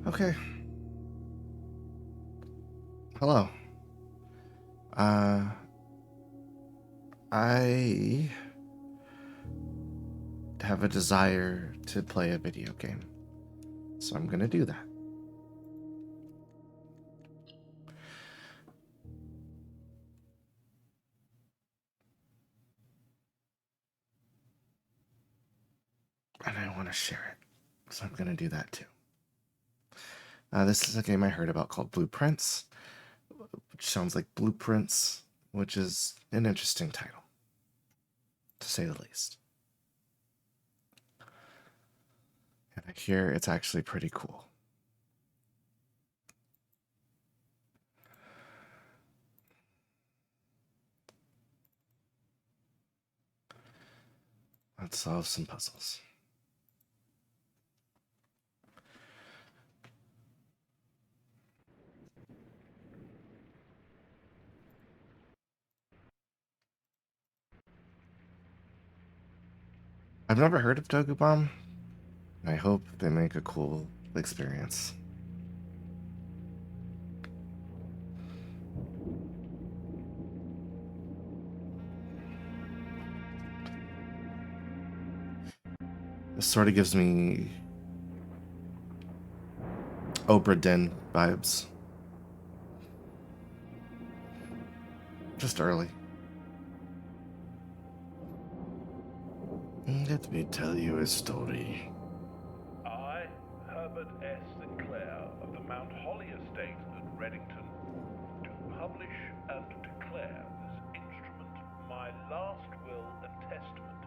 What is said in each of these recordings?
Okay. Hello. I have a desire to play a video game, so I'm gonna do that. And I want to share it, so I'm gonna do that too. This is a game I heard about called Blueprints, which sounds like blueprints, which is an interesting title, to say the least. And I hear it's actually pretty cool. Let's solve some puzzles. I've never heard of Dogu Bomb. I hope they make a cool experience. This sort of gives me Obra Dinn vibes. Just early. Let me tell you a story. I, Herbert S. Sinclair of the Mount Holly Estate at Reddington, do publish and declare this instrument my last will and testament,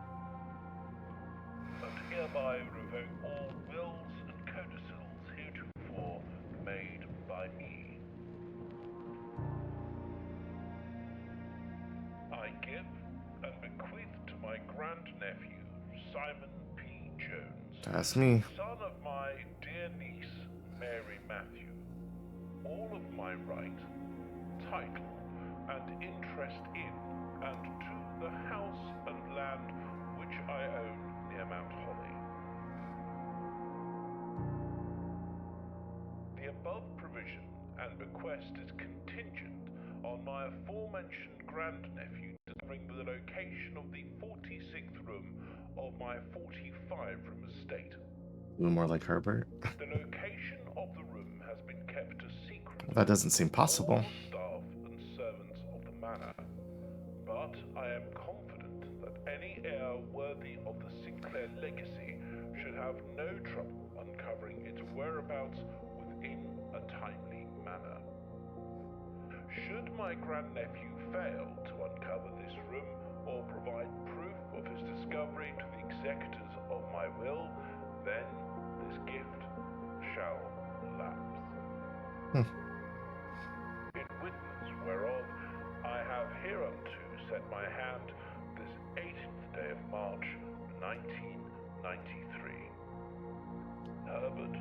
and hereby revoke all wills and codicils heretofore made by me. I give and bequeath to my grandnephew, Simon P. Jones, That's me. son of my dear niece, Mary Matthew, all of my right, title, and interest in and to the house and land which I own near Mount Holly. The above provision and bequest is contingent on my aforementioned grandnephew discovering the location of the 46th room of my 45-room estate. A little more like Herbert. The location of the room has been kept a secret. That doesn't seem possible. All the staff and servants of the manor, but I am confident that any heir worthy of the Sinclair legacy should have no trouble uncovering its whereabouts within a timely manner. Should my grandnephew fail to uncover this room or provide proof of his discovery to the executors of my will, then this gift shall lapse. In witness whereof I have hereunto set my hand this 18th day of March, 1993. Herbert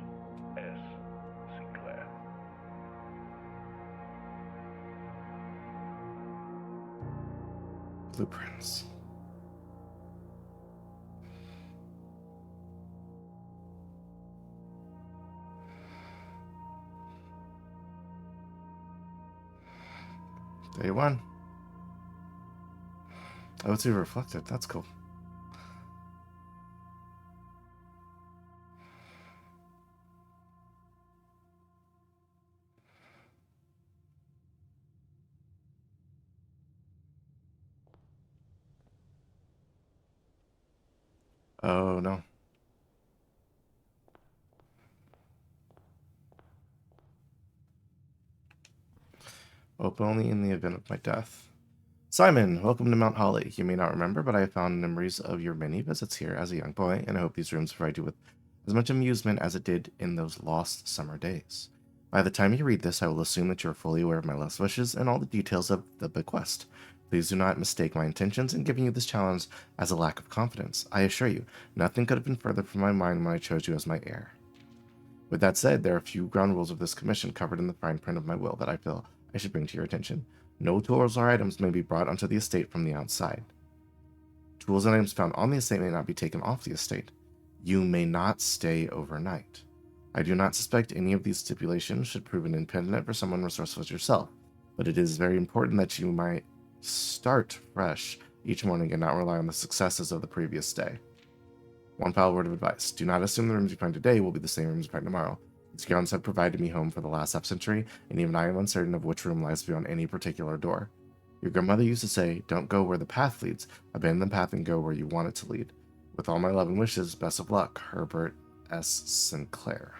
S. Sinclair. Blueprints. Day one. Oh, it's reflected. That's cool. Oh, no. Open only in the event of my death. Simon, welcome to Mount Holly. You may not remember, but I have found memories of your many visits here as a young boy, and I hope these rooms provide you with as much amusement as it did in those lost summer days. By the time you read this, I will assume that you are fully aware of my last wishes and all the details of the bequest. Please do not mistake my intentions in giving you this challenge as a lack of confidence. I assure you, nothing could have been further from my mind when I chose you as my heir. With that said, there are a few ground rules of this commission covered in the fine print of my will that I feel I should bring to your attention. No tools or items may be brought onto the estate from the outside. Tools and items found on the estate may not be taken off the estate. You may not stay overnight. I do not suspect any of these stipulations should prove an impediment for someone resourceful as yourself, but it is very important that you might start fresh each morning and not rely on the successes of the previous day. One final word of advice. Do not assume the rooms you find today will be the same rooms you find tomorrow. These grounds have provided me home for the last half-century, and even I am uncertain of which room lies beyond any particular door. Your grandmother used to say, don't go where the path leads, abandon the path and go where you want it to lead. With all my love and wishes, best of luck, Herbert S. Sinclair.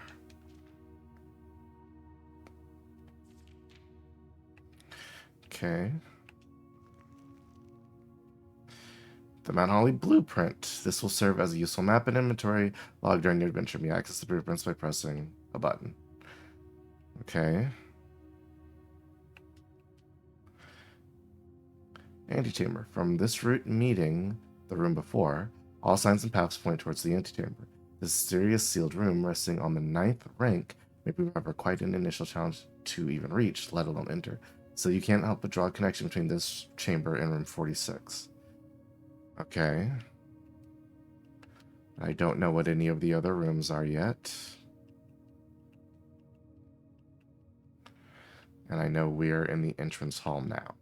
Okay. The Mount Holly Blueprint. This will serve as a useful map and inventory log during your adventure. You may access the blueprints by pressing a button. Okay. Antechamber. From this route meeting, the room before, all signs and paths point towards the antechamber. This mysterious sealed room, resting on the 9th rank, may prove ever quite an initial challenge to even reach, let alone enter. So you can't help but draw a connection between this chamber and room 46. Okay. I don't know what any of the other rooms are yet. And I know we're in the entrance hall now.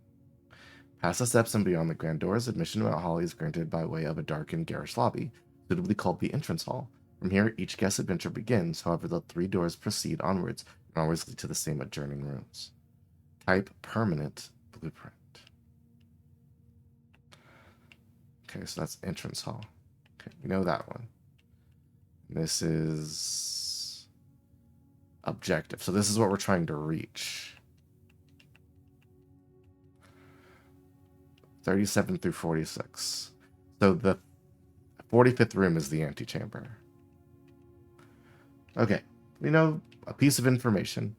Past the steps and beyond the grand doors, admission to Mount Holly is granted by way of a dark and garish lobby, suitably called the entrance hall. From here, each guest's adventure begins, however the 3 doors proceed onwards and always lead to the same adjourning rooms. Type permanent blueprint. Okay, so that's entrance hall. Okay, we know that one. This is objective. So this is what we're trying to reach. 37 through 46. So the 45th room is the antechamber. Okay, we know a piece of information.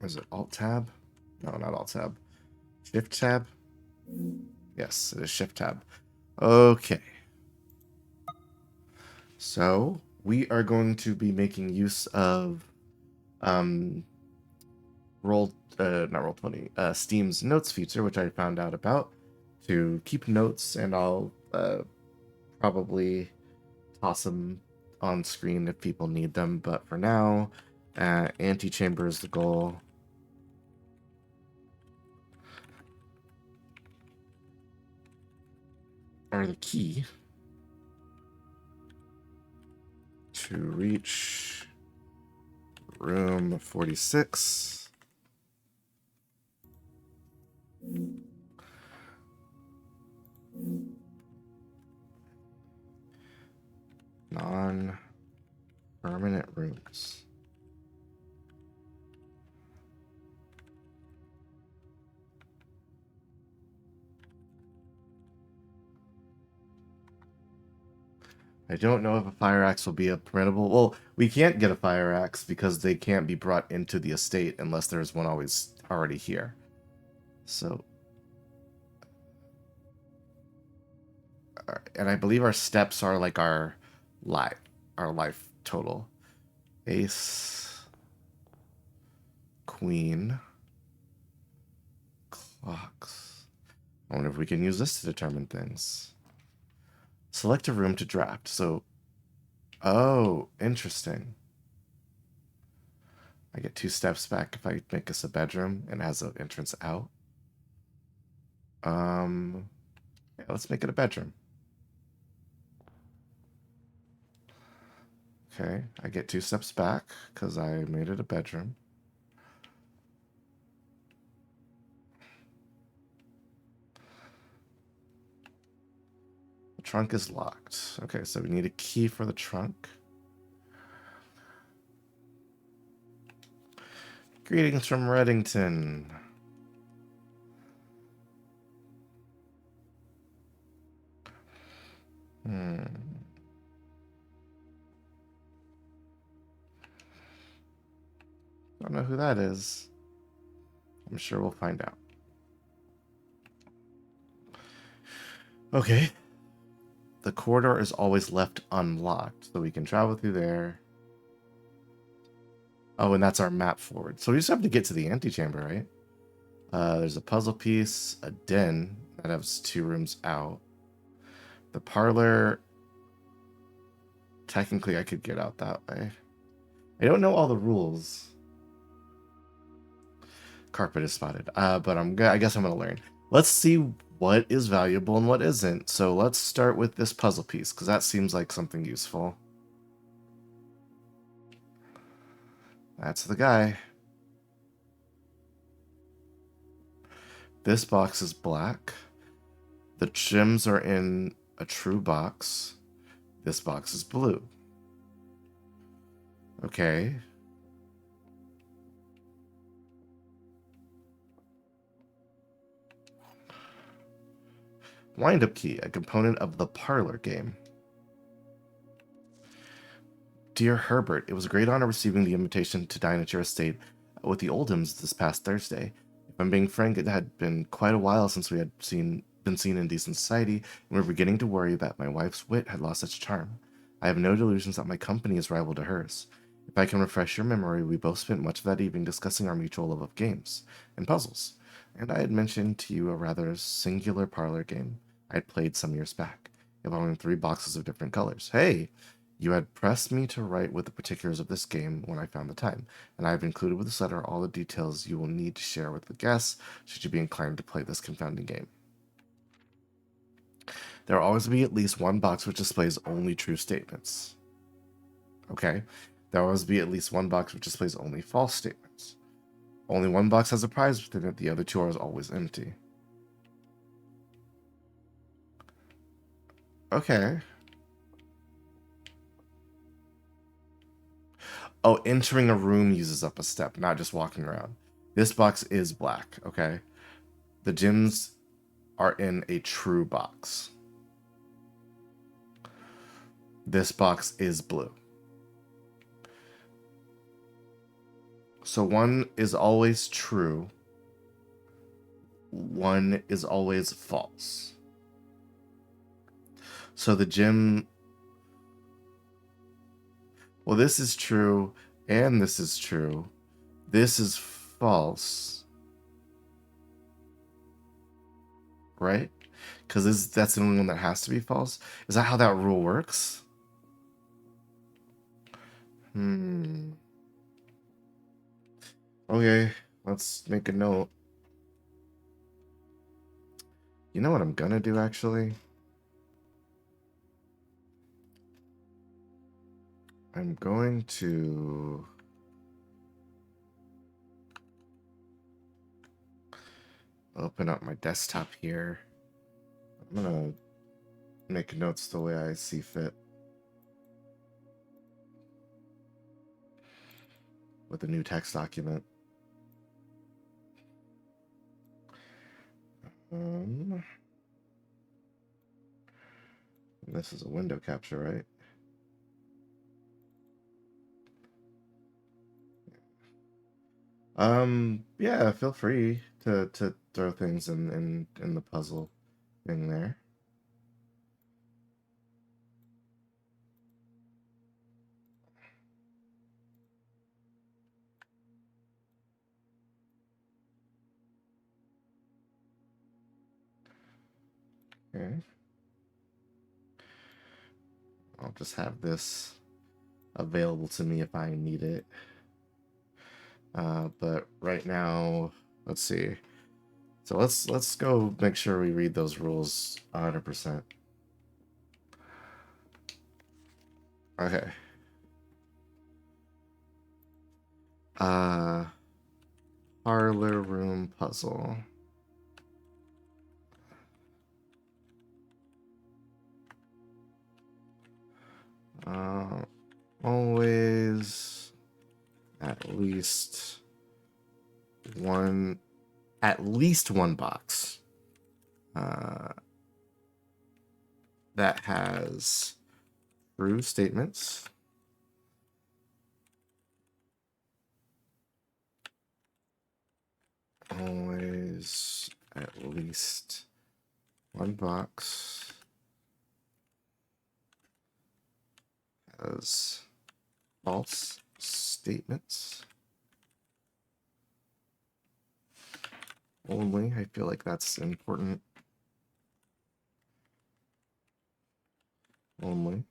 Is it Alt Tab? No, not Alt Tab. Shift Tab? Yes, it is Shift Tab. Okay. So we are going to be making use of Steam's notes feature, which I found out about, to keep notes, and I'll probably toss them on screen if people need them. But for now, antechamber is the goal. Or the key to reach room 46. Non-permanent rooms. I don't know if a fire axe will be a permittable. Well, we can't get a fire axe because they can't be brought into the estate unless there's one always already here. So, and I believe our steps are like our life total. Ace, queen, clocks. I wonder if we can use this to determine things. Select a room to draft. So, oh, interesting. I get 2 steps back if I make this a bedroom and it has an entrance out. Yeah, let's make it a bedroom. Okay, I get 2 steps back because I made it a bedroom. The trunk is locked. Okay, so we need a key for the trunk. Greetings from Reddington. Don't know who that is. I'm sure we'll find out. Okay. The corridor is always left unlocked, so we can travel through there. Oh, and that's our map forward. So we just have to get to the antechamber, right? There's a puzzle piece, a den that has 2 rooms out. The parlor technically I could get out that way. I don't know all the rules. Carpet is spotted. But I guess I'm gonna learn. Let's see what is valuable and what isn't. So let's start with this puzzle piece, because that seems like something useful. That's the guy. This box is black. The gems are in a true box. This box is blue. Okay. Wind-up key, a component of the parlor game. Dear Herbert, it was a great honor receiving the invitation to dine at your estate with the Oldhams this past Thursday. If I'm being frank, it had been quite a while since we had been seen in decent society, and we were beginning to worry that my wife's wit had lost its charm. I have no delusions that my company is rival to hers. If I can refresh your memory, we both spent much of that evening discussing our mutual love of games and puzzles, and I had mentioned to you a rather singular parlor game I had played some years back, involving 3 boxes of different colors. Hey! You had pressed me to write with the particulars of this game when I found the time, and I have included with this letter all the details you will need to share with the guests should you be inclined to play this confounding game. There will always be at least one box which displays only true statements. Okay? There will always be at least one box which displays only false statements. Only one box has a prize within it, the other 2 are always empty. Okay. Oh, entering a room uses up a step, not just walking around. This box is black, okay? The gems are in a true box. This box is blue. So one is always true. One is always false. So the gem... Well, this is true, and this is true. This is false. Right? Because that's the only one that has to be false. Is that how that rule works? Okay, let's make a note. You know what I'm gonna do, actually? I'm going to... open up my desktop here. I'm gonna make notes the way I see fit. With a new text document. This is a window capture, right? Yeah, feel free to throw things in the puzzle thing there. Okay. I'll just have this available to me if I need it. But right now, let's see. So let's go make sure we read those rules 100%. Okay. Parlor room puzzle. Always at least one box that has true statements. Always at least one box has false statements. Only, I feel like that's important. Only.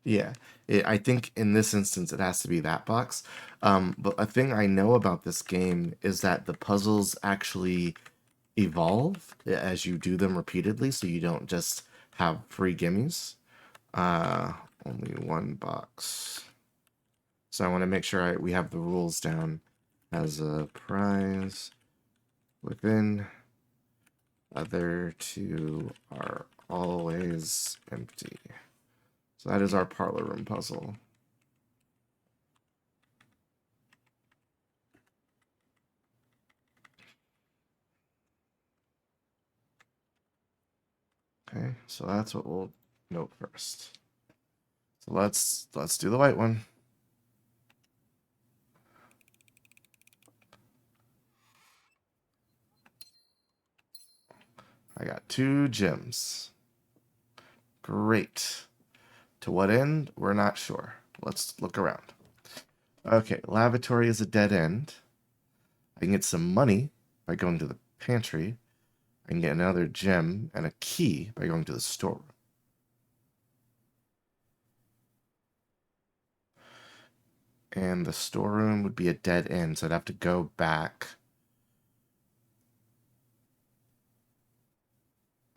Yeah, I think in this instance it has to be that box. But a thing I know about this game is that the puzzles actually evolve as you do them repeatedly, so you don't just have free gimmies. Uh, Only one box. So I want to make sure we have the rules down as a prize within. Other two are always empty. So that is our parlor room puzzle. Okay, so that's what we'll note first. So let's do the white one. I got 2 gems. Great. To what end? We're not sure. Let's look around. Okay, lavatory is a dead end. I can get some money by going to the pantry. I can get another gem and a key by going to the storeroom. And the storeroom would be a dead end, so I'd have to go back.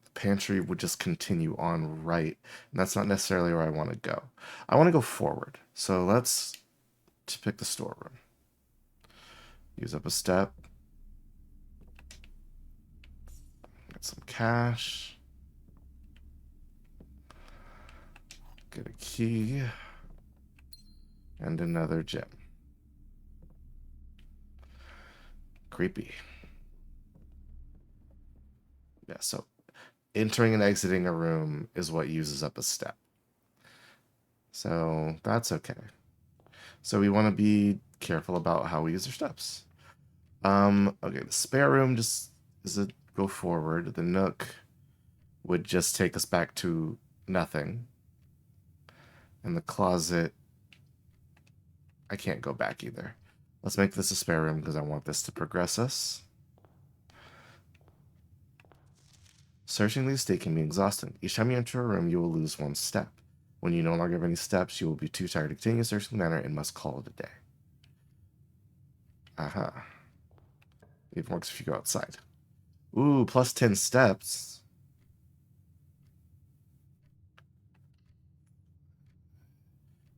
The pantry would just continue on right, and that's not necessarily where I want to go. I want to go forward, so let's pick the storeroom. Use up a step. Get some cash. Get a key. And another gem. Creepy. Yeah, so entering and exiting a room is what uses up a step. So that's okay. So we want to be careful about how we use our steps. Okay, the spare room just is a go forward. The nook would just take us back to nothing. And the closet, I can't go back either. Let's make this a spare room because I want this to progress us. Searching the estate can be exhausting. Each time you enter a room, you will lose 1 step. When you no longer have any steps, you will be too tired to continue searching the manor and must call it a day. Aha. It even works if you go outside. Ooh, plus 10 steps.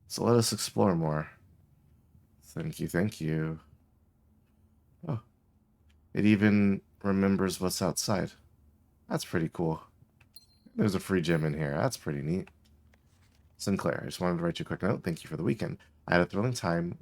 So let us explore more. Thank you, thank you. Oh, it even remembers what's outside. That's pretty cool. There's a free gym in here. That's pretty neat. Sinclair, I just wanted to write you a quick note. Thank you for the weekend. I had a thrilling time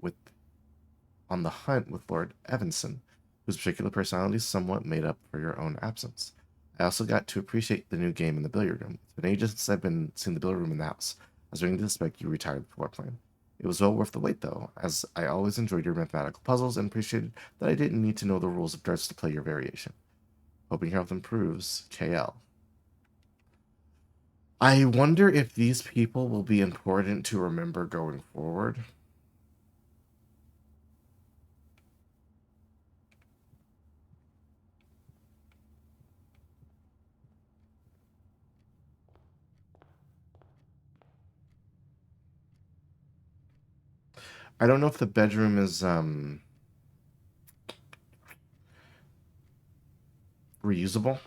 on the hunt with Lord Evanson, whose particular personality is somewhat made up for your own absence. I also got to appreciate the new game in the billiard room. It's been ages since I've been seeing the billiard room in the house. I was beginning to suspect you retired before playing. It was well worth the wait, though, as I always enjoyed your mathematical puzzles and appreciated that I didn't need to know the rules of darts to play your variation. Hoping your health improves, KL. I wonder if these people will be important to remember going forward. I don't know if the bedroom is reusable.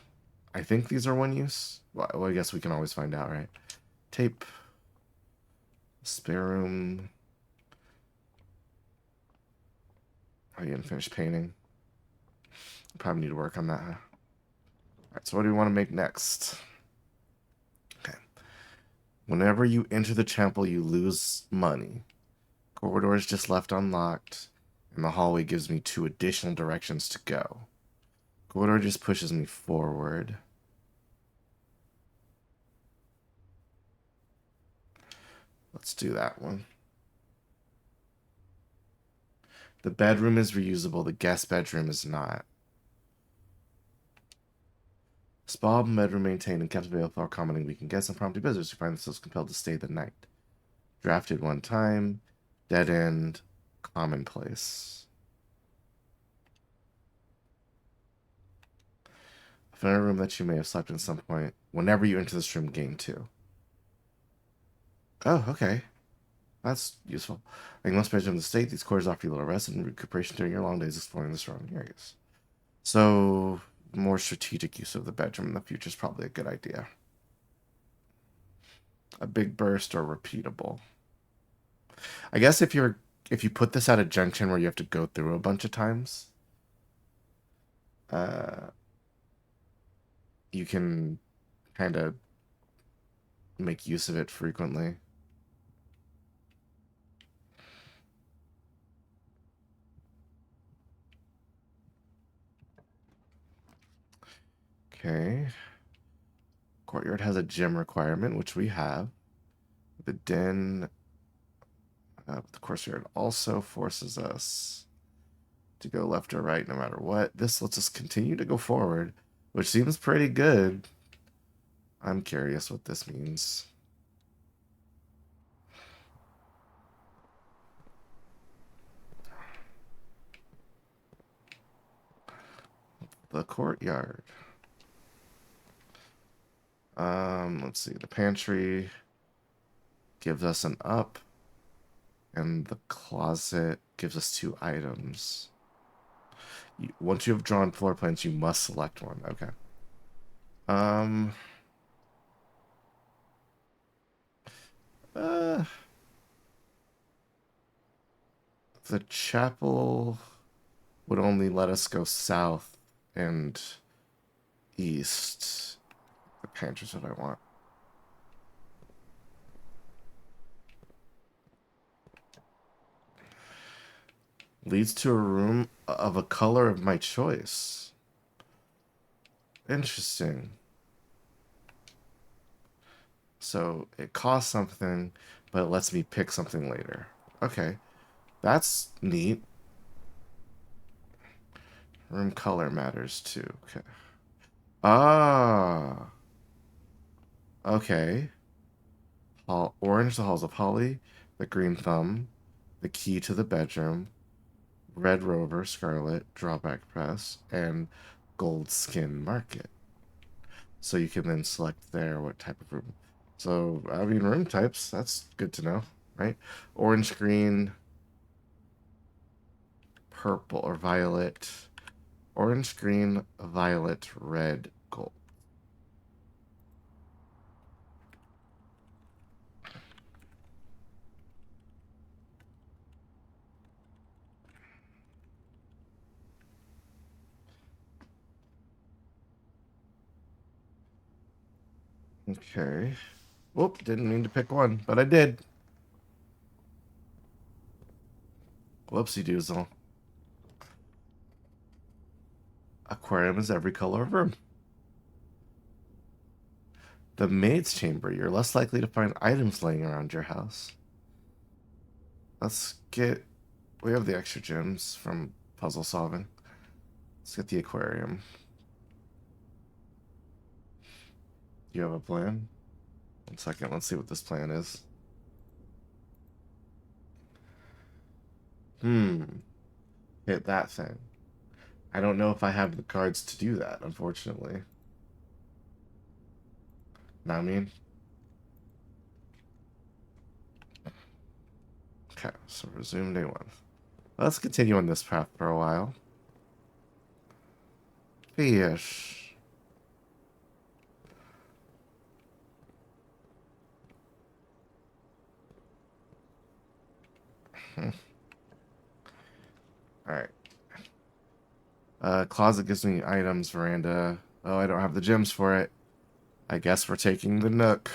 I think these are one use. Well, I guess we can always find out, right? Tape. Spare room. I didn't finish painting. Probably need to work on that. Huh? Alright, so what do we want to make next? Okay. Whenever you enter the temple, you lose money. Corridor is just left unlocked, and the hallway gives me 2 additional directions to go. Corridor just pushes me forward. Let's do that one. The bedroom is reusable. The guest bedroom is not. Spa bedroom maintained and kept available for accommodating weekend guests and prompting visitors who find themselves compelled to stay the night. Drafted 1 time. Dead end. Commonplace. Find a room that you may have slept in some point. Whenever you enter this room, gain 2. Oh, okay. That's useful. Like most bedrooms in the state, these quarters offer you a little rest and recuperation during your long days exploring the surrounding areas. So, more strategic use of the bedroom in the future is probably a good idea. A big burst or repeatable. I guess if you put this at a junction where you have to go through a bunch of times, uh, you can kind of make use of it frequently. Okay. Courtyard has a gym requirement, which we have. The den, the courtyard also forces us to go left or right no matter what. This lets us continue to go forward, which seems pretty good. I'm curious what this means. The courtyard. Let's see. The pantry gives us an up, and the closet gives us 2 items. Once you have drawn floor plans, you must select one. Okay. Um. Uh. The chapel would only let us go south and east. The pantry's what I want. Leads to a room of a color of my choice. Interesting. So it costs something, but it lets me pick something later. Okay. That's neat. Room color matters too. Okay. Ah. Okay. Orange, the halls of holly. The green thumb. The key to the bedroom. Red rover, scarlet, drawback press, and gold skin market. So you can then select there what type of room. So, I mean, room types, that's good to know, right? Orange, green, purple, or violet. Orange, green, violet, red, gold. Okay. Whoop, didn't mean to pick one, but I did. Whoopsie doozle. Aquarium is every color of room. The maid's chamber. You're less likely to find items laying around your house. Let's get. We have the extra gems from puzzle solving. Let's get the aquarium. Do you have a plan? 1 second. Let's see what this plan is. Hit that thing. I don't know if I have the cards to do that, unfortunately. Know what I mean? Okay, so resume day 1. Let's continue on this path for a while. Fish. Alright. Closet gives me items, veranda. Oh, I don't have the gems for it. I guess we're taking the nook.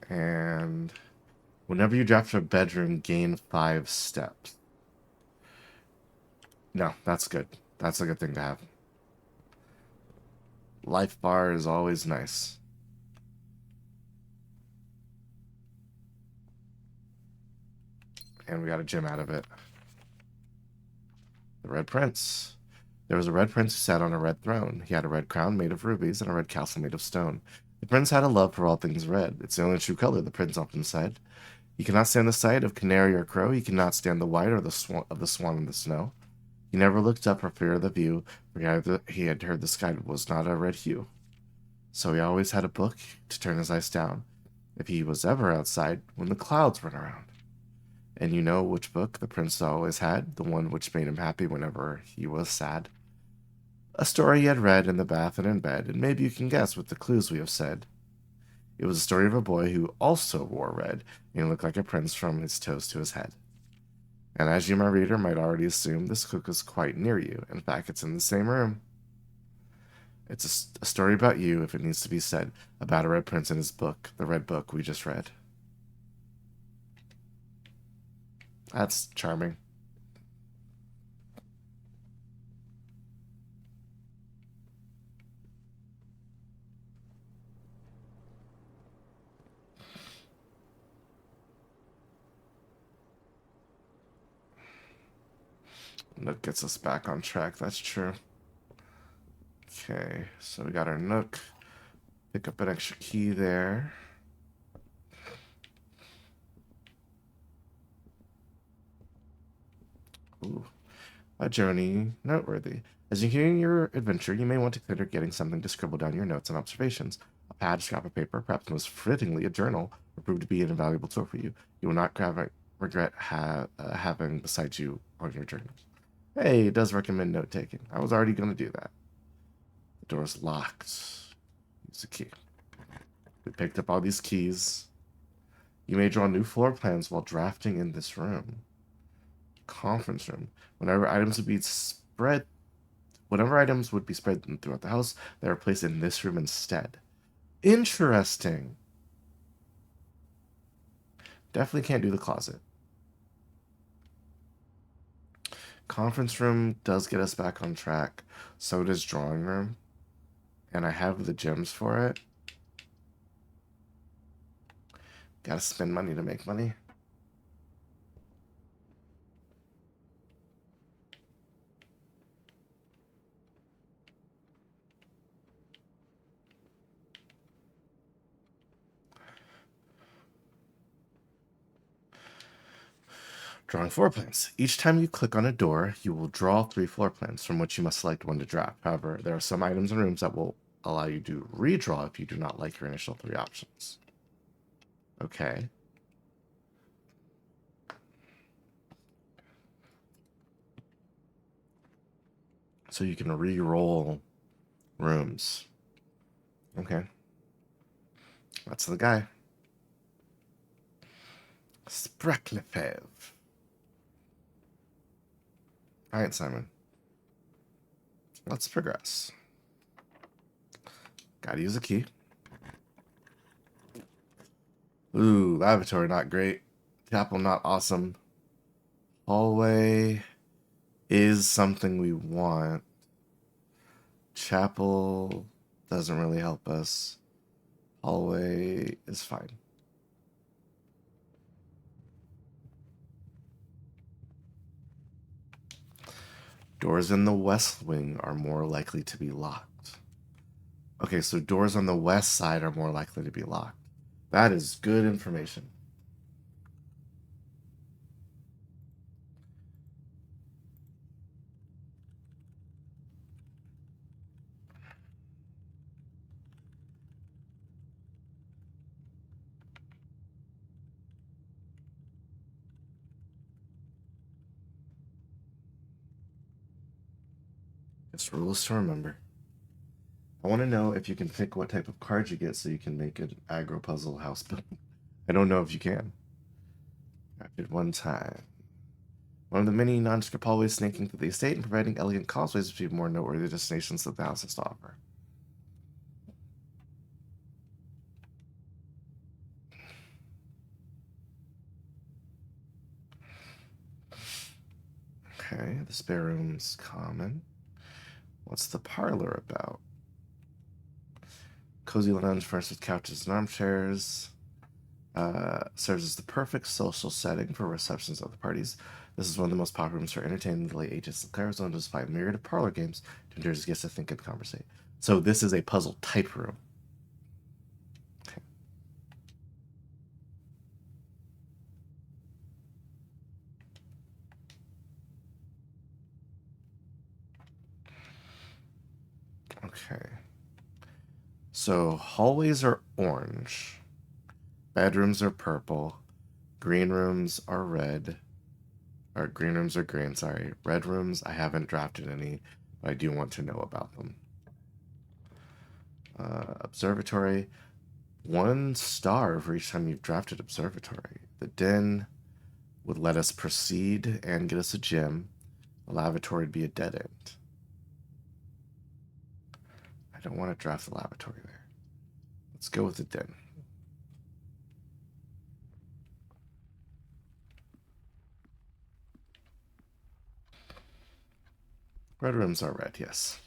And whenever you draft a bedroom, gain 5 steps. No, that's good. That's a good thing to have. Life bar is always nice. And we got a gem out of it. The Red Prince. There was a red prince who sat on a red throne. He had a red crown made of rubies and a red castle made of stone. The prince had a love for all things red. It's the only true color, the prince often said. He cannot stand the sight of canary or crow. He cannot stand the white or the swan in the snow. He never looked up for fear of the view, for he had heard the sky was not a red hue. So he always had a book to turn his eyes down if he was ever outside when the clouds weren't around. And you know which book the prince always had? The one which made him happy whenever he was sad. A story he had read in the bath and in bed, and maybe you can guess with the clues we have said. It was a story of a boy who also wore red, and he looked like a prince from his toes to his head. And as you, my reader, might already assume, this book is quite near you. In fact, it's in the same room. It's a story about you, if it needs to be said, about a red prince in his book, the red book we just read. That's charming. Nook gets us back on track, that's true. Okay, so we got our Nook. Pick up an extra key there. Ooh, a journey noteworthy. As you continue your adventure, you may want to consider getting something to scribble down your notes and observations. A pad, scrap of paper, perhaps most fittingly a journal, will prove to be an invaluable tool for you. You will not regret having beside you on your journey. Hey, it does recommend note taking. I was already going to do that. The door's locked. Use the key. We picked up all these keys. You may draw new floor plans while drafting in this room. Conference room. Whenever items would be spread throughout the house, they are placed in this room instead. Interesting. Definitely can't do the closet. Conference room does get us back on track. So does drawing room. And I have the gems for it. Gotta spend money to make money. Drawing floor plans. Each time you click on a door, you will draw 3 floor plans from which you must select one to draft. However, there are some items and rooms that will allow you to redraw if you do not like your initial 3 options. Okay. So you can re-roll rooms. Okay. That's the guy. Spreklepev. Alright, Simon. Let's progress. Gotta use a key. Ooh, lavatory not great. Chapel not awesome. Hallway is something we want. Chapel doesn't really help us. Hallway is fine. Doors in the west wing are more likely to be locked. Okay, so doors on the west side are more likely to be locked. That is good information. Just rules to remember. I want to know if you can pick what type of cards you get so you can make an aggro puzzle house build. I don't know if you can. I did one time. One of the many nondescript hallways snaking through the estate and providing elegant causeways between more noteworthy destinations that the house has to offer. Okay, the spare room's common. What's the parlor about? Cozy lounge furnished with couches and armchairs. Serves as the perfect social setting for receptions of the parties. This is one of the most popular rooms for entertaining the late ages. The Claire Zone display a myriad of parlor games to encourage guests to think and conversate. So this is a puzzle type room. Okay. Okay. So hallways are orange. Bedrooms are purple. Green rooms are red. Or green rooms are green, sorry. Red rooms, I haven't drafted any, but I do want to know about them. Observatory, 1 star for each time you've drafted observatory. The den would let us proceed and get us a gym. The lavatory would be a dead end. I don't want to draft the lavatory there. Let's go with the den. Red rooms are red, yes.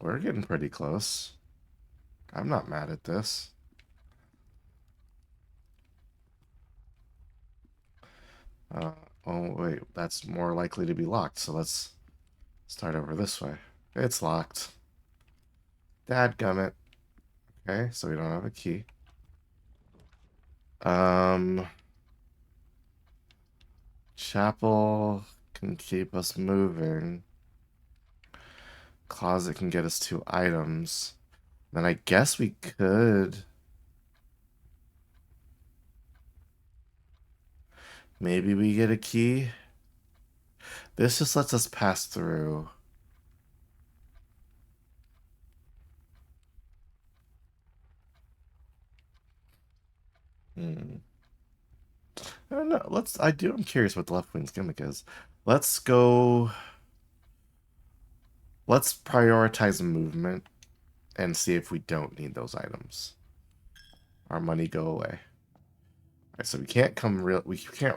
We're getting pretty close. I'm not mad at this. Oh, wait, that's more likely to be locked, so let's start over this way. It's locked. Dadgummit. Okay, so we don't have a key. Chapel can keep us moving. Closet can get us 2 items. Then I guess we could... Maybe we get a key. This just lets us pass through. I don't know. I'm curious what the left wing's gimmick is. Let's go. Let's prioritize movement and see if we don't need those items. Our money go away. Alright, so we can't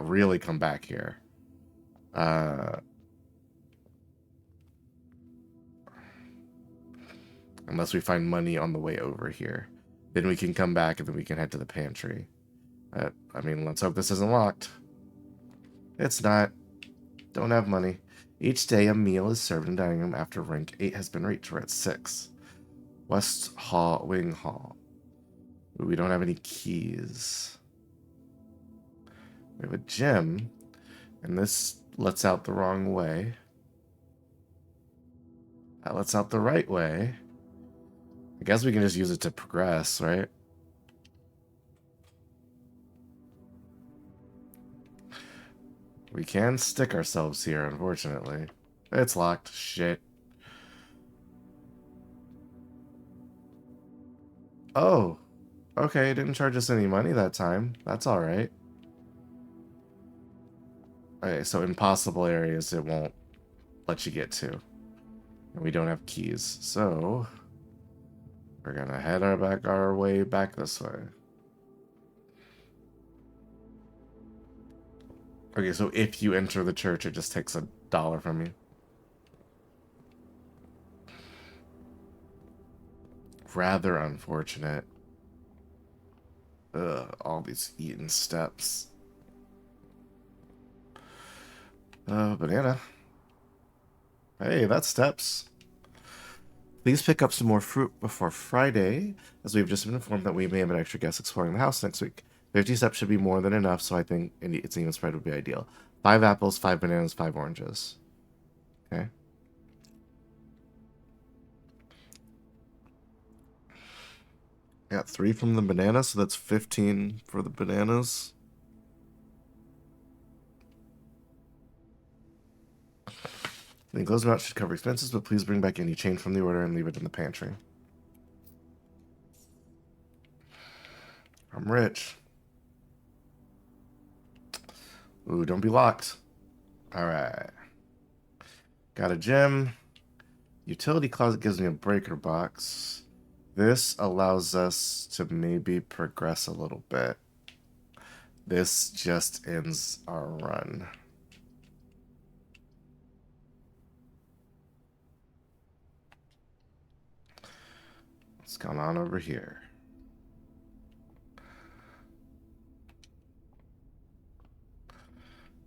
really come back here. Unless we find money on the way over here. Then we can come back and then we can head to the pantry. I mean, let's hope this isn't locked. It's not. Don't have money. Each day a meal is served in the dining room after rank 8 has been reached. We're at 6. West Hall, Wing Hall. Ooh, we don't have any keys. We have a gym, and this lets out the wrong way. That lets out the right way. I guess we can just use it to progress, right? We can stick ourselves here, unfortunately. It's locked. Shit. Oh. Okay, it didn't charge us any money that time. That's alright. Okay, so impossible areas it won't let you get to. And we don't have keys. So we're gonna head our way back this way. Okay, so if you enter the church, it just takes $1 from you. Rather unfortunate. Ugh, all these eaten steps. Banana. Hey, that's steps. Please pick up some more fruit before Friday, as we've just been informed that we may have an extra guest exploring the house next week. 50 steps should be more than enough, so I think it's even spread would be ideal. 5 apples, 5 bananas, 5 oranges. Okay. Got 3 from the banana, so that's 15 for the bananas. The enclosed amount should cover expenses, but please bring back any change from the order and leave it in the pantry. I'm rich. Ooh, don't be locked. Alright. Got a gem. Utility closet gives me a breaker box. This allows us to maybe progress a little bit. This just ends our run. What's going on over here?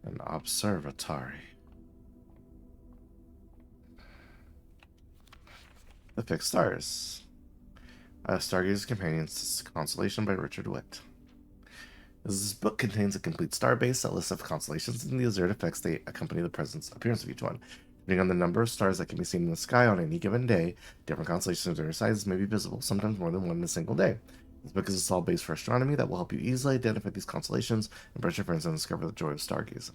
An observatory. The Fixed Stars. Stargazer's Companions, Constellation by Richard Witt. This book contains a complete starbase, a list of constellations, and the observed effects they accompany the presence appearance of each one. Depending on the number of stars that can be seen in the sky on any given day, different constellations or their sizes may be visible, sometimes more than one in a single day. This book is a solid base for astronomy that will help you easily identify these constellations and brush your friends and discover the joy of stargazing.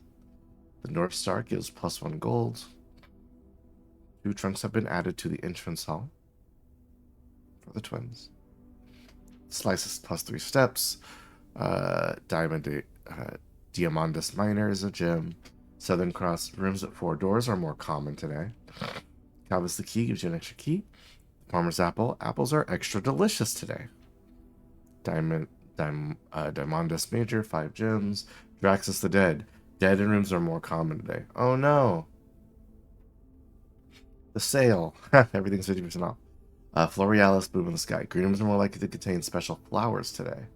The North Star gives +1 gold. 2 trunks have been added to the entrance hall for the twins. Slice is +3 steps. Diamondus Minor is a gem. Southern Cross rooms with 4 doors are more common today. Calvis the Key gives you an extra key. Farmer's Apple. Apples are extra delicious today. Diamondus Major, 5 gems. Draxus the Dead. Dead in rooms are more common today. Oh no. The sale. Everything's 50% off. Florealis, Bloom in the Sky. Green rooms are more likely to contain special flowers today.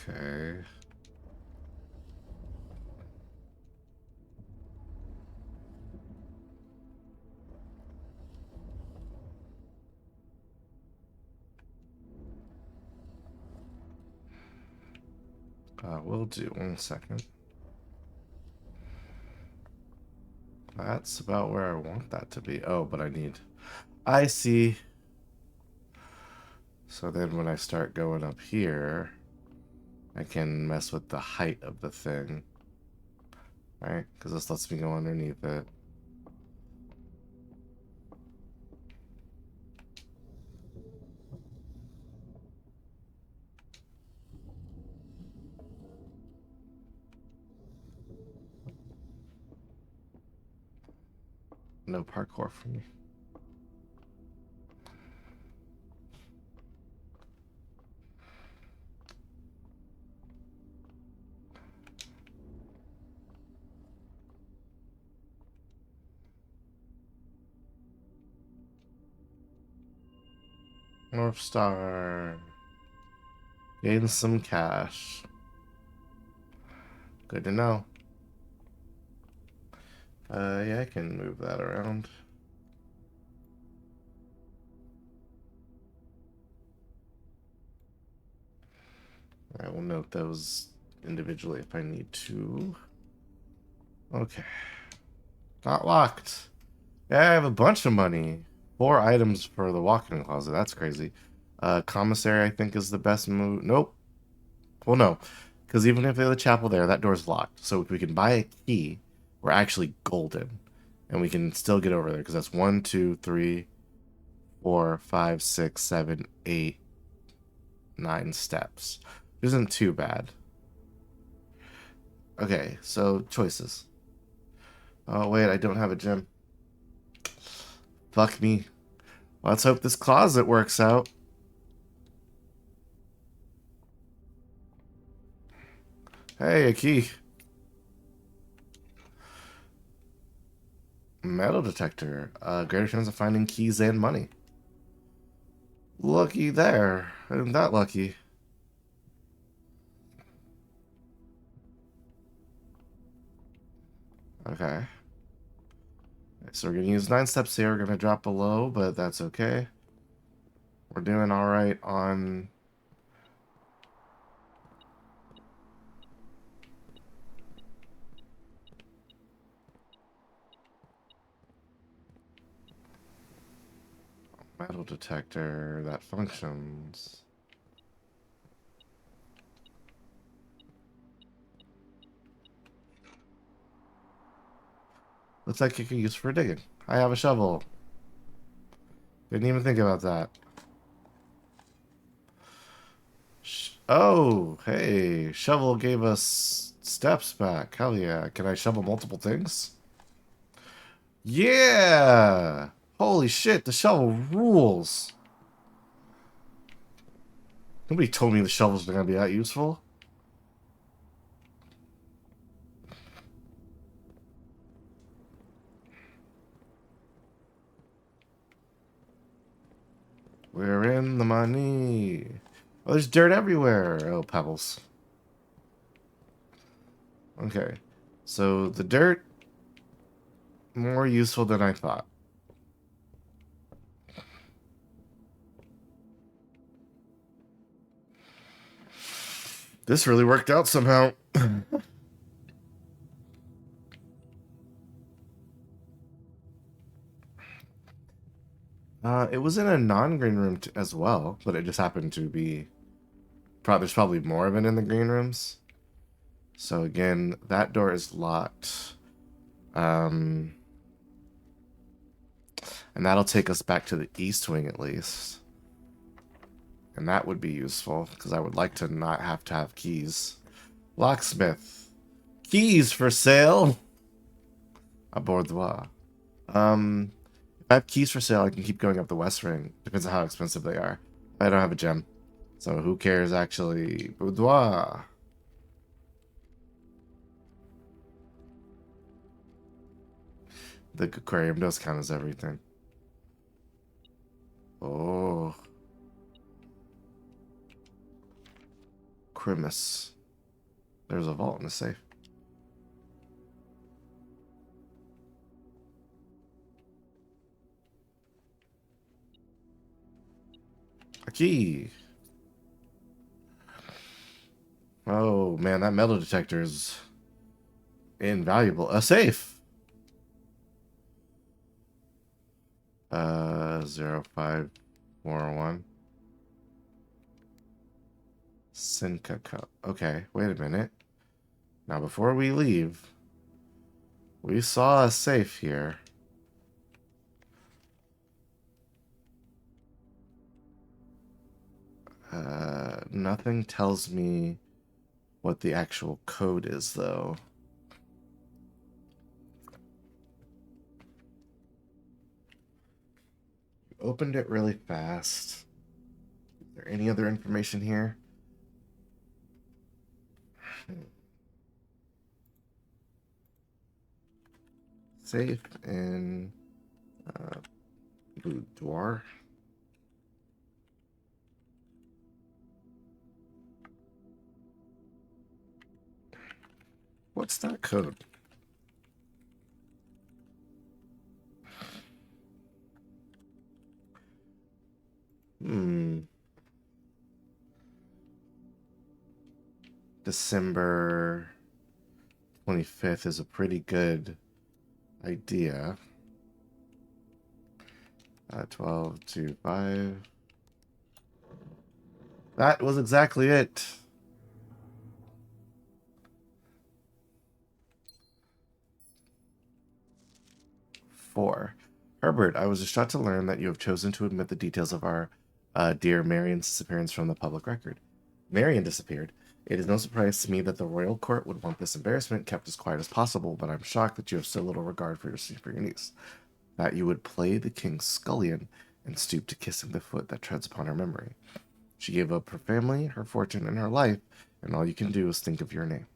Okay. We'll do 1 second. That's about where I want that to be. Oh, but I see. So then when I start going up here, I can mess with the height of the thing. Right? Because this lets me go underneath it. No parkour for me. North Star. Gain some cash. Good to know. Yeah, I can move that around. I will note those individually if I need to. Okay. Not locked. Yeah, I have a bunch of money. 4 items for the walk-in closet. That's crazy. Commissary, I think, is the best move. Nope. Well, no. Because even if they have the chapel there, that door's locked. So if we can buy a key, we're actually golden. And we can still get over there. Because that's 1, 2, 3, 4, 5, 6, 7, 8, 9 steps. Which isn't too bad. Okay, so choices. Oh, wait, I don't have a gem. Fuck me. Let's hope this closet works out. Hey, a key. Metal detector. Greater chance of finding keys and money. Lucky there. Isn't that lucky? Okay. So we're going to use 9 steps here. We're going to drop below, but that's okay. We're doing all right on... Metal detector that functions. Looks like you can use for digging. I have a shovel. Didn't even think about that. Oh, hey. Shovel gave us steps back. Hell yeah. Can I shovel multiple things? Yeah! Holy shit, the shovel rules. Nobody told me the shovels were gonna be that useful. We're in the money. Oh, there's dirt everywhere. Oh, pebbles. Okay. So the dirt, more useful than I thought. This really worked out somehow. It was in a non-green room as well, but it just happened to be... there's probably more of it in the green rooms. So again, that door is locked. And that'll take us back to the east wing at least. And that would be useful, because I would like to not have to have keys. Locksmith. Keys for sale! A boudoir. If I have keys for sale, I can keep going up the west ring. Depends on how expensive they are. I don't have a gem. So who cares, actually? Boudoir. The aquarium does count as everything. Oh. Crimus. There's a vault in the safe. A key. Oh, man, that metal detector is invaluable. A safe. 0541. Sinka cup. Okay, wait a minute. Now, before we leave, we saw a safe here. Nothing tells me what the actual code is, though. Opened it really fast. Is there any other information here? Safe in boudoir. What's that code? December 25th is a pretty good idea. 12 to 5. That was exactly it. Four. Herbert, I was distraught to learn that you have chosen to admit the details of our dear Marion's disappearance from the public record. Marion disappeared. It is no surprise to me that the royal court would want this embarrassment kept as quiet as possible, but I'm shocked that you have so little regard for your niece. That you would play the king's scullion and stoop to kissing the foot that treads upon her memory. She gave up her family, her fortune, and her life, and all you can do is think of your name.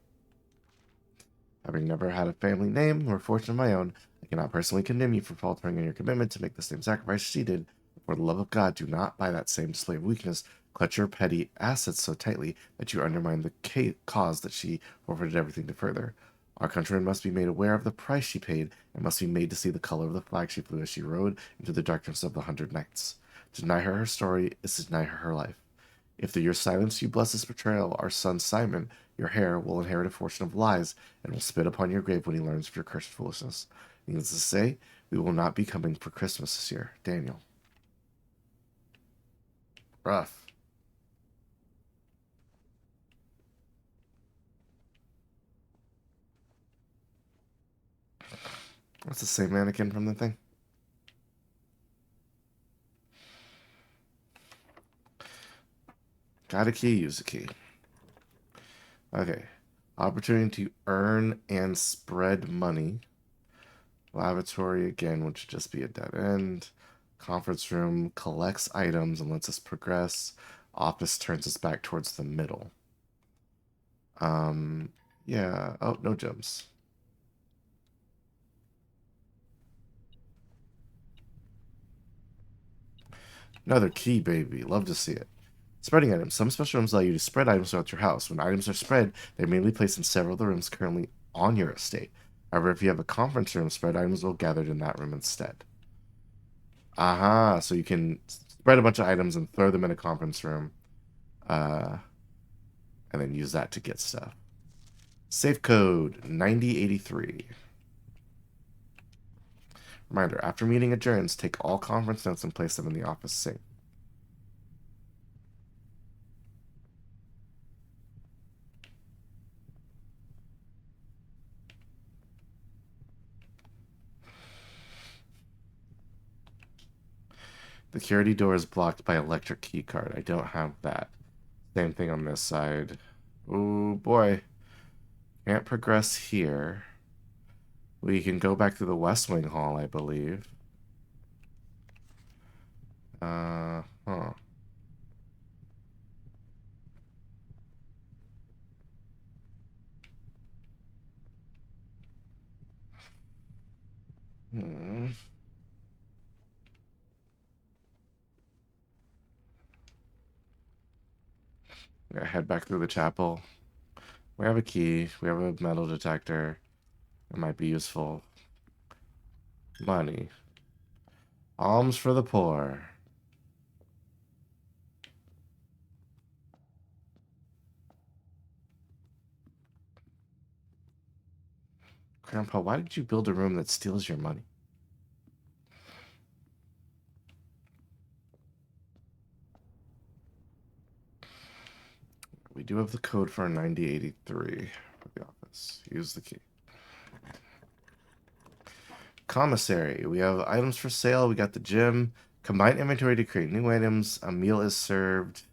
Having never had a family name or fortune of my own, I cannot personally condemn you for faltering in your commitment to make the same sacrifice she did. For the love of God, do not, by that same display of weakness, clutch your petty assets so tightly that you undermine the cause that she forfeited everything to further. Our countrymen must be made aware of the price she paid, and must be made to see the color of the flag she flew as she rode into the darkness of the 100 Nights. To deny her story is to deny her life. If through your silence you bless this betrayal of our son Simon, your heir will inherit a fortune of lies and will spit upon your grave when he learns of your cursed foolishness. Needless to say, we will not be coming for Christmas this year. Daniel. Rough. That's the same mannequin from the thing. Got a key, use a key. Okay. Opportunity to earn and spread money. Lavatory again, which should just be a dead end. Conference room collects items and lets us progress. Office turns us back towards the middle. Yeah. Oh, no gems. Another key, baby. Love to see it. Spreading items. Some special rooms allow you to spread items throughout your house. When items are spread, they're mainly placed in several of the rooms currently on your estate. However, if you have a conference room, spread items will gather in that room instead. Aha, so you can spread a bunch of items and throw them in a conference room, uh, and then use that to get stuff. Safe code 9083. Reminder, after meeting adjourns, take all conference notes and place them in the office safe. The security door is blocked by electric key card. I don't have that. Same thing on this side. Oh boy. Can't progress here. We can go back to the West Wing Hall, I believe. Huh. Hmm. Gotta head back through the chapel. We have a key. We have a metal detector. It might be useful. Money. Alms for the poor. Grandpa, why did you build a room that steals your money? We do have the code for 9083 for the office. Use the key. Commissary. We have items for sale. We got the gym. Combine inventory to create new items. A meal is served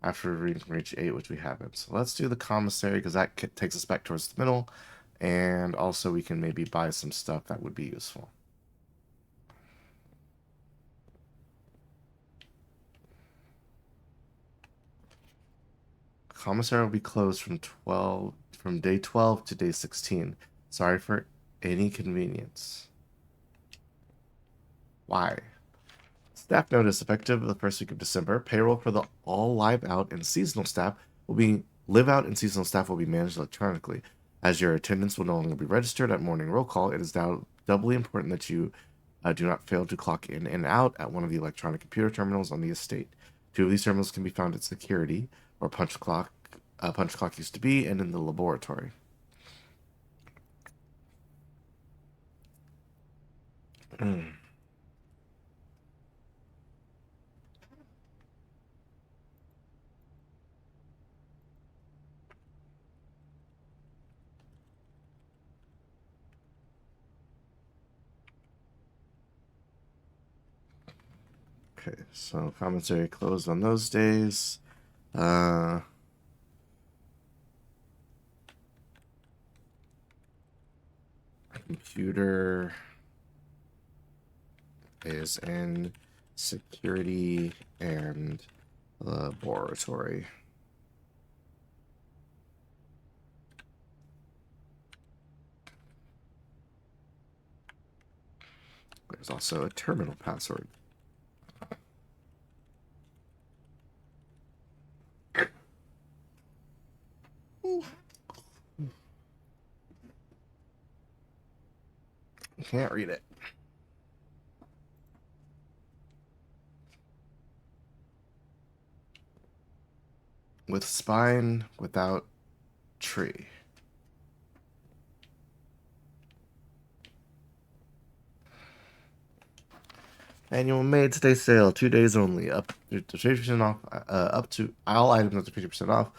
after we reach 8, which we haven't. So let's do the commissary because that takes us back towards the middle. And also we can maybe buy some stuff that would be useful. Commissary will be closed from day 12 to day 16. Sorry for any inconvenience. Why? Staff notice effective the first week of December. Payroll for the all live out and seasonal staff will be live out and seasonal staff will be managed electronically. As your attendance will no longer be registered at morning roll call, it is now doubly important that you do not fail to clock in and out at one of the electronic computer terminals on the estate. 2 of these terminals can be found at security, where punch clock used to be, and in the laboratory. Okay, so commissary closed on those days. Computer is in security and laboratory. There's also a terminal password. Can't read it. With spine, without tree. Annual Made Today sale, 2 days only. Up to 50% off. Up to all items up to 50% off.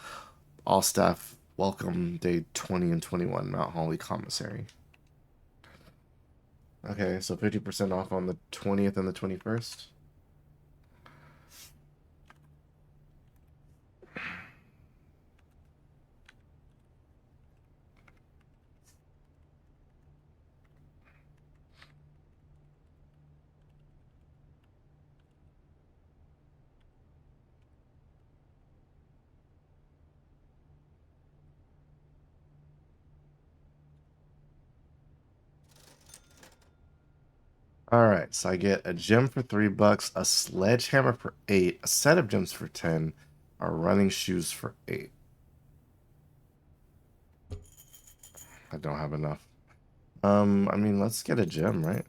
All staff welcome day 20 and 21 Mount Holly Commissary. Okay, so 50% off on the 20th and the 21st. All right, so I get a gem for $3, a sledgehammer for 8, a set of gems for 10, our running shoes for 8. I don't have enough. I mean, let's get a gem, right?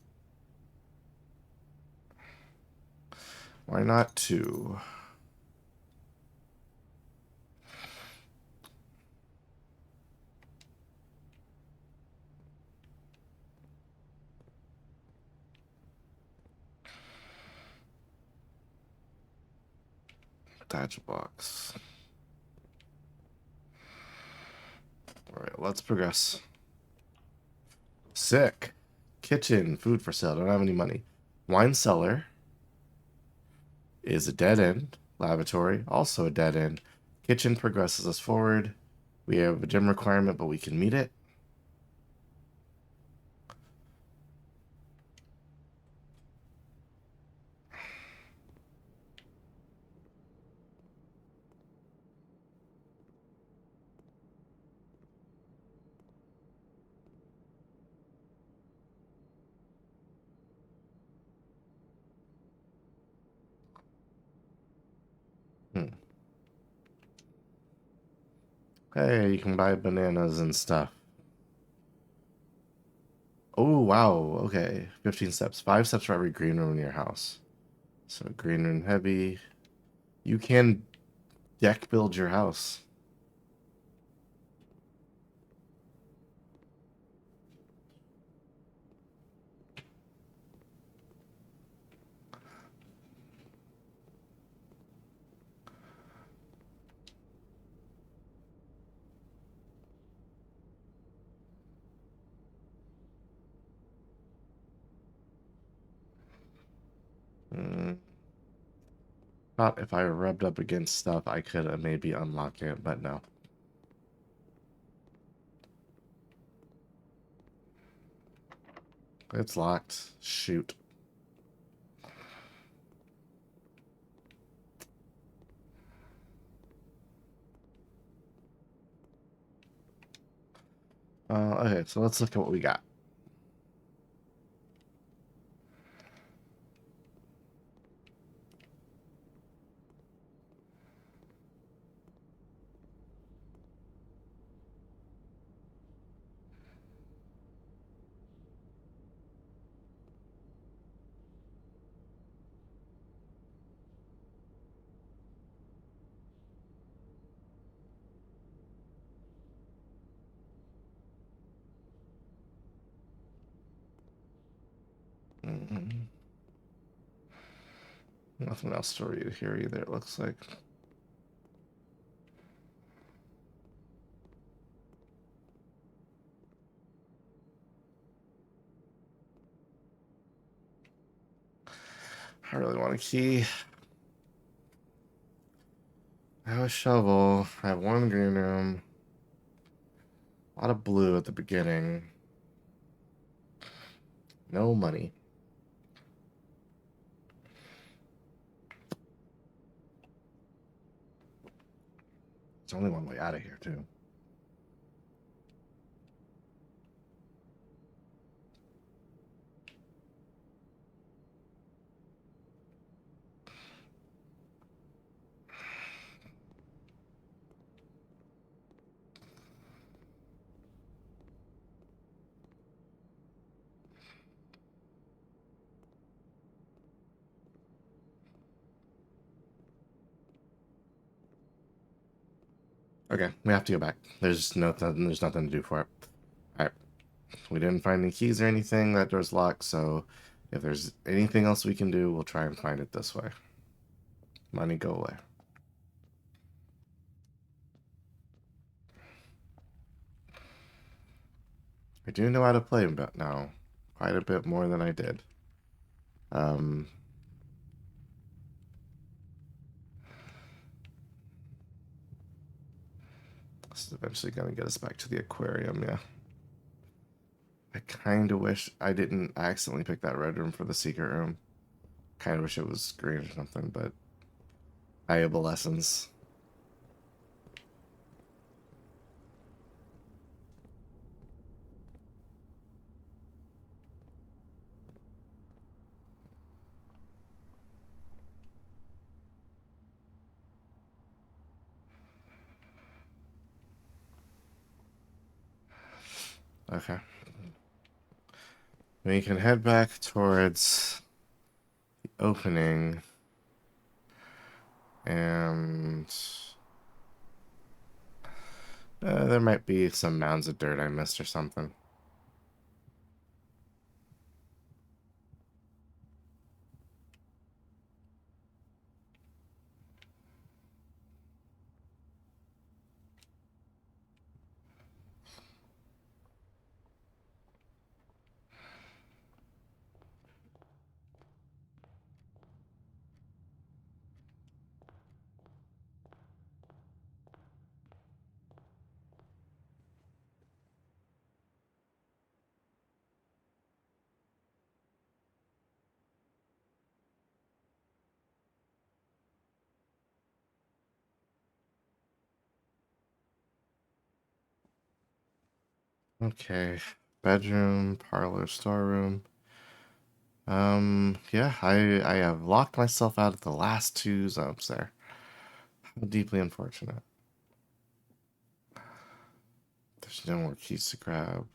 Why not 2? Thatch box. All right, let's progress. Sick. Kitchen, food for sale. Don't have any money. Wine cellar is a dead end. Lavatory, also a dead end. Kitchen progresses us forward. We have a gym requirement, but we can meet it. Hmm. Hey, you can buy bananas and stuff. Oh, wow. Okay. 15 steps. 5 steps for every green room in your house. So green room heavy. You can deck build your house. Mm, thought if I rubbed up against stuff, I could maybe unlock it, but no. It's locked. Shoot. Okay, so let's look at what we got. Mm, nothing else to read here either, it looks like. I really want a key. I have a shovel. I have one green room. A lot of blue at the beginning. No money. It's only one way out of here, too. Okay, we have to go back. There's nothing to do for it. Alright. We didn't find any keys or anything. That door's locked, so if there's anything else we can do, we'll try and find it this way. Money, go away. I do know how to play now. Quite a bit more than I did. This is eventually going to get us back to the aquarium, yeah. I kind of wish I didn't accidentally pick that red room for the secret room. Kind of wish it was green or something, but valuable lessons. Okay. We can head back towards the opening. And there might be some mounds of dirt I missed or something. Okay. Bedroom, parlor, storeroom. Yeah, I have locked myself out of the last two zones there. How deeply unfortunate. There's no more keys to grab.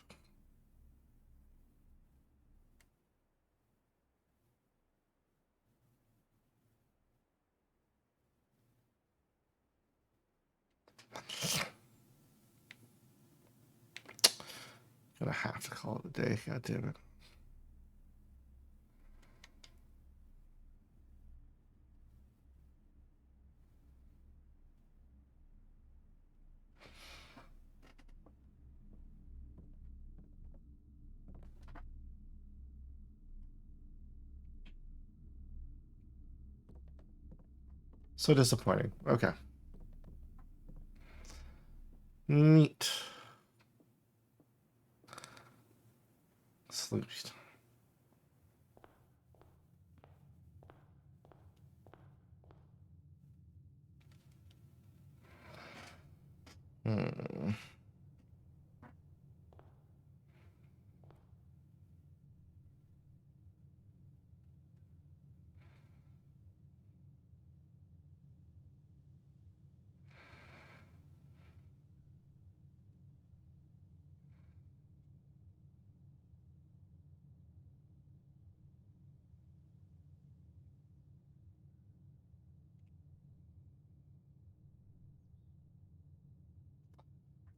Gonna have to call it a day. God damn it. So disappointing. Okay. Neat. Sleeped. Hmm.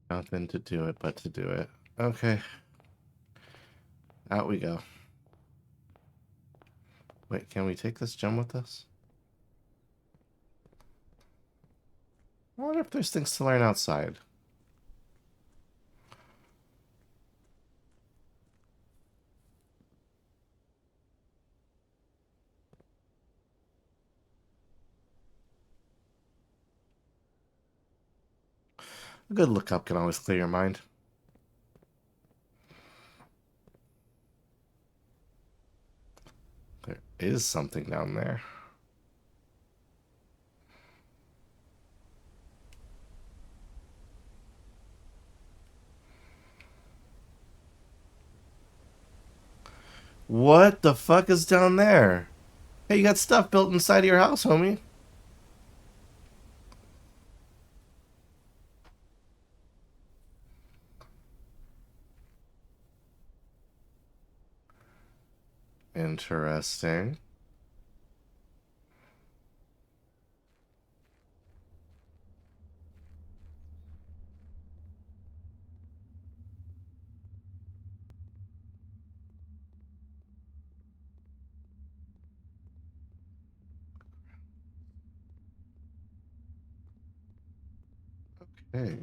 Nothing to do it but to do it. Okay. Out we go. Wait, can we take this gem with us? I wonder if there's things to learn outside. A good look up can always clear your mind. There is something down there. What the fuck is down there? Hey, you got stuff built inside of your house, homie. Interesting. Hey.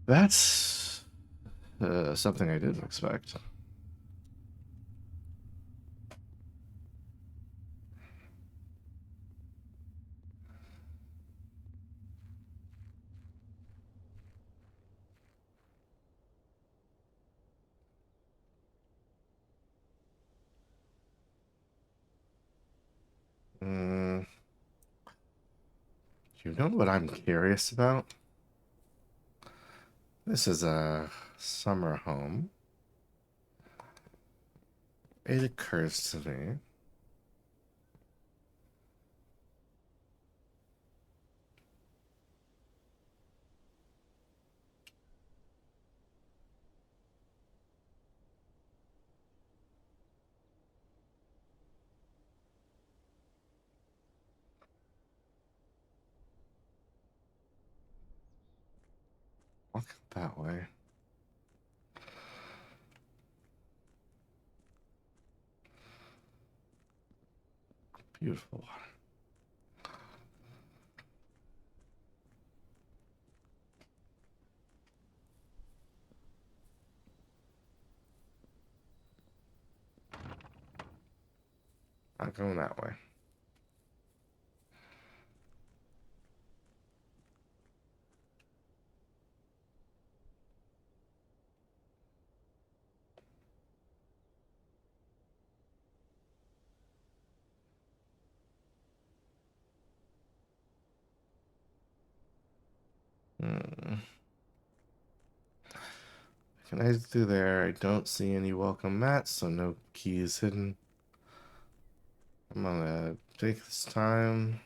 That's something I didn't expect. Mm, you know what I'm curious about? This is a summer home. It occurs to me. Walk that way. Beautiful water. Not going that way. Hmm. Can I through there? I don't see any welcome mats, so no keys hidden. I'm gonna take this time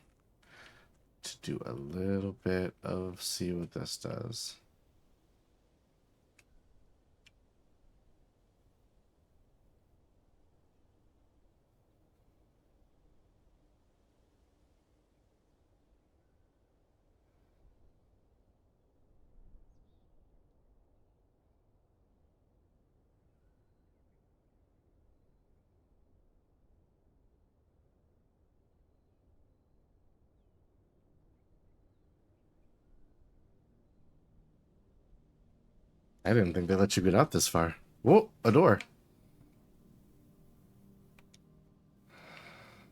to do a little bit of see what this does. I didn't think they let you get out this far. Whoa, a door.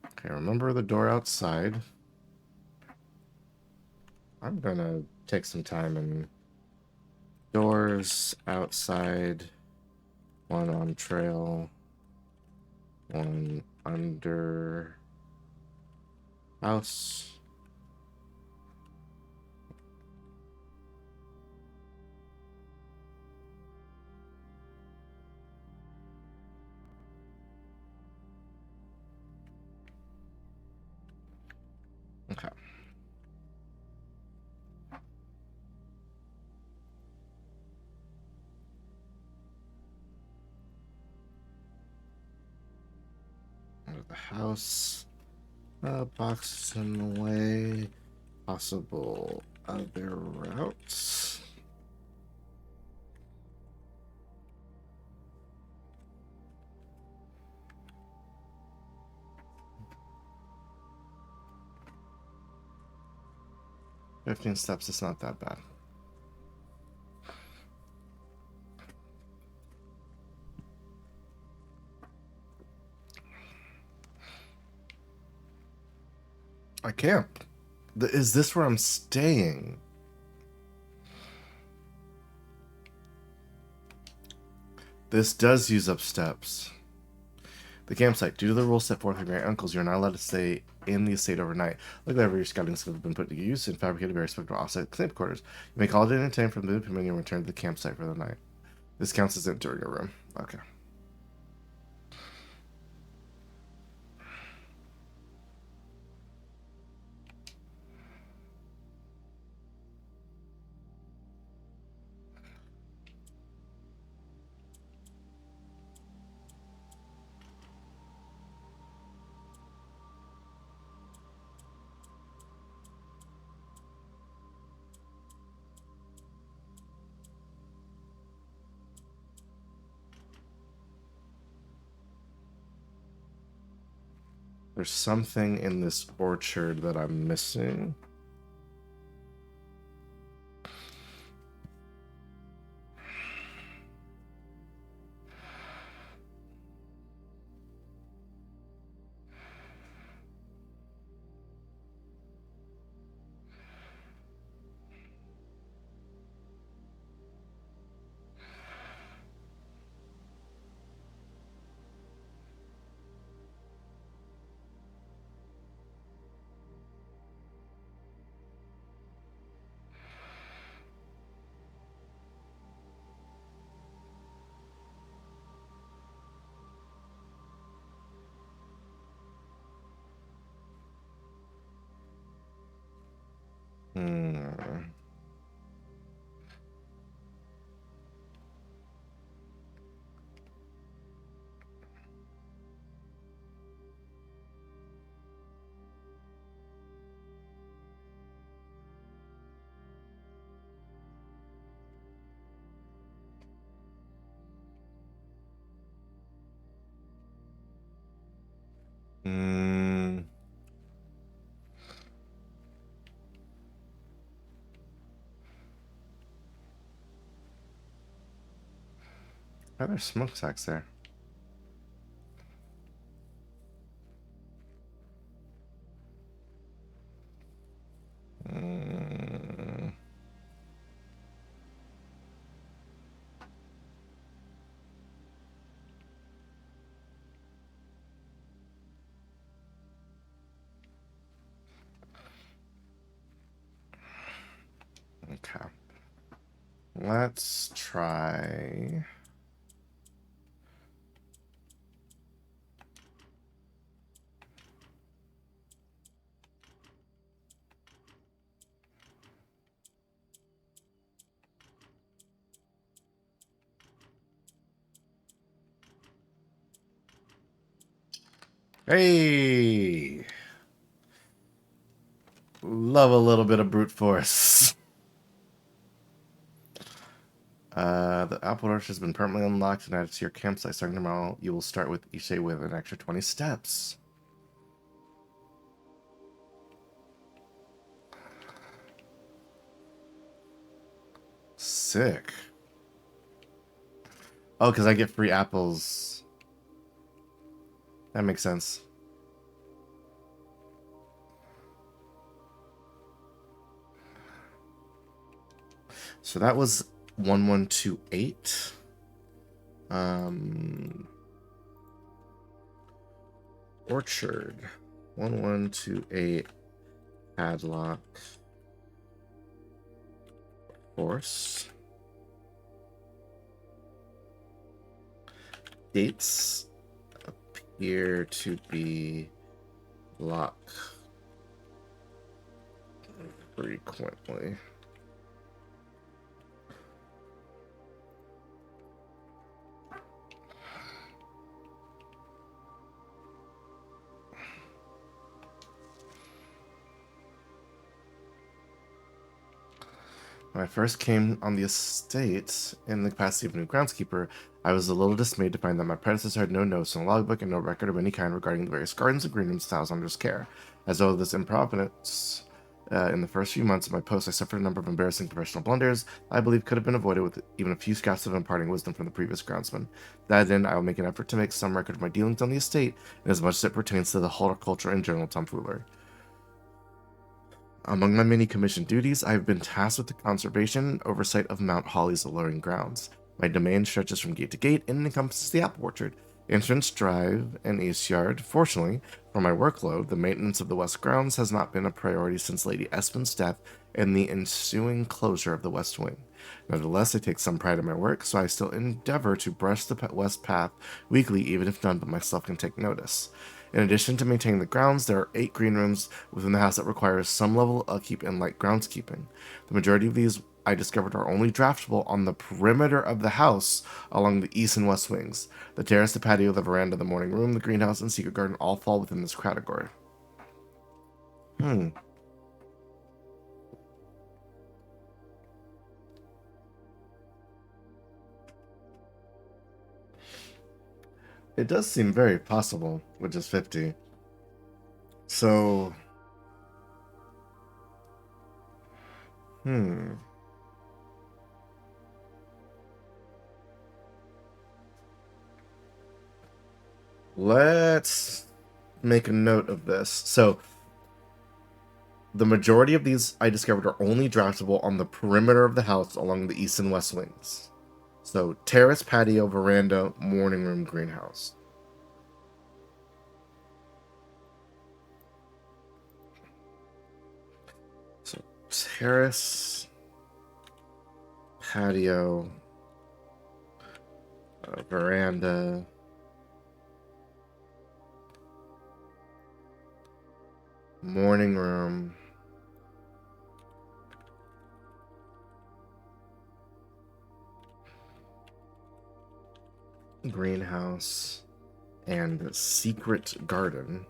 Okay, remember the door outside. I'm gonna take some time and doors outside, one on trail, one under house. Okay. Under the house. Boxes in the way. Possible other routes. "15 steps is not that bad." I camp. Is this where I'm staying? This does use up steps. The campsite. Due to the rules set forth by your uncles, you're not allowed to stay in the estate overnight. Luckily, your scouting skills have been put to use and fabricated very respectable offset camp quarters. You may call it in time from the opinion and return to the campsite for the night. This counts as entering a room. Okay. There's something in this orchard that I'm missing. Mm. Oh, there's smokestacks there. Mm. Okay. Let's try. Hey! Love a little bit of brute force. The apple orchard has been permanently unlocked and added to your campsite. Starting tomorrow, you will start with each day with an extra 20 steps. Sick. Oh, because I get free apples. That makes sense. So that was 1128. Orchard. 1128. Padlock. Force. Gates appear to be locked frequently. When I first came on the estate in the capacity of new groundskeeper, I was a little dismayed to find that my predecessor had no notes in the logbook and no record of any kind regarding the various gardens and green rooms the house under his care. As though this improvidence in the first few months of my post, I suffered a number of embarrassing professional blunders I believe could have been avoided with even a few scraps of imparting wisdom from the previous groundsman. That then, I will make an effort to make some record of my dealings on the estate, in as much as it pertains to the horticulture and general tomfoolery. Among my many commissioned duties, I have been tasked with the conservation and oversight of Mount Holly's alluring grounds. My domain stretches from gate to gate and encompasses the apple orchard, entrance, drive, and east yard. Fortunately, for my workload, the maintenance of the west grounds has not been a priority since Lady Espen's death and the ensuing closure of the west wing. Nevertheless, I take some pride in my work, so I still endeavor to brush the west path weekly, even if none but myself can take notice. In addition to maintaining the grounds, there are 8 green rooms within the house that require some level of upkeep and light groundskeeping. The majority of these I discovered are only draftable on the perimeter of the house along the east and west wings. The terrace, the patio, the veranda, the morning room, the greenhouse, and secret garden all fall within this category. It does seem very possible with just 50. So, let's make a note of this. So, the majority of these I discovered are only draftable on the perimeter of the house along the east and west wings. So, terrace, patio, veranda, morning room, greenhouse. So, terrace, patio, veranda, morning room, greenhouse, and secret garden.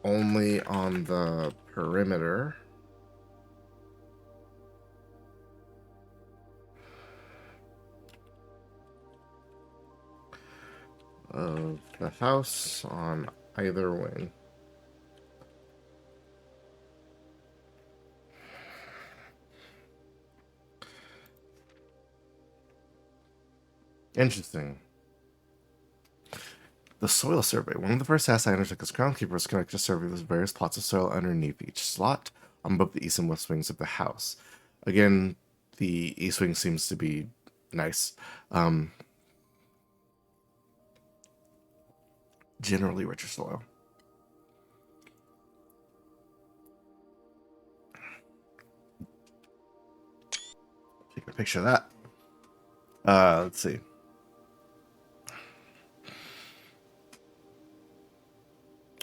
Only on the perimeter. of the house on either wing. Interesting. The soil survey. One of the first tasks I undertook as groundkeeper was to conduct a survey of the various plots of soil underneath each slot on both the east and west wings of the house. Again, the east wing seems to be nice. Generally richer soil. Take a picture of that. Let's see.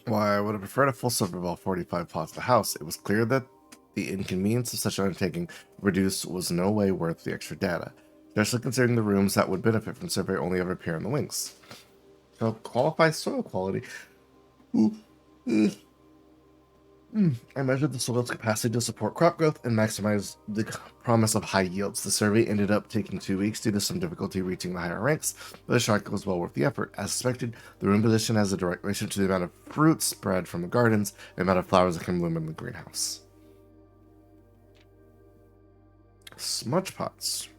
While I would have preferred a full survey of all 45 plots of the house, it was clear that the inconvenience of such an undertaking reduced was no way worth the extra data, especially considering the rooms that would benefit from survey only ever appear in the wings. So, qualified soil quality. I measured the soil's capacity to support crop growth and maximize the promise of high yields. The survey ended up taking 2 weeks due to some difficulty reaching the higher ranks, but the shot was well worth the effort. As expected, the room position has a direct relation to the amount of fruit spread from the gardens and the amount of flowers that can bloom in the greenhouse. Smudge pots.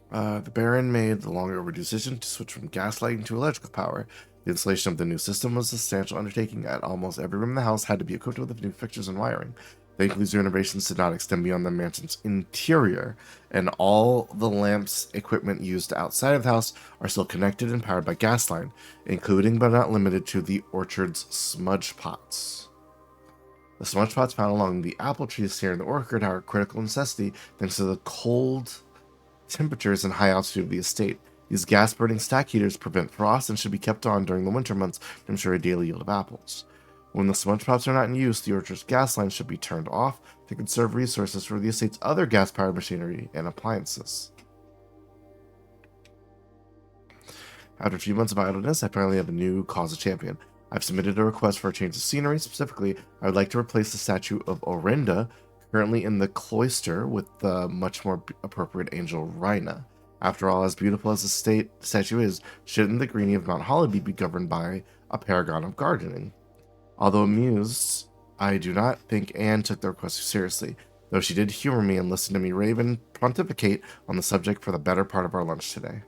The Baron made the long overdue decision to switch from gas lighting to electrical power. The installation of the new system was a substantial undertaking, and almost every room in the house had to be equipped with new fixtures and wiring. Thankfully, these renovations did not extend beyond the mansion's interior, and all the lamps equipment used outside of the house are still connected and powered by gas line, including but not limited to the orchard's smudge pots. The smudge pots found along the apple trees here in the orchard are a critical necessity thanks to the cold temperatures and high altitude of the estate. These gas-burning stack heaters prevent frost and should be kept on during the winter months to ensure a daily yield of apples. When the smudge pots are not in use, the orchard's gas line should be turned off to conserve resources for the estate's other gas-powered machinery and appliances. After a few months of idleness, I finally have a new cause of champion. I've submitted a request for a change of scenery. Specifically, I would like to replace the statue of Orinda, currently in the cloister, with the much more appropriate angel Rhina. After all, as beautiful as the statue is, shouldn't the Greenie of Mount Hollowby be governed by a paragon of gardening? Although amused, I do not think Anne took the request seriously, though she did humor me and listen to me rave and pontificate on the subject for the better part of our lunch today.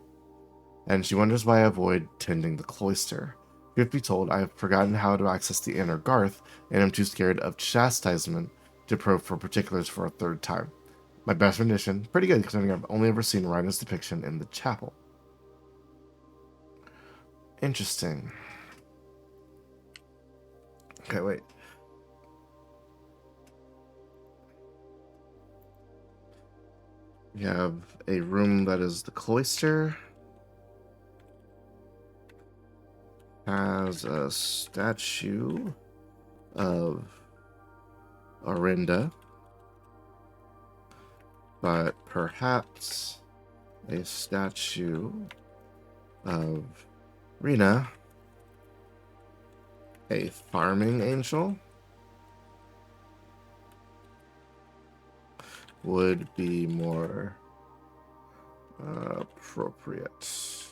And she wonders why I avoid tending the cloister. Truth be told, I have forgotten how to access the inner Garth, and am too scared of chastisement to probe for particulars for a third time. My best rendition, pretty good considering I've only ever seen Rhina's depiction in the chapel. Interesting. Okay, wait. We have a room that is the cloister. Has a statue of Orinda, but perhaps a statue of Rhina, a farming angel, would be more appropriate.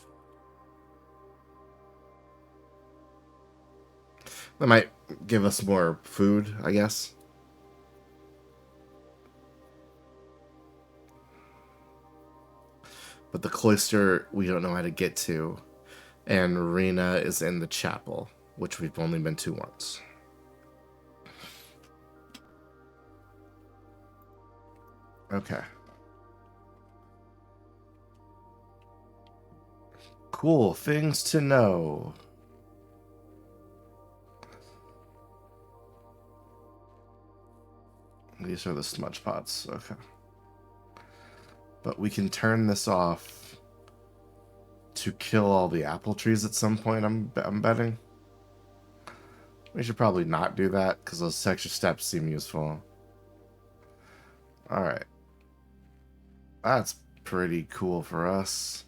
That might give us more food, I guess. But the cloister, we don't know how to get to. And Rhina is in the chapel, which we've only been to once. Okay. Cool. Things to know. These are the smudge pots. Okay. But we can turn this off to kill all the apple trees at some point, I'm betting. We should probably not do that because those extra steps seem useful. Alright. That's pretty cool for us.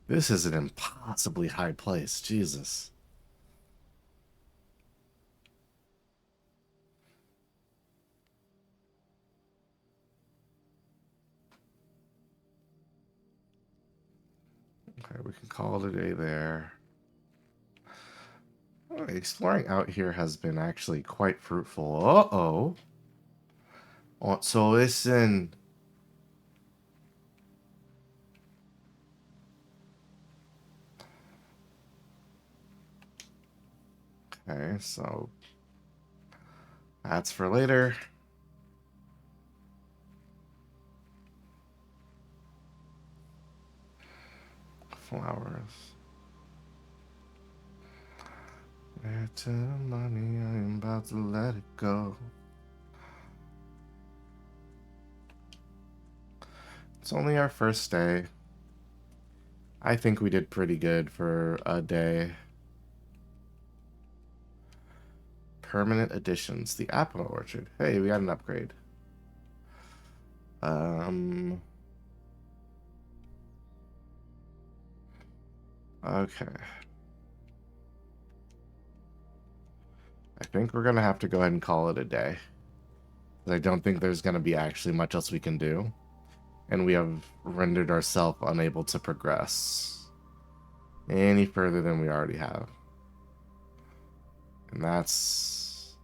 This is an impossibly high place. Jesus. Okay, we can call it a day there. Oh, exploring out here has been actually quite fruitful. Uh-oh. Oh, so listen. Okay, so that's for later. Flowers. Better money, I'm about to let it go. It's only our first day. I think we did pretty good for a day. Permanent additions. The apple orchard. Hey, we got an upgrade. Okay. I think we're gonna have to go ahead and call it a day. I don't think there's gonna be actually much else we can do. And we have rendered ourselves unable to progress any further than we already have. And that's...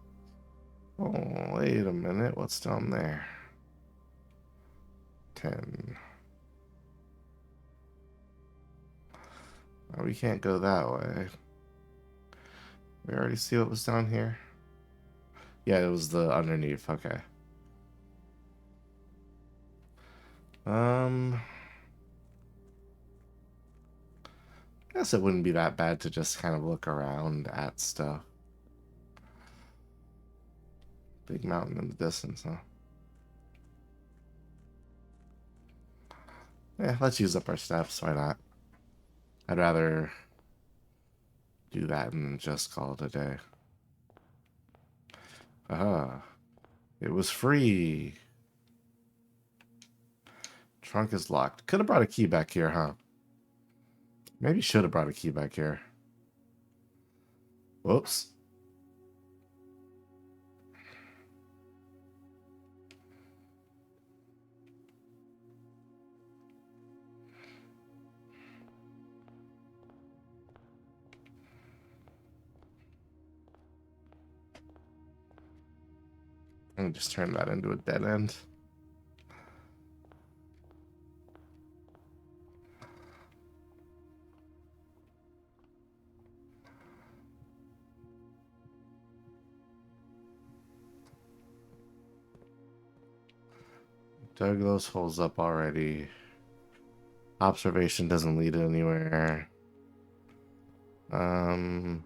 Oh, wait a minute. What's down there? 10. Oh, we can't go that way. We already see what was down here. Yeah, it was the underneath. Okay. Guess it wouldn't be that bad to just kind of look around at stuff. Big mountain in the distance, huh? Yeah, let's use up our steps. Why not? I'd rather do that and just call it a day. Aha. It was free. Trunk is locked. Could have brought a key back here, huh? Maybe should have brought a key back here. Whoops. And just turn that into a dead end. Dug those holes up already. Observation doesn't lead anywhere. Yeah,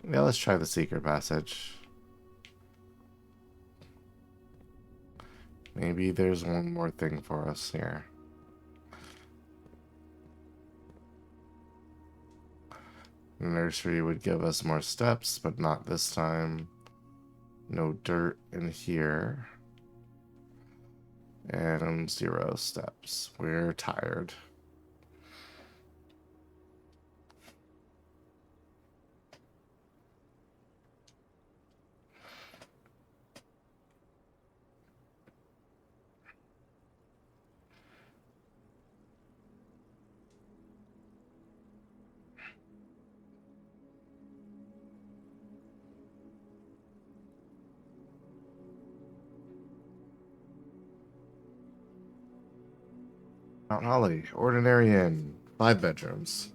let's try the secret passage. Maybe there's one more thing for us here. The nursery would give us more steps, but not this time. No dirt in here. And 0 steps. We're tired. Mount Holly, ordinary inn, 5 bedrooms.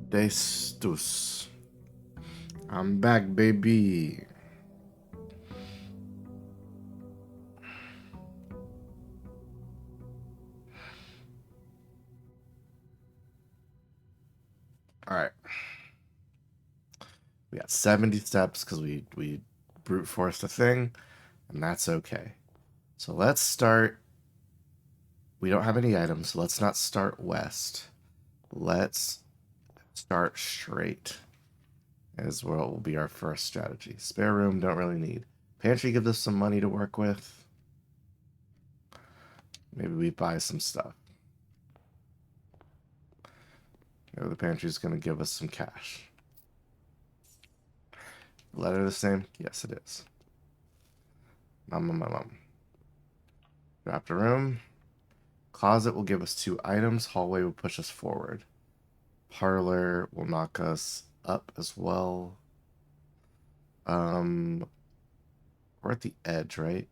Destus. I'm back, baby. All right. We got 70 steps because we brute forced a thing, and that's okay. So let's start. We don't have any items, so let's not start west. Let's start straight. As well will be our first strategy. Spare room, don't really need. Pantry gives us some money to work with. Maybe we buy some stuff. The pantry's going to give us some cash. Letter the same? Yes, it is. Mom. Draft a room. Closet will give us 2 items. Hallway will push us forward. Parlor will knock us up as well. We're at the edge, right?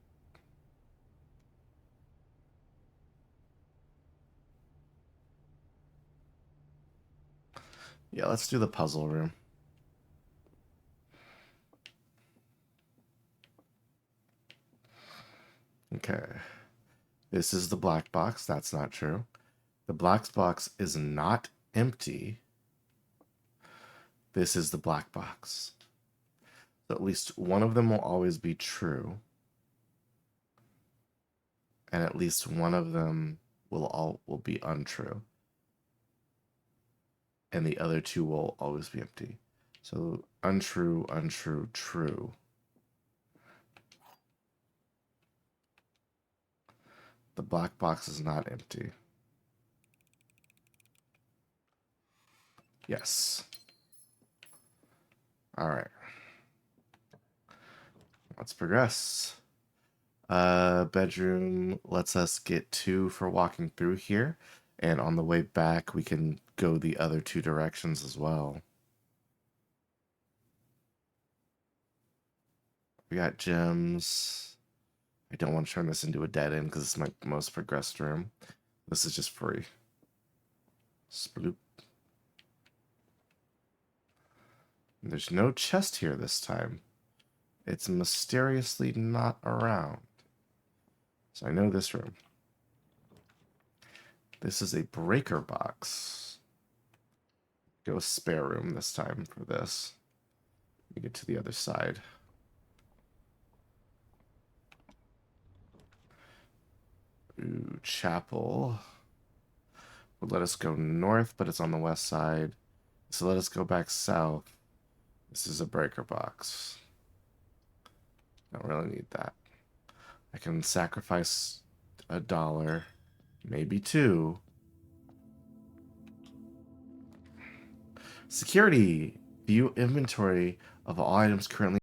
Yeah, let's do the puzzle room. Okay. This is the black box. That's not true. The black box is not empty. This is the black box. So at least one of them will always be true. And at least one of them will be untrue. And the other 2 will always be empty. So untrue, untrue, true. The black box is not empty. Yes. All right. Let's progress. Bedroom lets us get 2 for walking through here. And on the way back, we can go the other 2 directions as well. We got gems. I don't want to turn this into a dead end because it's my most progressed room. This is just free. Sploop. There's no chest here this time. It's mysteriously not around. So I know this room. This is a breaker box. Go spare room this time for this. Let me get to the other side. Ooh, chapel. Would let us go north, but it's on the west side. So let us go back south. This is a breaker box. Don't really need that. I can sacrifice $1, maybe 2. Security. View inventory of all items currently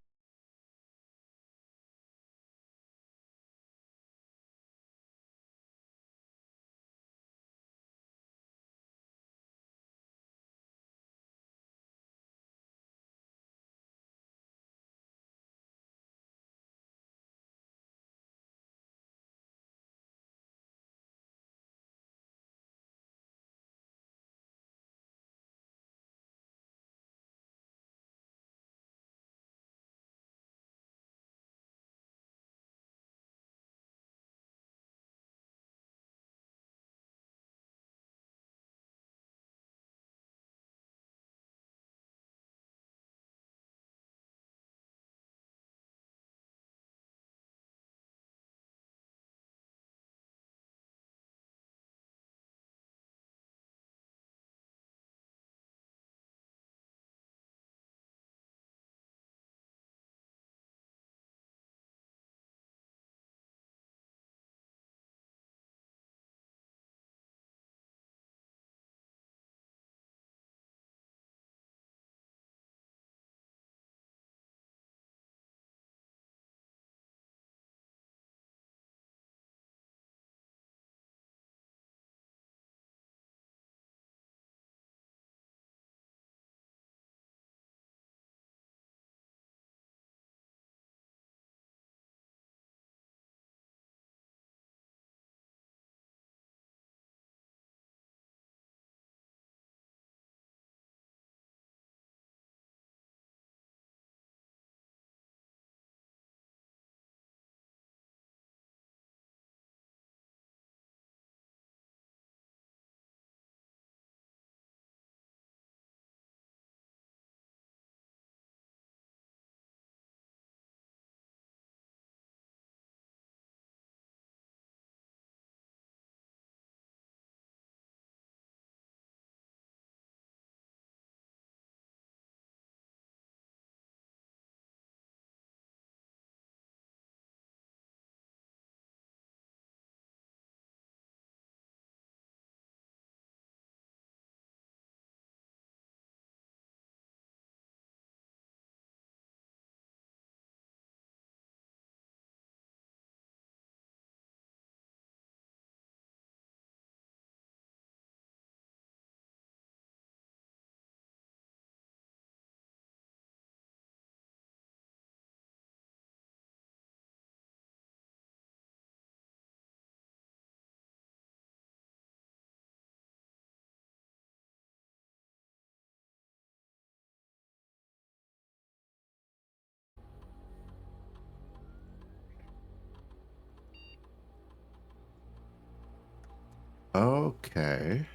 Okay.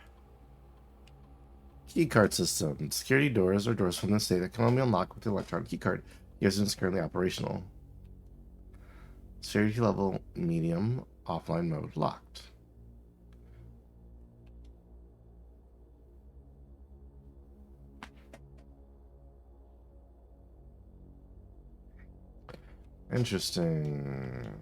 Keycard system. Security doors or doors from the state that can only be unlocked with the electronic keycard. Your system is currently operational. Security level medium. Offline mode locked. Interesting.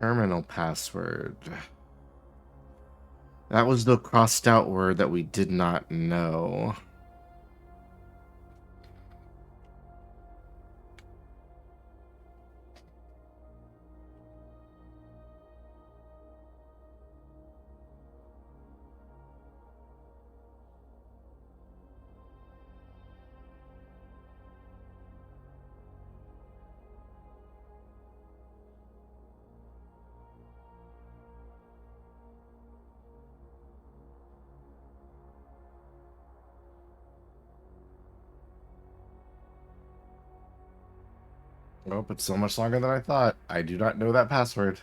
Terminal password. That was the crossed out word that we did not know. Nope, it's so much longer than I thought. I do not know that password.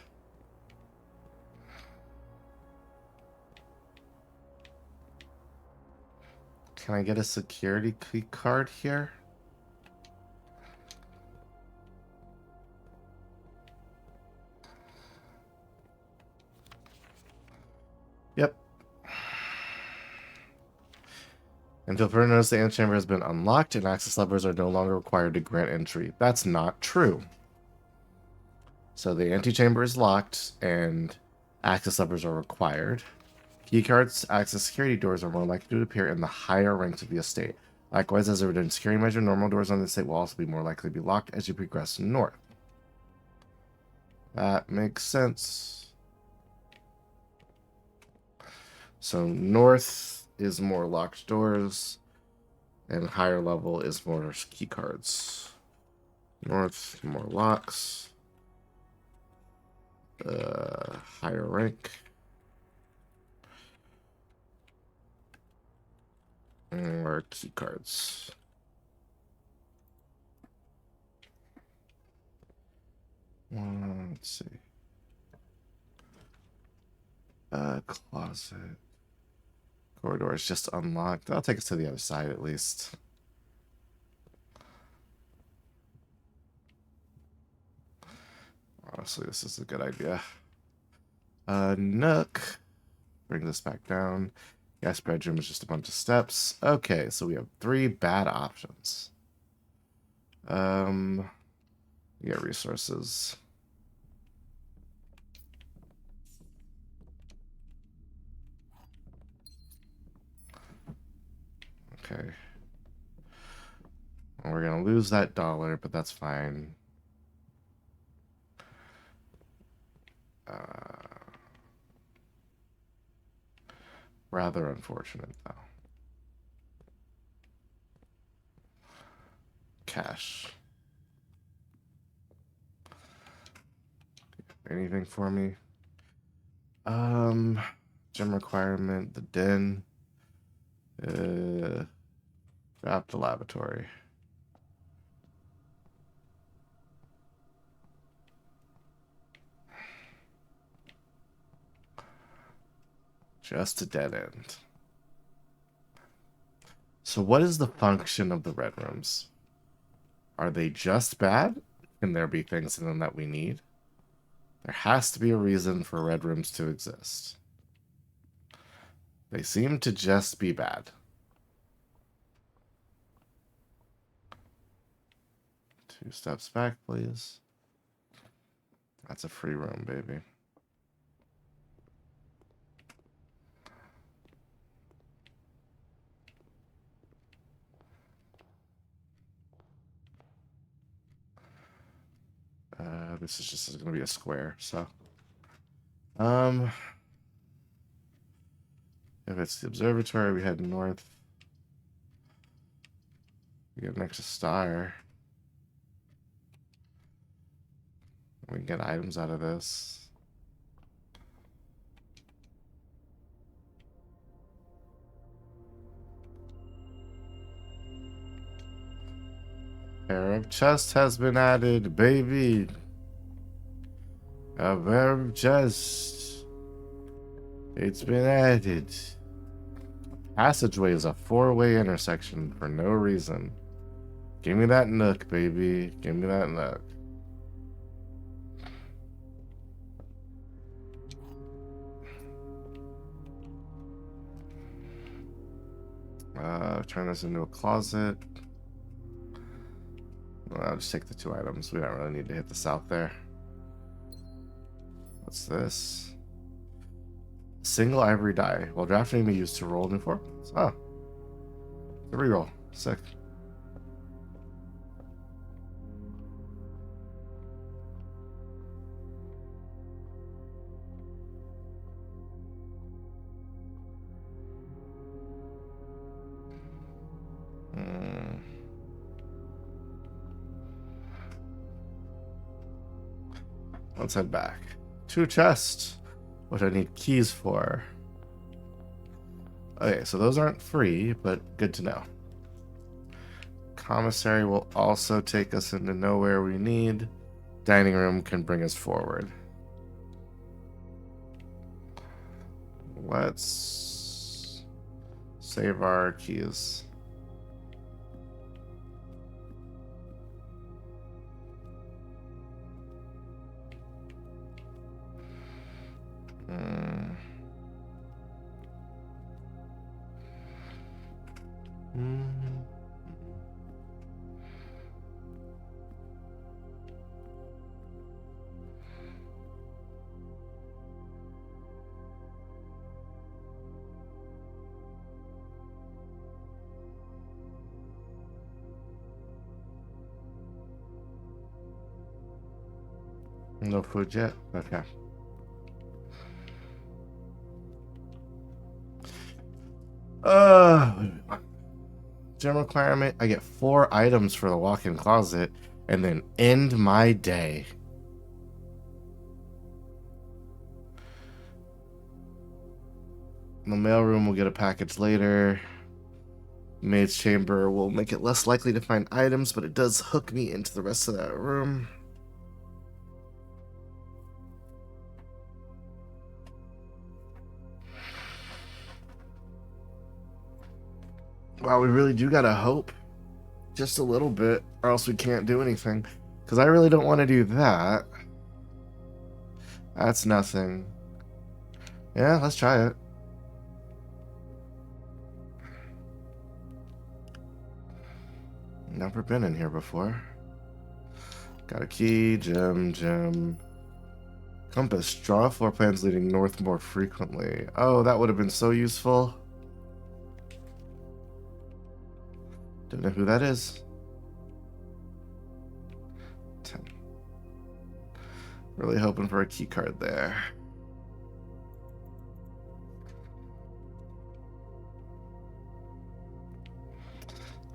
Can I get a security key card here? Yep. Until further notice, the antechamber has been unlocked and access levers are no longer required to grant entry. That's not true. So the antechamber is locked and access levers are required. Keycards access security doors are more likely to appear in the higher ranks of the estate. Likewise, as a redundant security measure, normal doors on the estate will also be more likely to be locked as you progress north. That makes sense. So north is more locked doors, and higher level is more key cards. North, more locks. Higher rank. More key cards. Let's see. Closet. Corridor is just unlocked. That'll take us to the other side at least. Honestly, this is a good idea. Nook. Bring this back down. Guest bedroom is just a bunch of steps. Okay, so we have 3 bad options. We get resources. Okay. Well, we're gonna lose that dollar, but that's fine. Rather unfortunate, though. Cash. Anything for me? Gym requirement, the den. Drop the laboratory. Just a dead end. So what is the function of the red rooms? Are they just bad? Can there be things in them that we need? There has to be a reason for red rooms to exist. They seem to just be bad. 2 steps back, please. That's a free room, baby. This is just going to be a square, so. If it's the observatory, we head north. We get an extra star. We can get items out of this. Pair of chest has been added, baby. A pair of chest. It's been added. Passageway is a 4-way intersection for no reason. Give me that nook, baby. Give me that nook. Turn this into a closet. Well, I'll just take the 2 items. We don't really need to hit the south there. What's this? Single ivory die. While drafting may be used to roll new forms. Oh. The reroll. Sick. Let's head back. 2 chests, which I need keys for. Okay, so those aren't free, but good to know. Commissary will also take us into nowhere we need. Dining room can bring us forward. Let's save our keys. No food yet? Okay. Gym requirement. I get 4 items for the walk-in closet and then end my day. The mailroom will get a package later. Maid's chamber will make it less likely to find items, but it does hook me into the rest of that room. Wow, we really do gotta hope just a little bit, or else we can't do anything. Because I really don't want to do that. That's nothing. Yeah, let's try it. Never been in here before. Got a key, gem. Compass. Draw floor plans leading north more frequently. Oh, that would have been so useful. Don't know who that is. 10. Really hoping for a key card there.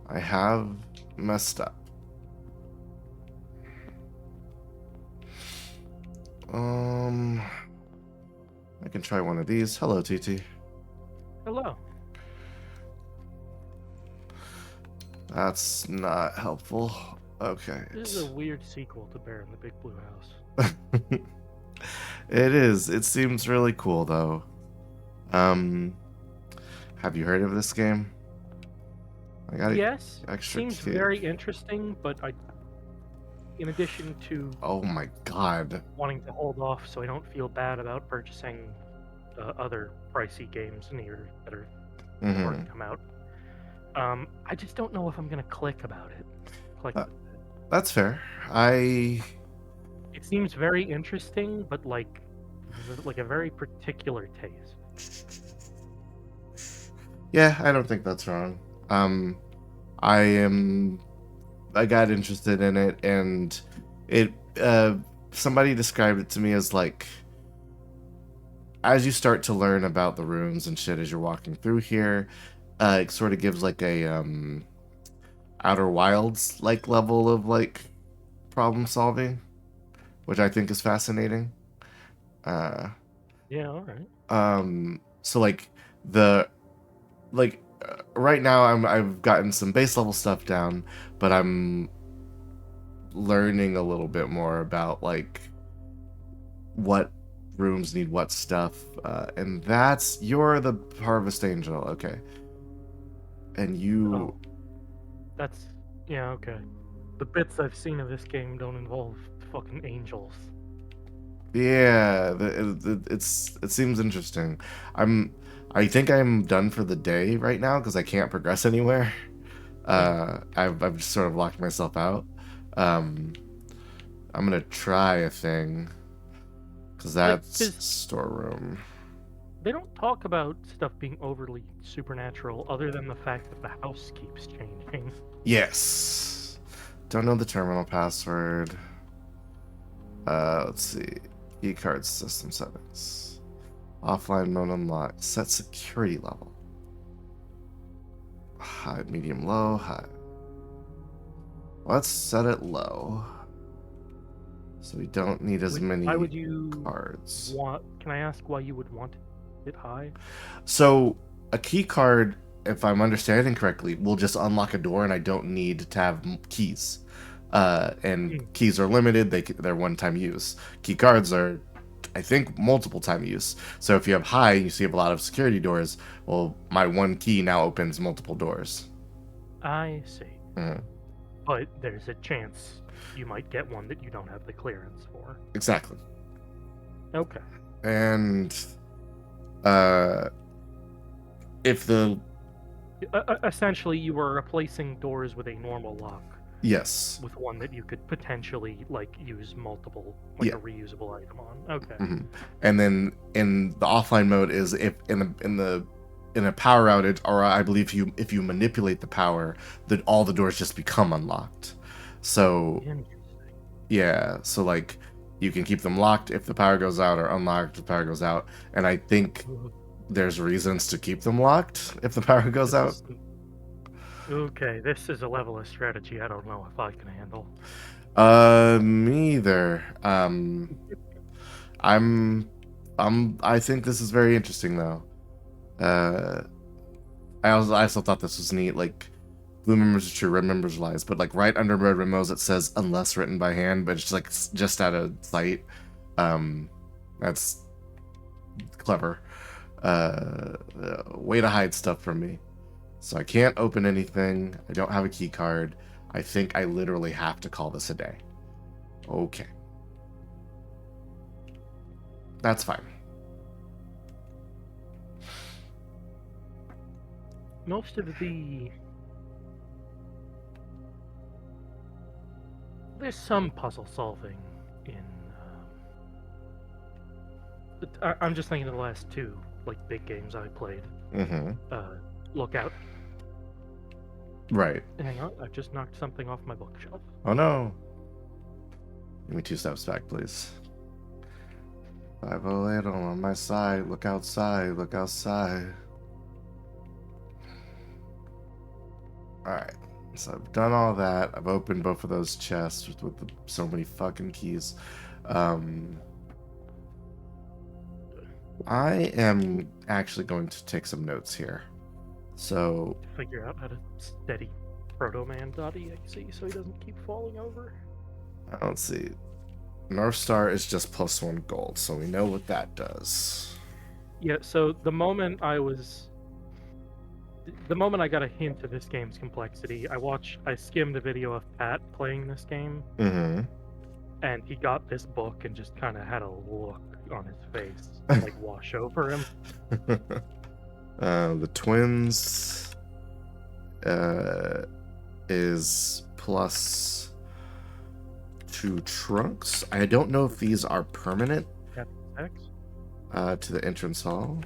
I have messed up. I can try one of these. Hello, TT. Hello. That's not helpful. Okay. This is a weird sequel to Bear in the Big Blue House. It is. It seems really cool, though. Have you heard of this game? I got yes. Extra seems key. very interesting, but in addition to Oh my god. wanting to hold off so I don't feel bad about purchasing other pricey games near that are going to come out. I just don't know if I'm gonna click about it. That's fair. It seems very interesting, but like a very particular taste. Yeah, I don't think that's wrong. I got interested in it, and it somebody described it to me as like, as you start to learn about the rooms and shit as you're walking through here, it sort of gives like a Outer Wilds like level of like problem solving, which I think is fascinating. Uh, Yeah, all right. so like the right now I've gotten some base level stuff down, but I'm learning a little bit more about like what rooms need what stuff, and you're the Harvest Angel, okay? And you, Oh, that's yeah, okay. The bits I've seen of this game don't involve fucking angels. yeah, it seems interesting. I think I'm done for the day right now because I can't progress anywhere. I've just sort of locked myself out. Um, I'm gonna try a thing because Like, that's 'cause storeroom. they don't talk about stuff being overly supernatural, other than the fact that the house keeps changing. Yes. Don't know the terminal password. Let's see. Keycard system settings. Offline mode unlocked. Set security level. High, medium, low, high. Let's set it low. So we don't need as many Why would you cards. want? Can I ask why you would want it high? So a key card, if I'm understanding correctly, will just unlock a door and I don't need to have keys. And keys are limited, they're one-time use. Key cards are, I think, multiple time use. So if you have high, you see a lot of security doors, well, my one key now opens multiple doors. I see. Mhm. But there's a chance you might get one that you don't have the clearance for. Exactly. Okay. And if the Essentially, you were replacing doors with a normal lock yes, with one that you could potentially like use multiple, like Yeah. a reusable item on. Okay. and then in the offline mode is if in a power outage, or I believe if you manipulate the power, that all the doors just become unlocked. So Interesting. yeah, so like you can keep them locked if the power goes out, or unlocked if the power goes out. And I think there's reasons to keep them locked if the power goes out. Okay, this is a level of strategy I don't know if I can handle. Me either. I think this is very interesting though. I also thought this was neat. Like, blue members are true, red members lies. But like right under red memos, it says unless written by hand, but it's like just out of sight. That's clever. Way to hide stuff from me. So I can't open anything. I don't have a key card. I think I literally have to call this a day. Okay. That's fine. Most of the... There's some puzzle solving in... I'm just thinking of the last two, like, big games I played. Lookout. Right. Hang on, I've just knocked something off my bookshelf. Oh no. Give me 2 steps back, please. 508 on my side. Look outside. Look outside. Alright. So I've done all that. I've opened both of those chests with so many fucking keys. I am actually going to take some notes here. So Figure out how to steady Protoman.exe so he doesn't keep falling over. let's see. North Star is just +1 gold, so we know what that does. Yeah, so the moment I got a hint of this game's complexity, I skimmed a video of Pat playing this game, and he got this book and just kind of had a look on his face, like wash over him. The twins is +2 trunks. I don't know if these are permanent. X. To the entrance hall.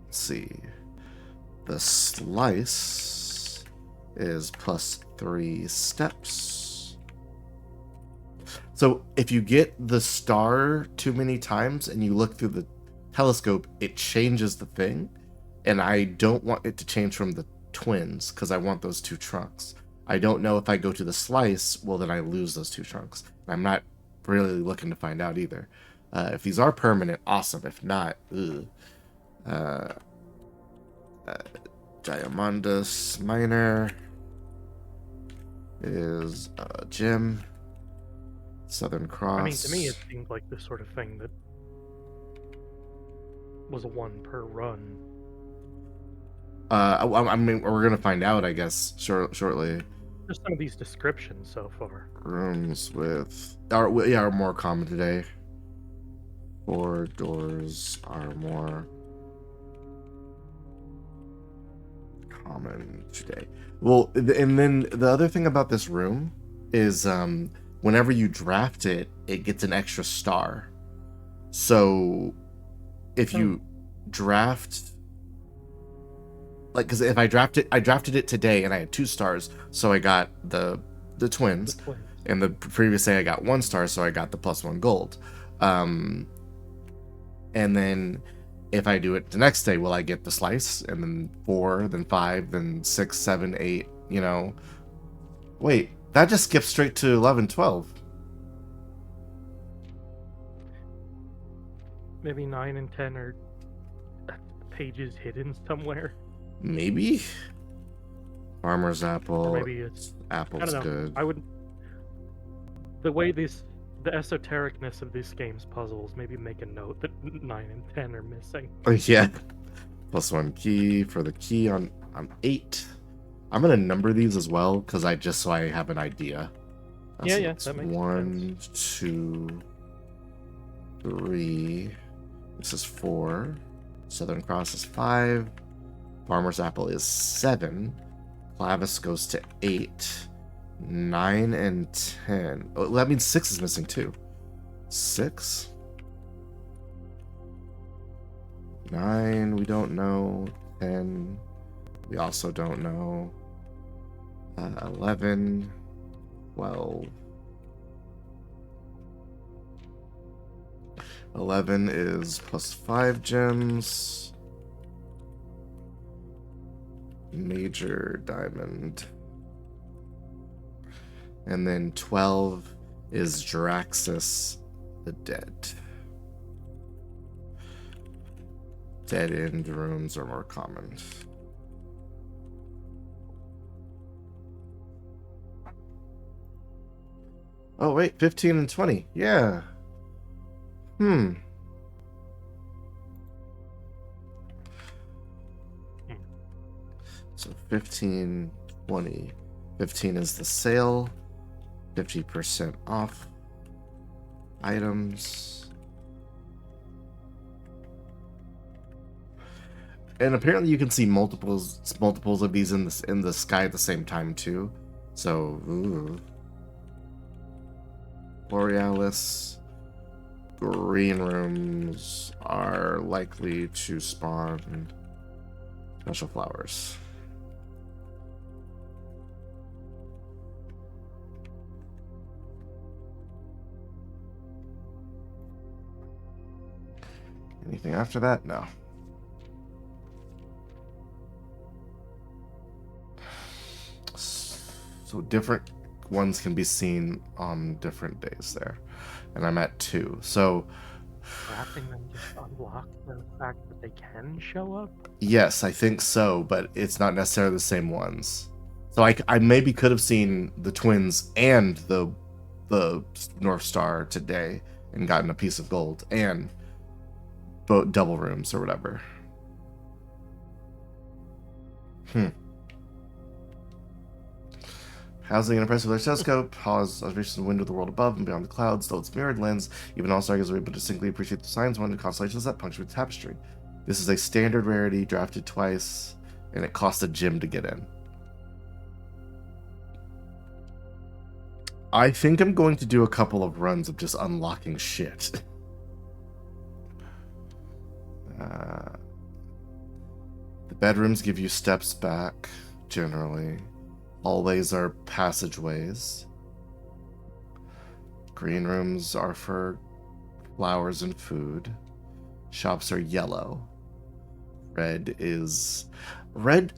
Let's see. The slice is +3 steps. So if you get the star too many times and you look through the telescope, it changes the thing. And I don't want it to change from the twins because I want those 2 trunks. I don't know if I go to the slice, well, then I lose those 2 chunks. I'm not really looking to find out either. If these are permanent, awesome. If not, ugh. Diamondus Minor is a gym. Southern Cross. I mean, to me, it seemed like the sort of thing that was 1 per run. I mean, we're gonna find out, I guess, shortly. Just some of these descriptions so far. Rooms are more common today. 4 doors are more common today. Well, and then the other thing about this room is whenever you draft it, it gets an extra star. So if you draft, like, because if I drafted it today and I had 2 stars, so I got the twins, and the previous day I got 1 star, so I got the +1 gold. And then if I do it the next day, will I get the slice, and then 4, then 5, then 6, 7, 8, you know? Wait, that just skips straight to 11, 12. Maybe 9 and 10 are pages hidden somewhere. Maybe. Farmer's apple. Or maybe it's... Apple's I don't know. good. I would... The way the esotericness of these game's puzzles, maybe make a note that 9 and 10 are missing. Oh, yeah. +1 key for the key on 8. I'm gonna number these as well, because so I have an idea. Yeah, that makes 1, 2, 3. This is 4. Southern Cross is 5. Farmer's apple is 7. Clavis goes to 8. 9 and 10. Oh, that means 6 is missing too. 6. 9, we don't know. 10, we also don't know. 11, 12. 11 is +5 gems. Major diamond. And then 12 is Jaraxxus the Dead. Dead end rooms are more common. Oh wait, 15 and 20. Yeah. So 15, 20. 15 is the sale. 50% off items. And apparently you can see multiples of these in the sky at the same time too. So, ooh. Borealis. Green rooms are likely to spawn special flowers. Anything after that? No. So different ones can be seen on different days there. And I'm at 2. So Drafting them just unlock the fact that they can show up? yes, I think so, but it's not necessarily the same ones. So I maybe could have seen the twins and the North Star today and gotten a piece of gold and double rooms or whatever. Housing an impressive large telescope, Hawes observations of the wind of the world above and beyond the clouds, though its mirrored lens, even all stargazers are able to distinctly appreciate the signs, one and constellations that punctuate the tapestry. This is a standard rarity, drafted twice, and it cost a gem to get in. I think I'm going to do a couple of runs of just unlocking shit. The bedrooms give you steps back, generally. Hallways are passageways. Green rooms are for flowers and food. Shops are yellow. Red,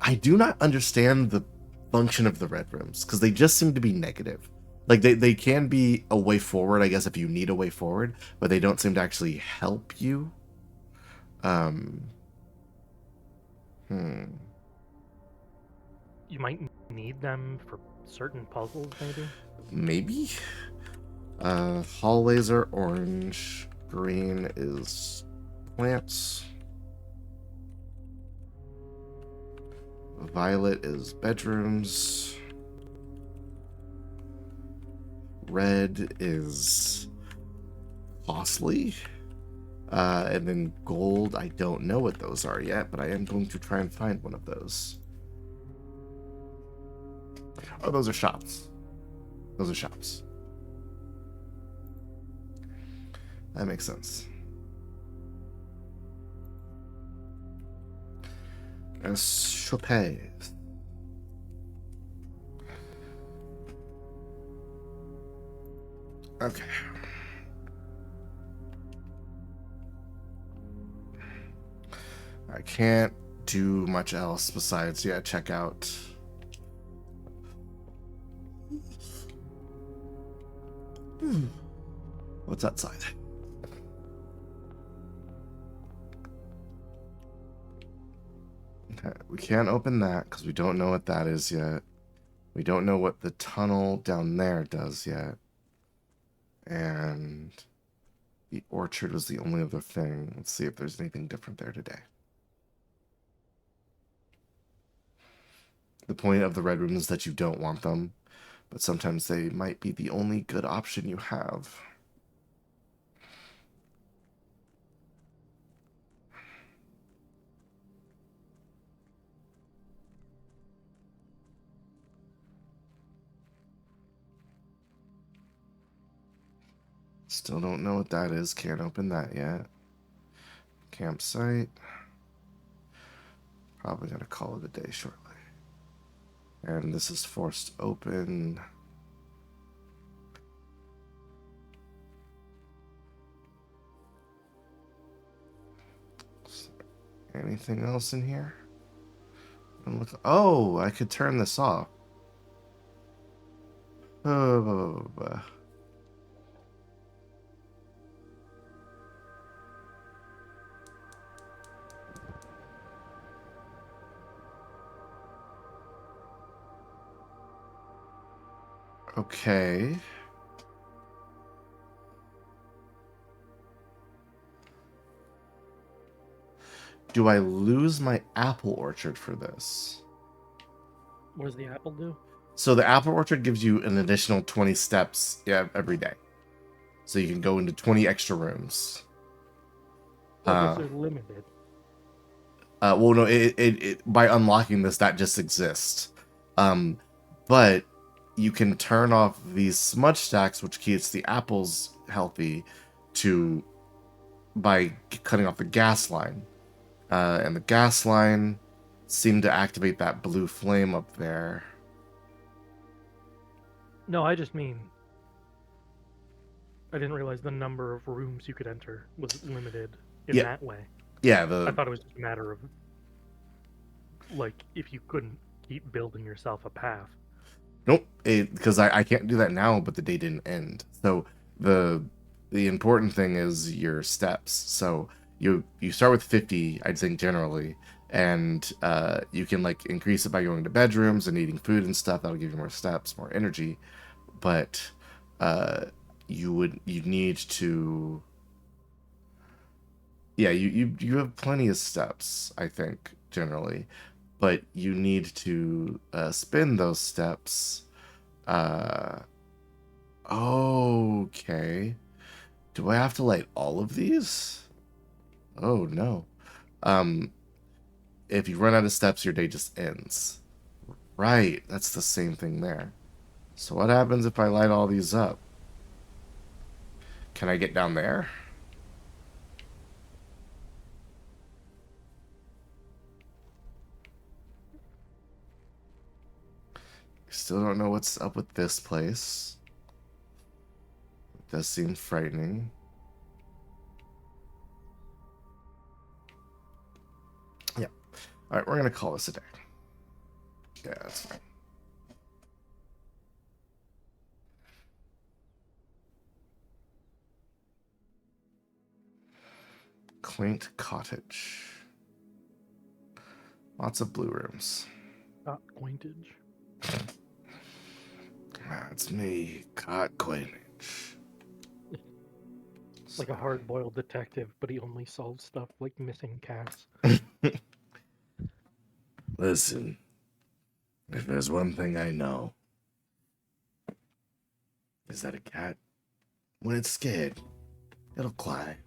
I do not understand function of the red rooms, because they just seem to be negative. Like they can be a way forward, I guess, if you need a way forward, but they don't seem to actually help you. Um. You might need them for certain puzzles, maybe. Maybe. Hallways are orange. Green is plants. Violet is bedrooms. Red is costly. And then gold, I don't know what those are yet, but I am going to try and find one of those. Oh, those are shops. Those are shops. That makes sense. Chopin. Okay. I can't do much else besides, yeah, check out. What's outside? Okay, we can't open that because we don't know what that is yet. We don't know what the tunnel down there does yet. And the orchard was the only other thing. Let's see if there's anything different there today. The point of the red rooms is that you don't want them, but sometimes they might be the only good option you have. Still don't know what that is. Can't open that yet. Campsite. Probably gonna call it a day shortly. And this is forced open. Anything else in here? Oh, I could turn this off. Okay. Do I lose my apple orchard for this? What does the apple do? So the apple orchard gives you an additional 20 steps every day. So you can go into 20 extra rooms. Well, those are limited. Well, no, it by unlocking this, that just exists. But you can turn off these smudge stacks, which keeps the apples healthy, by cutting off the gas line. And the gas line seemed to activate that blue flame up there. No, I just mean I didn't realize the number of rooms you could enter was limited in that way. Yeah, I thought it was just a matter of like if you couldn't keep building yourself a path. Nope, because I can't do that now, but the day didn't end. So the important thing is your steps. So you start with 50, I'd think generally, and you can like increase it by going to bedrooms and eating food and stuff. That'll give you more steps, more energy. But you need to, yeah, you have plenty of steps, I think, generally, but you need to spin those steps. Okay. Do I have to light all of these? Oh no. If you run out of steps, your day just ends. Right, that's the same thing there. So what happens if I light all these up? Can I get down there? Still don't know what's up with this place. It does seem frightening. Yeah. Alright, we're gonna call this a day. Yeah, that's fine. quaint cottage. Lots of blue rooms. Coinage. That's me, Cot Coinage. Like a hard-boiled detective, but he only solves stuff like missing cats. Listen, if there's one thing I know, is that a cat, when it's scared, it'll cry.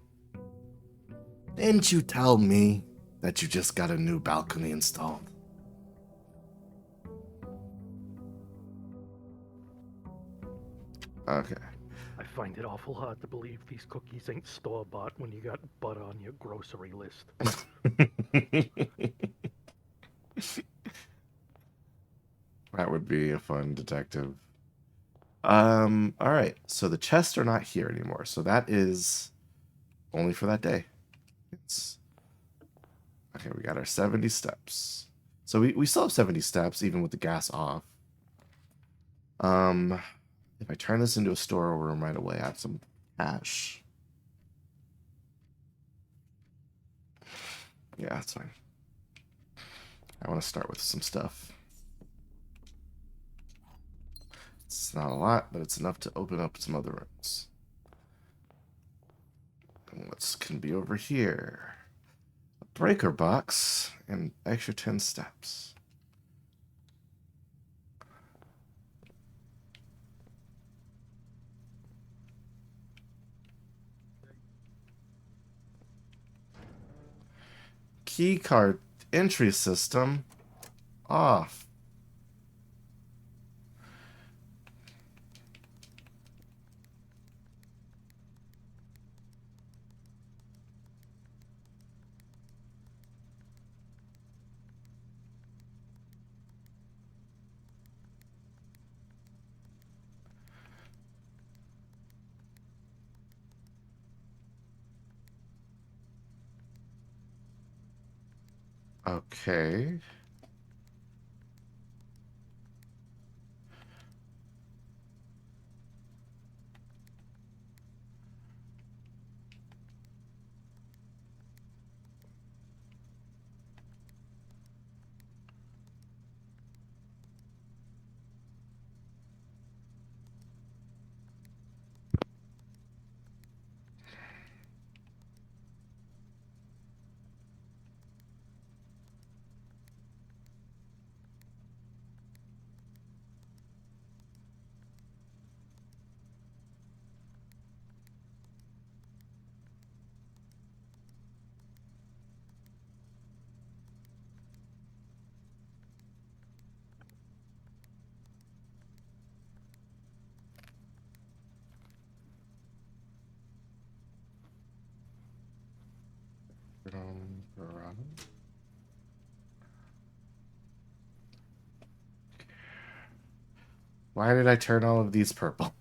Didn't you tell me that you just got a new balcony installed? Okay. I find it awful hard to believe these cookies ain't store-bought when you got butter on your grocery list. That would be a fun detective. All right. So the chests are not here anymore. So that is only for that day. It's okay. We got our 70 steps. So we still have 70 steps even with the gas off. If I turn this into a storeroom right away, I have some cash. Yeah, that's fine. I want to start with some stuff. It's not a lot, but it's enough to open up some other rooms. And what can be over here? A breaker box and extra 10 steps. Key card entry system off. Okay. Why did I turn all of these purple?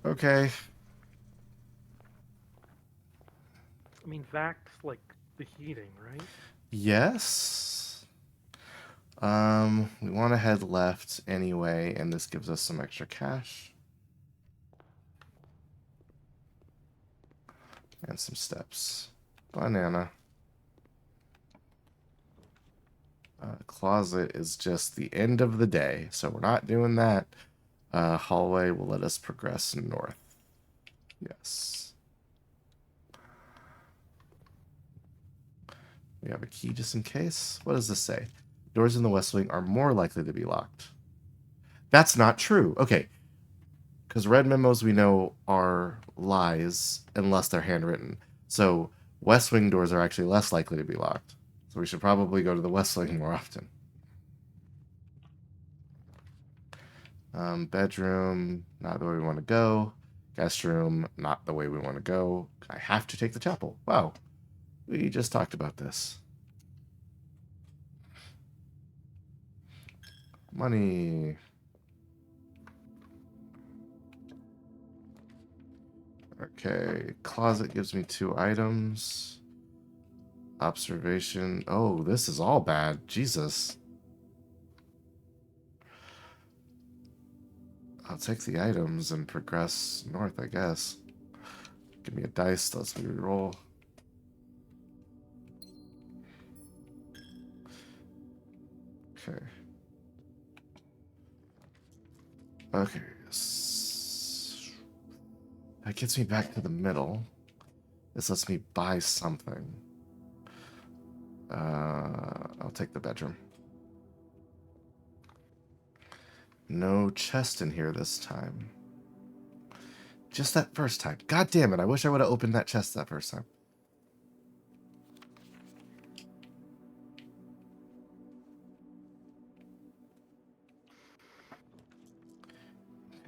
Okay. I mean, VAC's like the heating, right? Yes. We want to head left anyway, and this gives us some extra cash. And some steps. Banana. Closet is just the end of the day, so we're not doing that. Hallway will let us progress north. Yes. We have a key just in case. What does this say? Doors in the West Wing are more likely to be locked. That's not true. Okay. Because red memos we know are lies unless they're handwritten. So West Wing doors are actually less likely to be locked. So we should probably go to the West Wing more often. Bedroom, not the way we want to go. Guest room, not the way we want to go. I have to take the chapel. Wow. We just talked about this. Money. Okay. Closet gives me 2 items. Observation. Oh, this is all bad. Jesus. I'll take the items and progress north, I guess. Give me a dice, lets me roll. Okay. Okay. That gets me back to the middle. This lets me buy something. I'll take the bedroom. No chest in here this time. Just that first time. God damn it, I wish I would have opened that chest that first time.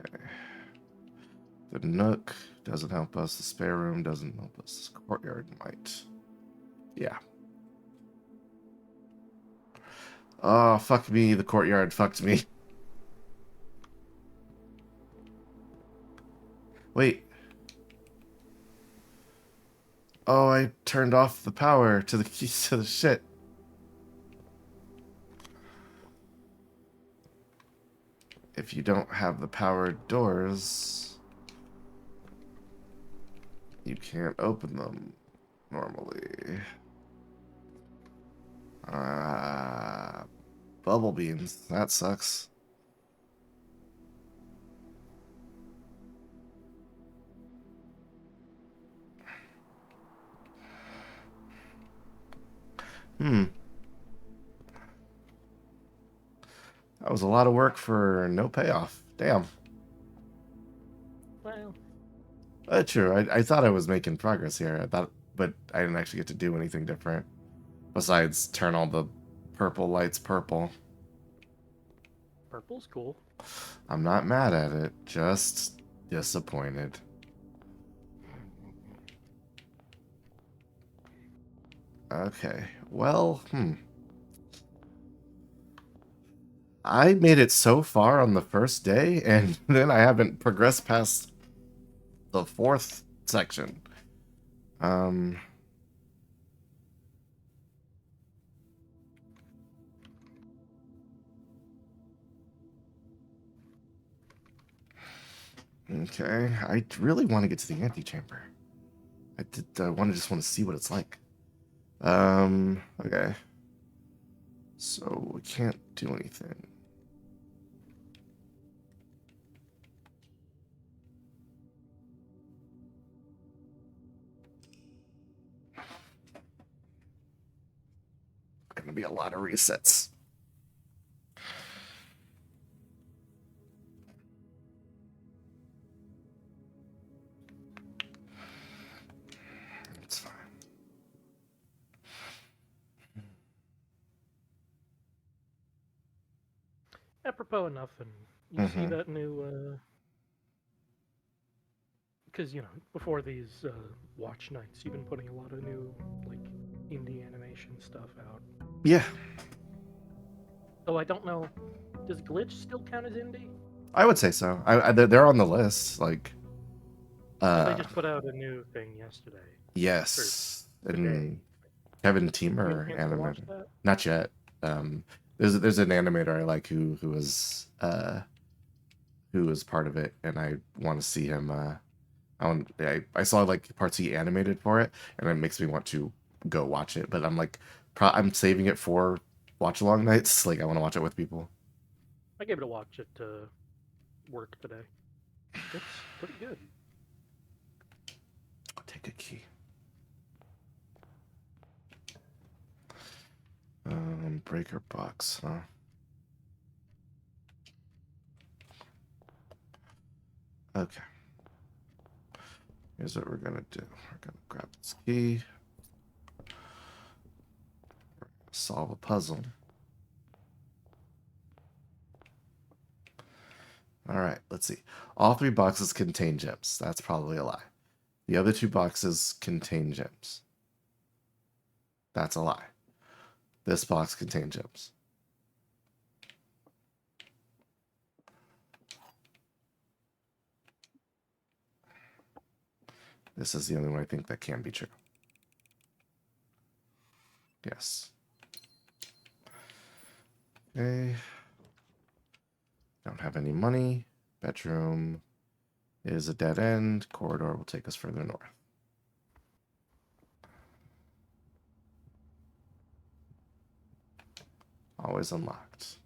Okay. The nook doesn't help us. The spare room doesn't help us. The courtyard might. Yeah. Oh, fuck me. The courtyard fucked me. Wait. Oh, I turned off the power to the keys to the shit. If you don't have the powered doors, you can't open them normally. Bubble beans. That sucks. That was a lot of work for no payoff. Damn. Well, True. I thought I was making progress here. But I didn't actually get to do anything different besides turn all the purple lights purple. purple's cool. I'm not mad at it, just disappointed. Okay. Well, I made it so far on the first day, and then I haven't progressed past the 4th section. Okay, I really want to get to the antechamber. I just want to see what it's like. Okay. So we can't do anything. Gonna be a lot of resets. It's fine. Apropos of nothing, you see that new because before these watch nights, you've been putting a lot of new like indie animation stuff out. Yeah. So I don't know, does Glitch still count as indie? I would say so. They're on the list. Like, They just put out a new thing yesterday. Yes, today. and Kevin You Teamer had a chance to watch animated. that? Not yet. There's an animator I like who was part of it, and I want to see him. I saw like parts he animated for it, and it makes me want to go watch it. But I'm like, I'm saving it for watch along nights. Like I want to watch it with people. I gave it a watch at work today. It's pretty good. I'll take a key. Breaker box, huh? Okay. Here's what we're gonna do. We're gonna grab this key. Solve a puzzle. Alright, let's see. All 3 boxes contain gems. That's probably a lie. The other 2 boxes contain gems. That's a lie. This box contains gems. This is the only one I think that can be true. Yes. Okay. Don't have any money. Bedroom is a dead end. Corridor will take us further north. Always unlocked.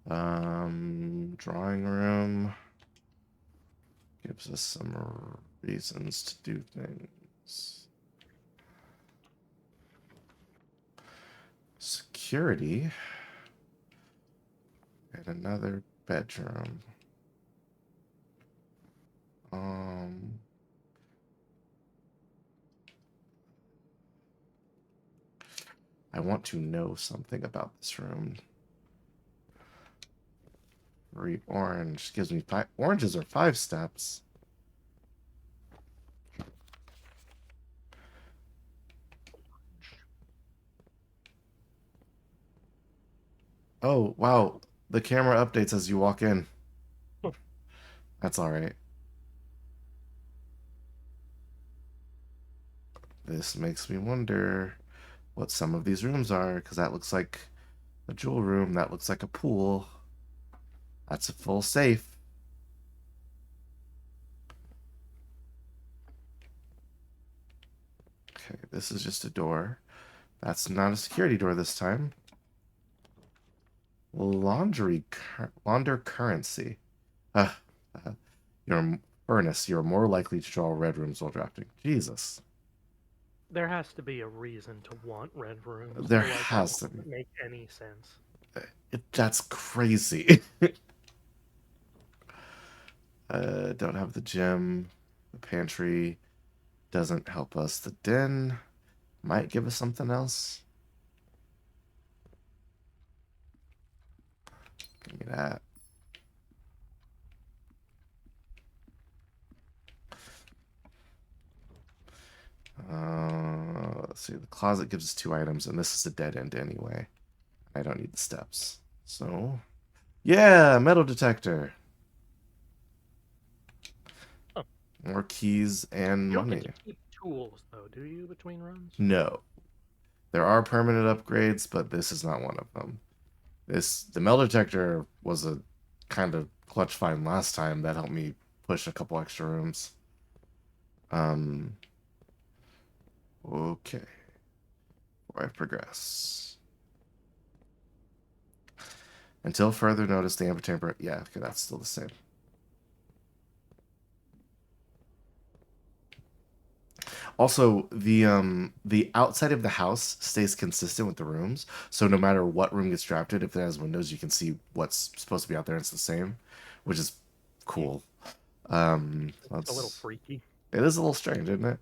Drawing room gives us some reasons to do things. Security and another bedroom. I want to know something about this room. Orange gives me 5. Oranges are 5 steps. Oh, wow. The camera updates as you walk in. That's all right. This makes me wonder what some of these rooms are, because that looks like a jewel room. That looks like a pool. That's a full safe. Okay, this is just a door. That's not a security door this time. Launder currency. Your furnace. You're more likely to draw red rooms while drafting. Jesus. There has to be a reason to want red rooms. There Otherwise has that to be. doesn't make any sense. That's crazy. Don't have the gym. The pantry doesn't help us. The den might give us something else. Give me that. Let's see. The closet gives us 2 items, and this is a dead end anyway. I don't need the steps. So, yeah, metal detector. Oh. More keys and You don't money. get to keep tools, though, do you, between runs? No. There are permanent upgrades, but this is not one of them. The metal detector was a kind of clutch find last time that helped me push a couple extra rooms. Okay. Before I progress. Until further notice, the ambient chamber. Yeah, okay, that's still the same. Also, the outside of the house stays consistent with the rooms, so no matter what room gets drafted, if it has windows, you can see what's supposed to be out there. And it's the same, which is cool. It's a little freaky. It is a little strange, isn't it?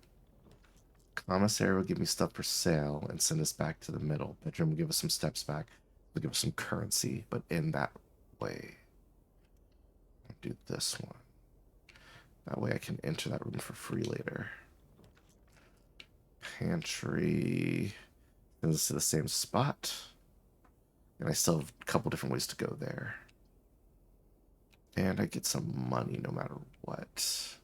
Commissary will give me stuff for sale and send us back to the middle. Bedroom will give us some steps back. Will give us some currency, but in that way. I'll do this one. That way I can enter that room for free later. Pantry. This is to the same spot. And I still have a couple different ways to go there. And I get some money no matter what.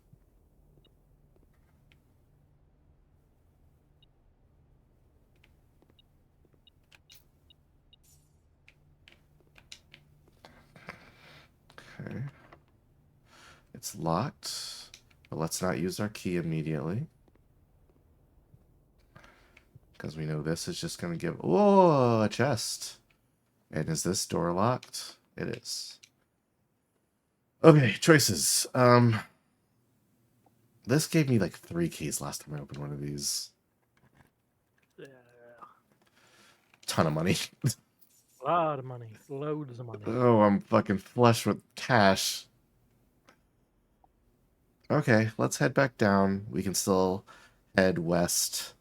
Okay. It's locked. But let's not use our key immediately. Because we know this is just going to give... Oh, a chest. And is this door locked? It is. Okay, choices. This gave me like 3 keys last time I opened one of these. Yeah. Ton of money. A lot of money. Loads of money. Oh, I'm fucking flush with cash. Okay, let's head back down. We can still head west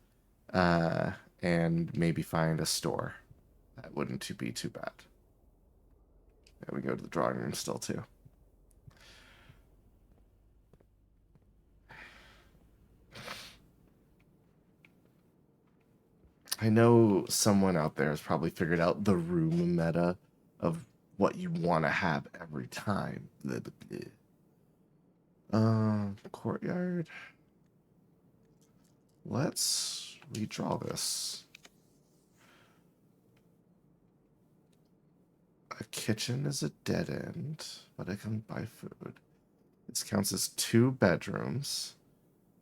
and maybe find a store. That wouldn't be too bad. Yeah, we go to the drawing room still, too. I know someone out there has probably figured out the room meta of what you want to have every time. Blah, blah, blah. Courtyard. Let's redraw this. A kitchen is a dead end, but I can buy food. This counts as 2 bedrooms.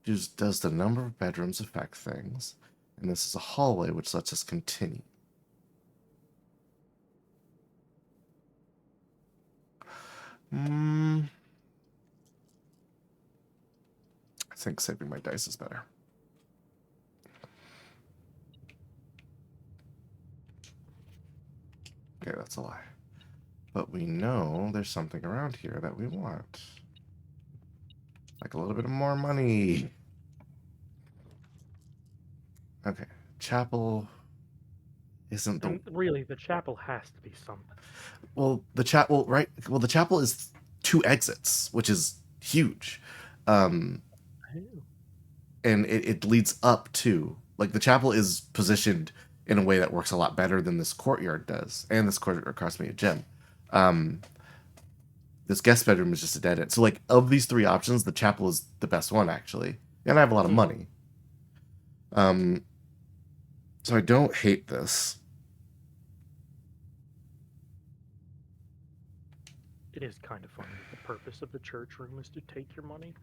Does the number of bedrooms affect things? And this is a hallway, which lets us continue. I think saving my dice is better. Okay, that's a lie. But we know there's something around here that we want. Like a little bit more money. Okay, chapel isn't the... And really, the chapel has to be something. Well, the chapel, right? Well, the chapel is 2 exits, which is huge. And it leads up to... Like, the chapel is positioned in a way that works a lot better than this courtyard does. And this courtyard cost me a gem. This guest bedroom is just a dead end. So, like, of these 3 options, the chapel is the best one, actually. And I have a lot of money. So I don't hate this. It is kind of funny. The purpose of the church room is to take your money.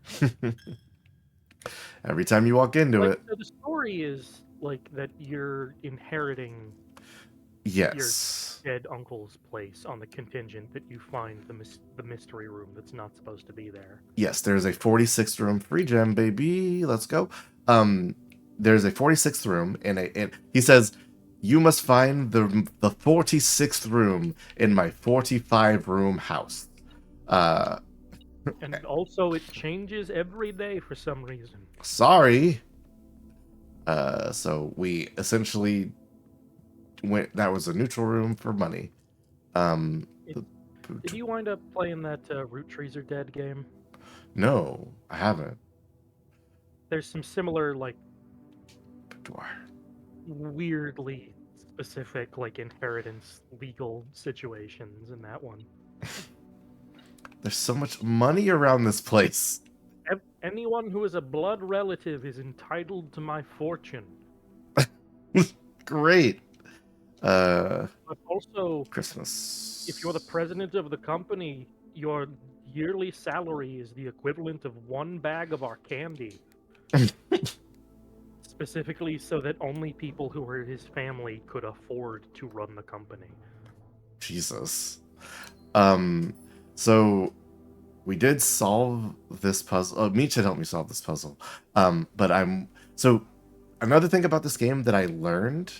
Every time you walk into it. So the story is like that you're inheriting yes. your dead uncle's place on the contingent that you find the mystery room that's not supposed to be there. Yes, there's a 46th room free gem, baby. Let's go. There's a 46th room, and he says, you must find the 46th room in my 45-room house. And also, it changes every day for some reason. Sorry. So we essentially went... That was a neutral room for money. Did you wind up playing that Root Trees Are Dead game? No, I haven't. There's some similar, like, Boudoir. Weirdly specific, like, inheritance legal situations in that one. There's so much money around this place. Anyone who is a blood relative is entitled to my fortune. Great. But also, Christmas. if you're the president of the company, your yearly salary is the equivalent of 1 bag of our candy. Specifically so that only people who were his family could afford to run the company. Jesus. So we did solve this puzzle. Oh, Meech had helped me solve this puzzle. So another thing about this game that I learned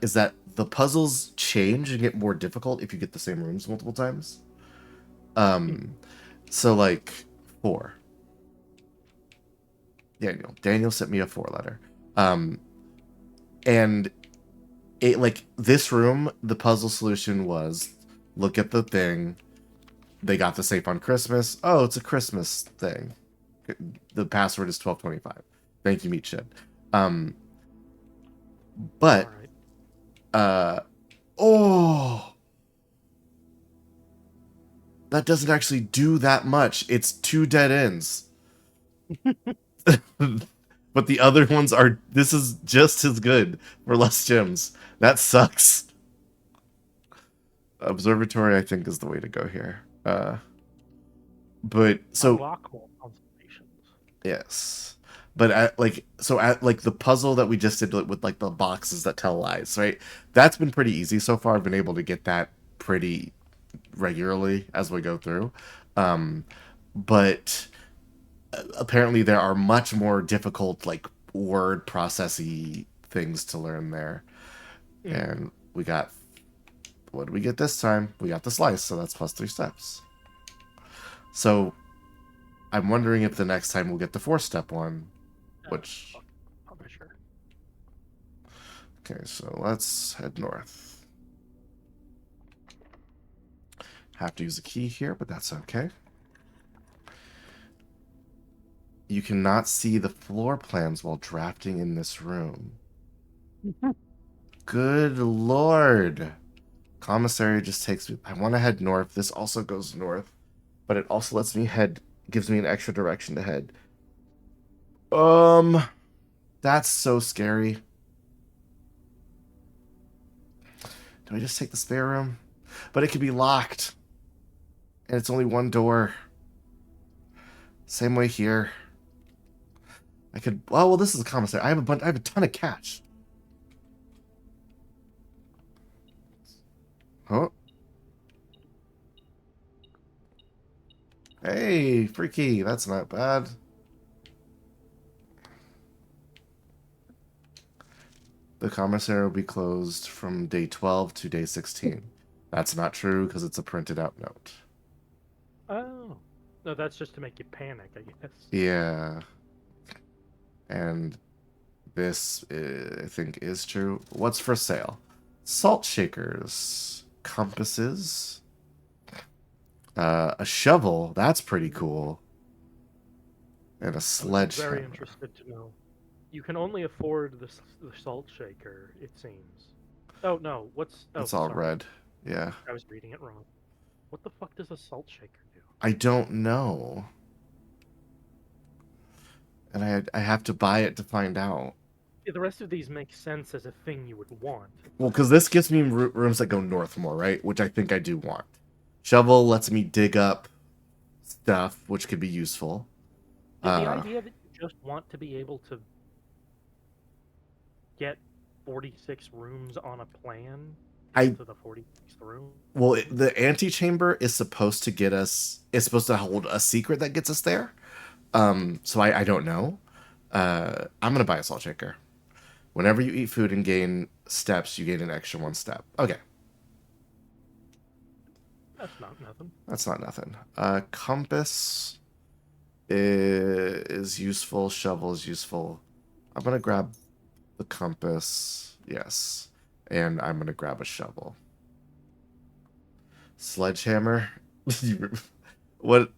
is that the puzzles change and get more difficult if you get the same rooms multiple times. So like 4. Daniel sent me a 4 letter. And it, like, this room, the puzzle solution was look at the thing. They got the safe on Christmas. Oh, it's a Christmas thing. The password is 1225. Thank you, Meatshed. But Right. That doesn't actually do that much. It's 2 dead ends. But the other ones are... This is just as good for less gems. That sucks. Observatory, I think, is the way to go here. But so... Unlock more constellations. Yes. But at the puzzle that we just did with like the boxes that tell lies, right? That's been pretty easy so far. I've been able to get that pretty regularly as we go through. But apparently there are much more difficult, like, word processy things to learn there. And we got... What did we get this time? We got the slice, so that's plus 3 steps. So I'm wondering if the next time we'll get the 4-step one, which... I'm not sure. Okay, so let's head north. Have to use a key here, but that's okay. You cannot see the floor plans while drafting in this room. Good lord. Commissary just takes me... I want to head north. This also goes north, but it also lets me head... Gives me an extra direction to head. That's so scary. Do I just take the spare room? But it can be locked. And it's only one door. Same way here. I could... Oh, well, this is a commissary. I have a ton of cash. Oh. Hey, free key. That's not bad. The commissary will be closed from day 12 to day 16. That's not true because it's a printed out note. Oh. No, that's just to make you panic, I guess. Yeah. And this, I think, is true. What's for sale? Salt shakers. Compasses. A shovel. That's pretty cool. And a sledgehammer. Very interested to know. You can only afford the salt shaker, it seems. Oh, no. What's... Oh, it's all sorry. red. Yeah. I was reading it wrong. What the fuck does a salt shaker do? I don't know. And I have to buy it to find out. Yeah, the rest of these make sense as a thing you would want. Well, because this gives me rooms that go north more, right? Which I think I do want. Shovel lets me dig up stuff, which could be useful. The idea that you just want to be able to get 46 rooms on a plan to the 46th room. Well, the antechamber is supposed to get us. It's supposed to hold a secret that gets us there. So I don't know. I'm gonna buy a salt shaker. Whenever you eat food and gain steps, you gain an extra 1 step. Okay. That's not nothing. That's not nothing. Compass is useful. Shovel is useful. I'm gonna grab the compass. Yes. And I'm gonna grab a shovel. Sledgehammer. What?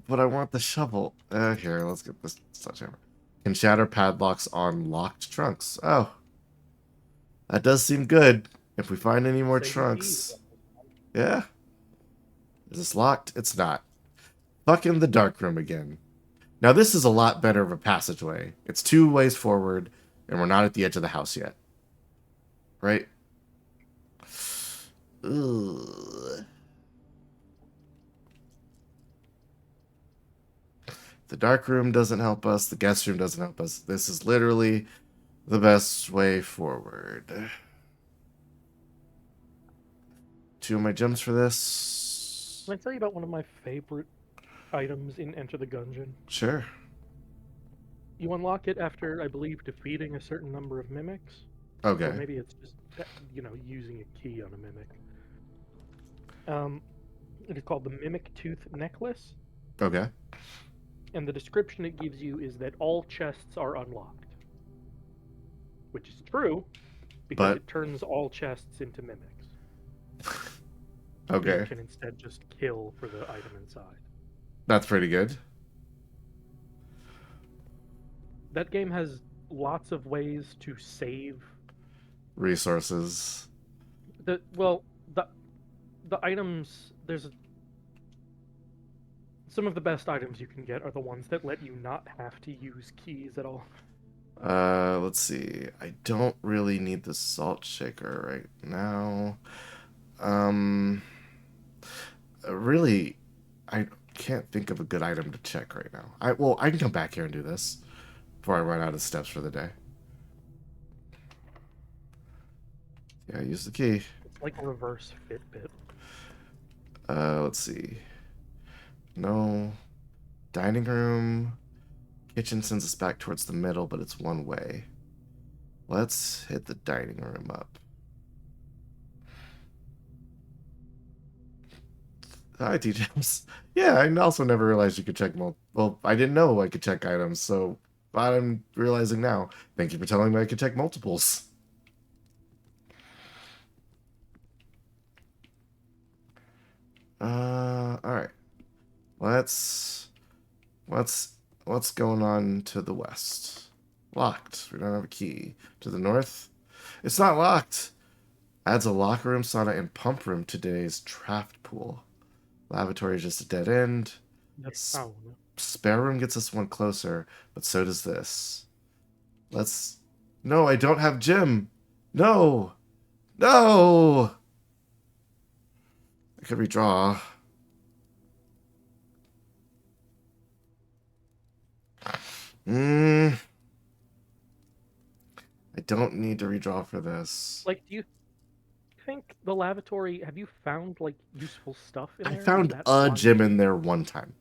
But I want the shovel. Here, let's get this sledgehammer. Can shatter padlocks on locked trunks. Oh. That does seem good. If we find any more trunks. Yeah. Is this locked? It's not. Fucking the dark room again. Now this is a lot better of a passageway. It's 2 ways forward, and we're not at the edge of the house yet. Right? Ugh. The dark room doesn't help us. The guest room doesn't help us. This is literally the best way forward. 2 of my gems for this. Can I tell you about one of my favorite items in Enter the Gungeon? Sure. You unlock it after, I believe, defeating a certain number of mimics. Okay. Or maybe it's just, using a key on a mimic. It is called the Mimic Tooth Necklace. Okay. And the description it gives you is that all chests are unlocked. Which is true, because it turns all chests into mimics. Okay. You can instead just kill for the item inside. That's pretty good. That game has lots of ways to save resources. The items, some of the best items you can get are the ones that let you not have to use keys at all. Let's see. I don't really need the salt shaker right now. Really, I can't think of a good item to check right now. I can come back here and do this before I run out of steps for the day. Yeah, use the key. It's like a reverse Fitbit. Let's see. No. Dining room. Kitchen sends us back towards the middle, but it's one way. Let's hit the dining room up. Hi, T-Gems. Yeah, I also never realized you could check well, I didn't know I could check items, so I'm realizing now. Thank you for telling me I could check multiples. Alright. What's going on to the west? Locked. We don't have a key. To the north? It's not locked. Adds a locker room, sauna, and pump room to today's draft pool. Lavatory is just a dead end. Spare room gets us one closer, but so does this. No, I don't have gym. No! I could redraw. I don't need to redraw for this. Like, do you think the lavatory? Have you found like useful stuff in I there? Is found that a why? gem in there one time.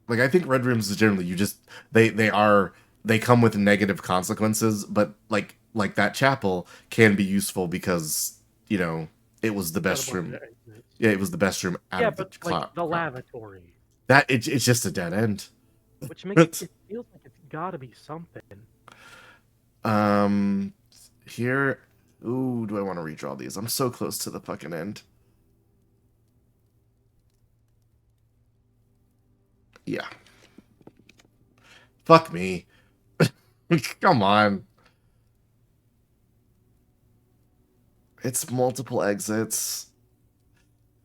Like, I think red rooms is generally you just they come with negative consequences, but like that chapel can be useful because it was the Got a best bunch of room. exits. Yeah, it was the best room out Yeah, of the but like the crowd. lavatory, That it's just a dead end. which makes it feels like it's gotta be something. Here. Ooh, do I want to redraw these? I'm so close to the fucking end. Yeah. Fuck me. Come on. It's multiple exits.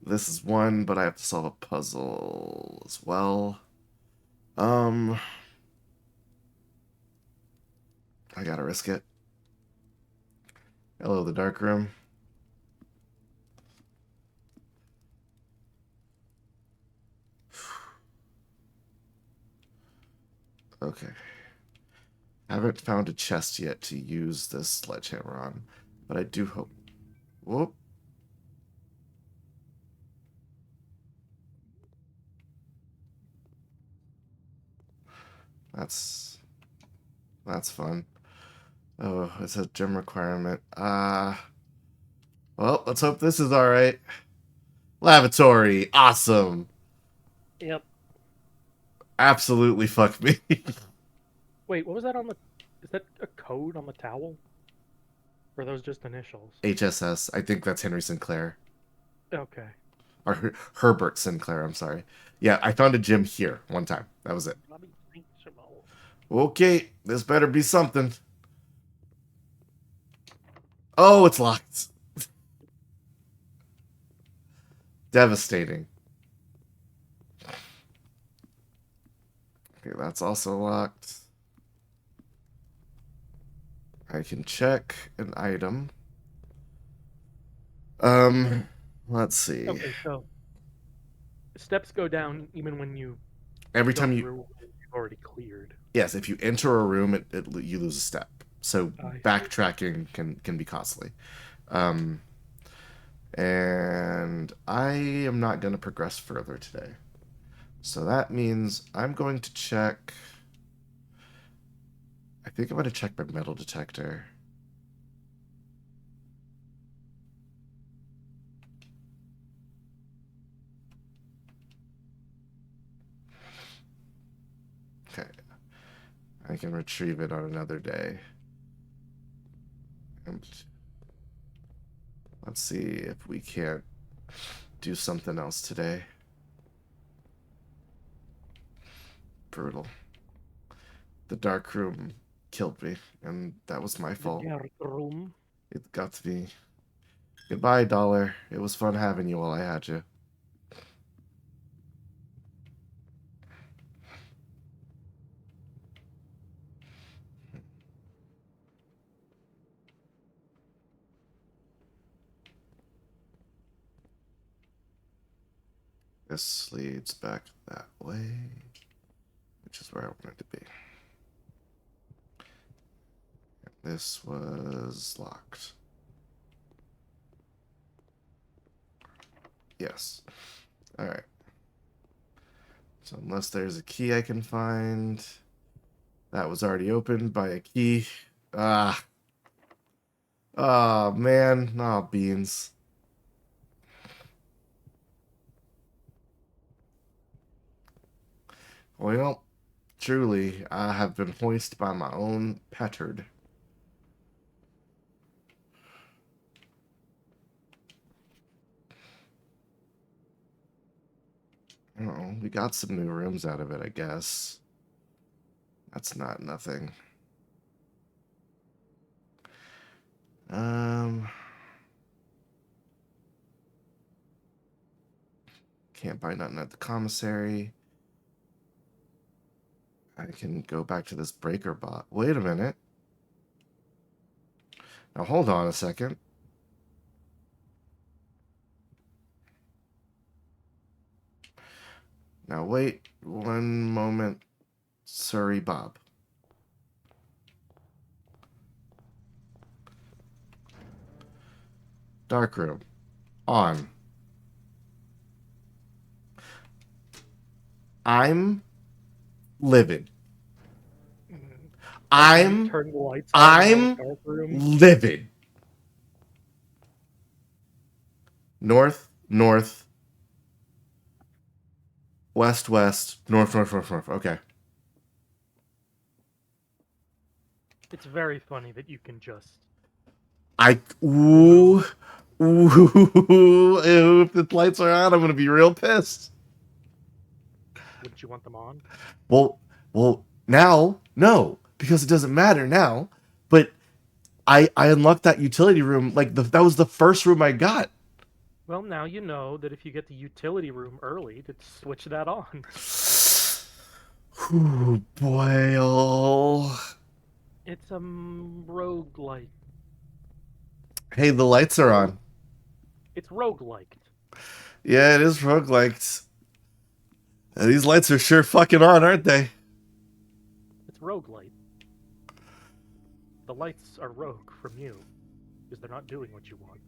This is one, but I have to solve a puzzle as well. I gotta risk it. Hello, the dark room. Okay. Haven't found a chest yet to use this sledgehammer on, but I do hope. Whoop. That's fun. Oh, it's a gym requirement. Well, let's hope this is all right. Lavatory, awesome. Yep. Absolutely fuck me. Wait, what was that on the? Is that a code on the towel? Or are those just initials? HSS. I think that's Henry Sinclair. Okay. Or Herbert Sinclair, I'm sorry. Yeah, I found a gym here one time. That was it. Okay, this better be something. Oh, it's locked. Devastating. Okay, that's also locked. I can check an item. Let's see. Okay, so steps go down even when you Every go time through you've already cleared. yes, if you enter a room, you lose a step. So I backtracking can be costly. And I am not going to progress further today. So that means I'm going to check. I think I'm going to check my metal detector. Okay. I can retrieve it on another day. And let's see if we can't do something else today. Brutal. The dark room killed me, and that was my fault. The dark room. It got to be. Goodbye, Dollar. It was fun having you while I had you. This leads back that way, which is where I wanted to be. This was locked. Yes. Alright. So unless there's a key I can find, that was already opened by a key. Ah. Oh, man. Aw, beans. Well, truly, I have been hoisted by my own petard. Oh, we got some new rooms out of it, I guess. That's not nothing. Can't buy nothing at the commissary. I can go back to this breaker bot. Wait a minute. Now hold on a second. Now wait one moment, Surrey Bob. Darkroom. On. I'm livid. I'm Turn the lights on in the dark room. livid. North, north, west, west, north, north, north, north. Okay. It's very funny that you can just. Ooh, if the lights are on, I'm gonna be real pissed. Wouldn't you want them on? Well, now, no, because it doesn't matter now. But I unlocked that utility room. Like that was the first room I got. Well, now you know that if you get the utility room early, to switch that on. Ooh, boy, oh. It's a roguelike. Hey, the lights are on. It's rogueliked. Yeah, it is rogueliked. These lights are sure fucking on, aren't they? It's roguelite. The lights are rogue from you, because they're not doing what you want.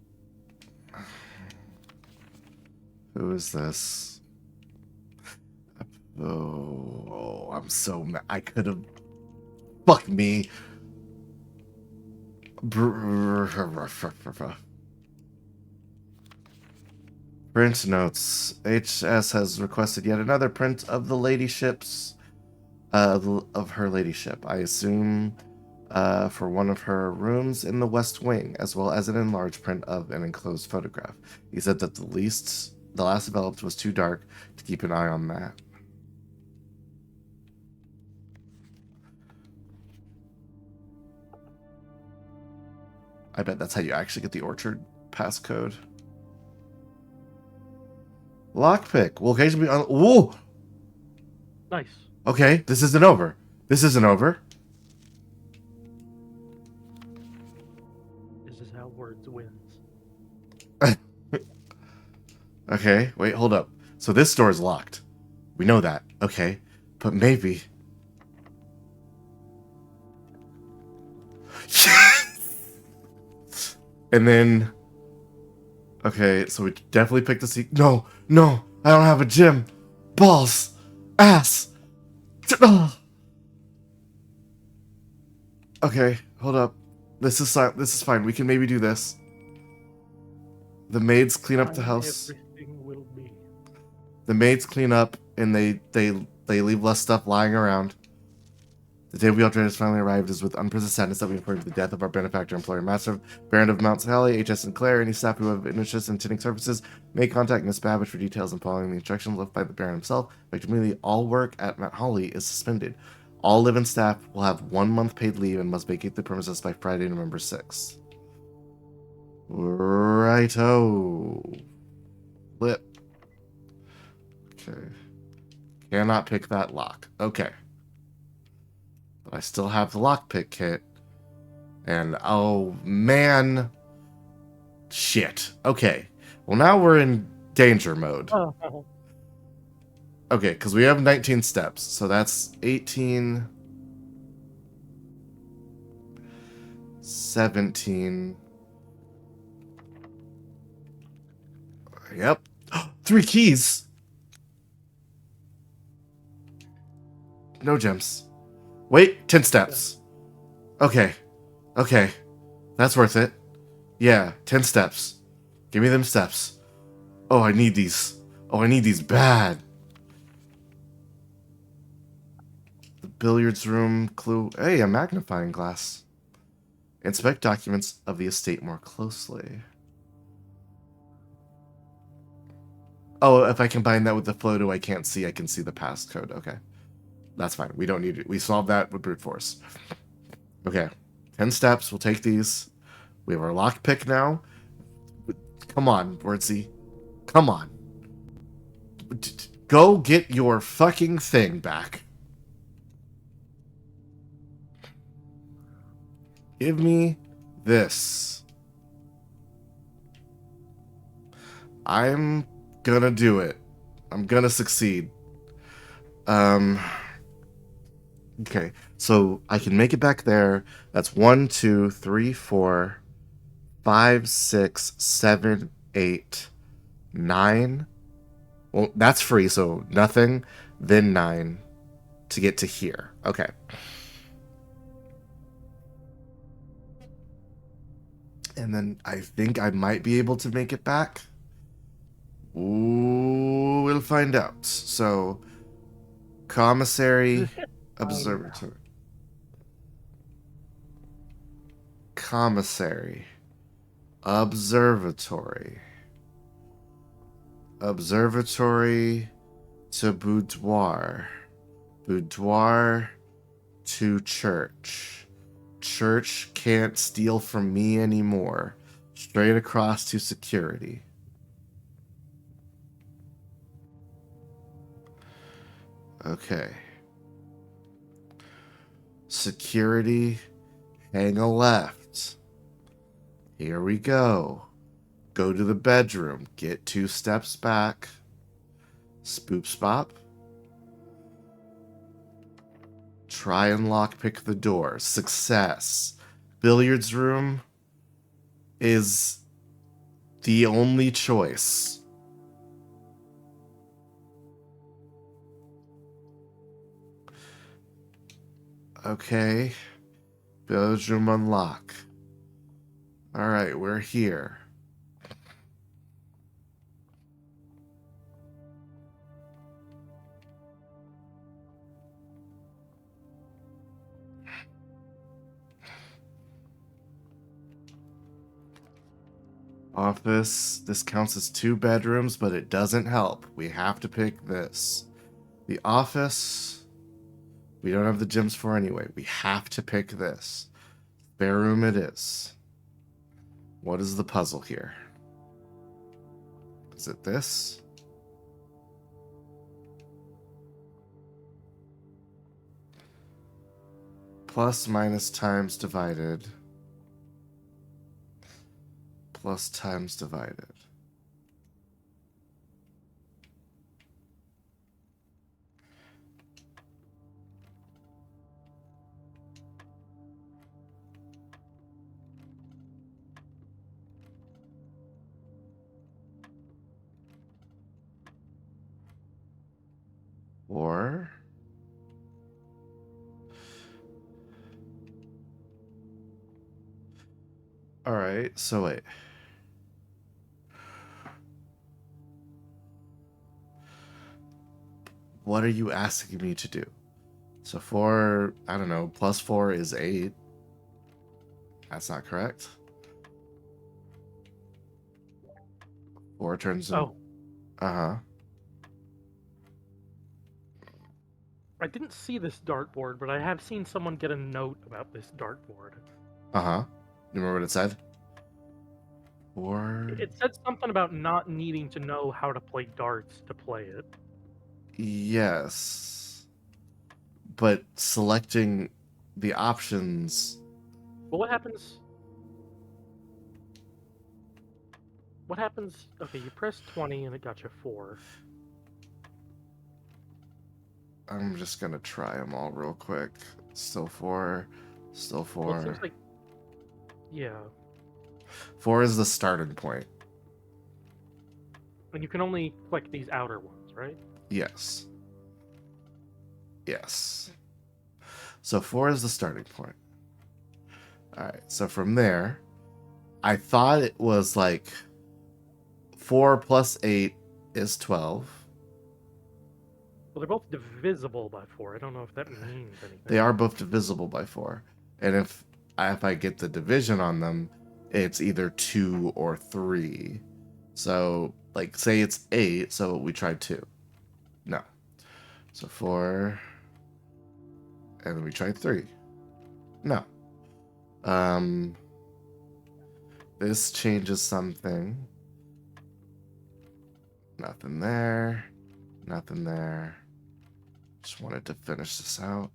Who is this? Oh, I'm so mad. I could have. Fuck me. Print notes. HS has requested yet another print of the ladyships, of her ladyship. I assume for one of her rooms in the West Wing, as well as an enlarged print of an enclosed photograph. He said that the last developed was too dark to keep an eye on that. I bet that's how you actually get the orchard passcode. Lockpick. Will occasionally be on. Whoa! Nice. Okay, this isn't over. This isn't over. This is how words wins. Okay, wait, hold up. So this door is locked. We know that. Okay, but maybe. And then. Okay, so we definitely picked the seat. No, I don't have a gym. Balls, ass. Okay, hold up. This is fine. We can maybe do this. The maids clean up the house. Everything will be. The maids clean up and they leave less stuff lying around. The day we all dread has finally arrived is with unprecedented sadness that we report the death of our benefactor, employer, master, Baron of Mount Sally, H.S. Sinclair. Any staff who have interest in tinting services may contact Miss Babbage for details and following the instructions left by the Baron himself. Effectively, all work at Mount Holly is suspended. All live-in staff will have 1 month paid leave and must vacate the premises by Friday, November 6th. Righto. Flip. Okay. Cannot pick that lock. Okay. But I still have the lockpick kit. And, oh, man. Shit. Okay. Well, now we're in danger mode. Okay, because we have 19 steps. So that's 18... 17... Yep. 3 keys! No gems. Wait, 10 steps. Okay. Okay. That's worth it. Yeah, 10 steps. Give me them steps. Oh, I need these. Oh, I need these bad. The billiards room clue. Hey, a magnifying glass. Inspect documents of the estate more closely. Oh, if I combine that with the photo I can't see, I can see the passcode. Okay. That's fine. We don't need it. We solved that with brute force. Okay. 10 steps. We'll take these. We have our lockpick now. Come on, Wordsy. Come on. Go get your fucking thing back. Give me this. I'm gonna do it. I'm gonna succeed. Okay, so I can make it back there. That's 1, 2, 3, 4, 5, 6, 7, 8, 9. Well, that's free, so nothing, then 9 to get to here. Okay. And then I think I might be able to make it back. Ooh, we'll find out. So, commissary, observatory. Commissary, observatory, observatory to boudoir, boudoir to church. Church can't steal from me anymore. Straight across to security. Okay. Security, hang a left. Here we go. Go to the bedroom. Get 2 steps back. Spoop spop. Try and lockpick the door. Success. Billiards room is the only choice. Okay. Billiards room unlock. Alright, we're here. Office. This counts as 2 bedrooms, but it doesn't help. We have to pick this. The office, we don't have the gyms for anyway. We have to pick this. Spare room it is. What is the puzzle here? Is it this? Plus, minus, times, divided. Plus, times, divided. Or all right, so wait. What are you asking me to do? So 4, I don't know, plus 4 is 8. That's not correct. 4 turns in. Oh, Uh-huh. I didn't see this dartboard, but I have seen someone get a note about this dartboard. Uh-huh. You remember what it said? 4. It said something about not needing to know how to play darts to play it. Yes. But selecting the options. But what happens? What happens? Okay, you press 20 and it got you 4. I'm just gonna try them all real quick. Still 4. Still 4. Well, it seems like, yeah. 4 is the starting point. And you can only click these outer ones, right? Yes. Yes. So 4 is the starting point. Alright, so from there, I thought it was like 4 plus 8 is 12. Well, they're both divisible by 4. I don't know if that means anything. They are both divisible by 4. And if I get the division on them, it's either 2 or 3. So, like, say it's 8, so we try 2. No. So 4. And then we try 3. No. This changes something. Nothing there. Nothing there. Just wanted to finish this out.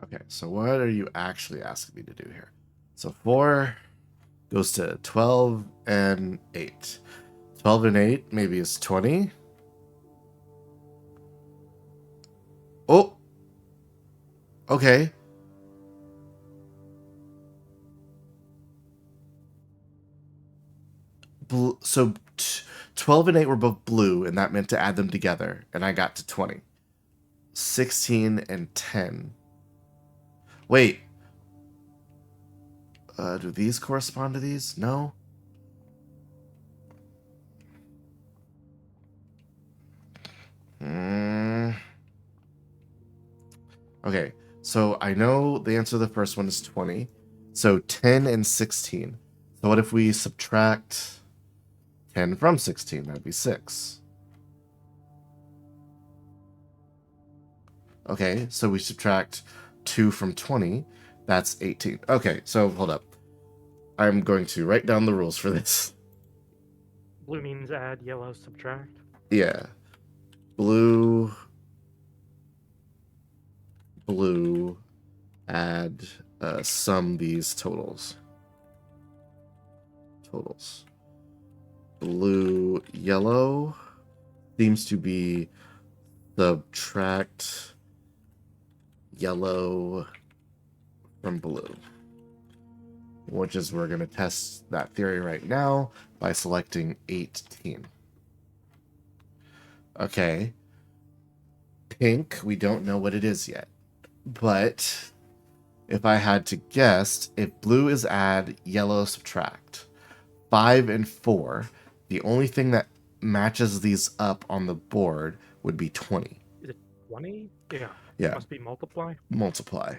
Okay, so what are you actually asking me to do here? So 4 goes to 12 and 8. 12 and 8 maybe is 20. Oh, okay. So 12 and 8 were both blue, and that meant to add them together, and I got to 20. 16 and 10. Wait. Do these correspond to these? No? Okay, so I know the answer to the first one is 20. So 10 and 16. So what if we subtract 10 from 16? That'd be 6. Okay, so we subtract 2 from 20. That's 18. Okay, so hold up. I'm going to write down the rules for this. Blue means add, yellow subtract. Yeah. Blue, add, sum these totals. Blue, yellow seems to be subtract yellow from blue, which is we're going to test that theory right now by selecting 18. Okay. Pink, we don't know what it is yet. But if I had to guess, if blue is add, yellow subtract. 5 and 4, the only thing that matches these up on the board would be 20. Is it 20? Yeah. Yeah. Must be multiply. Multiply.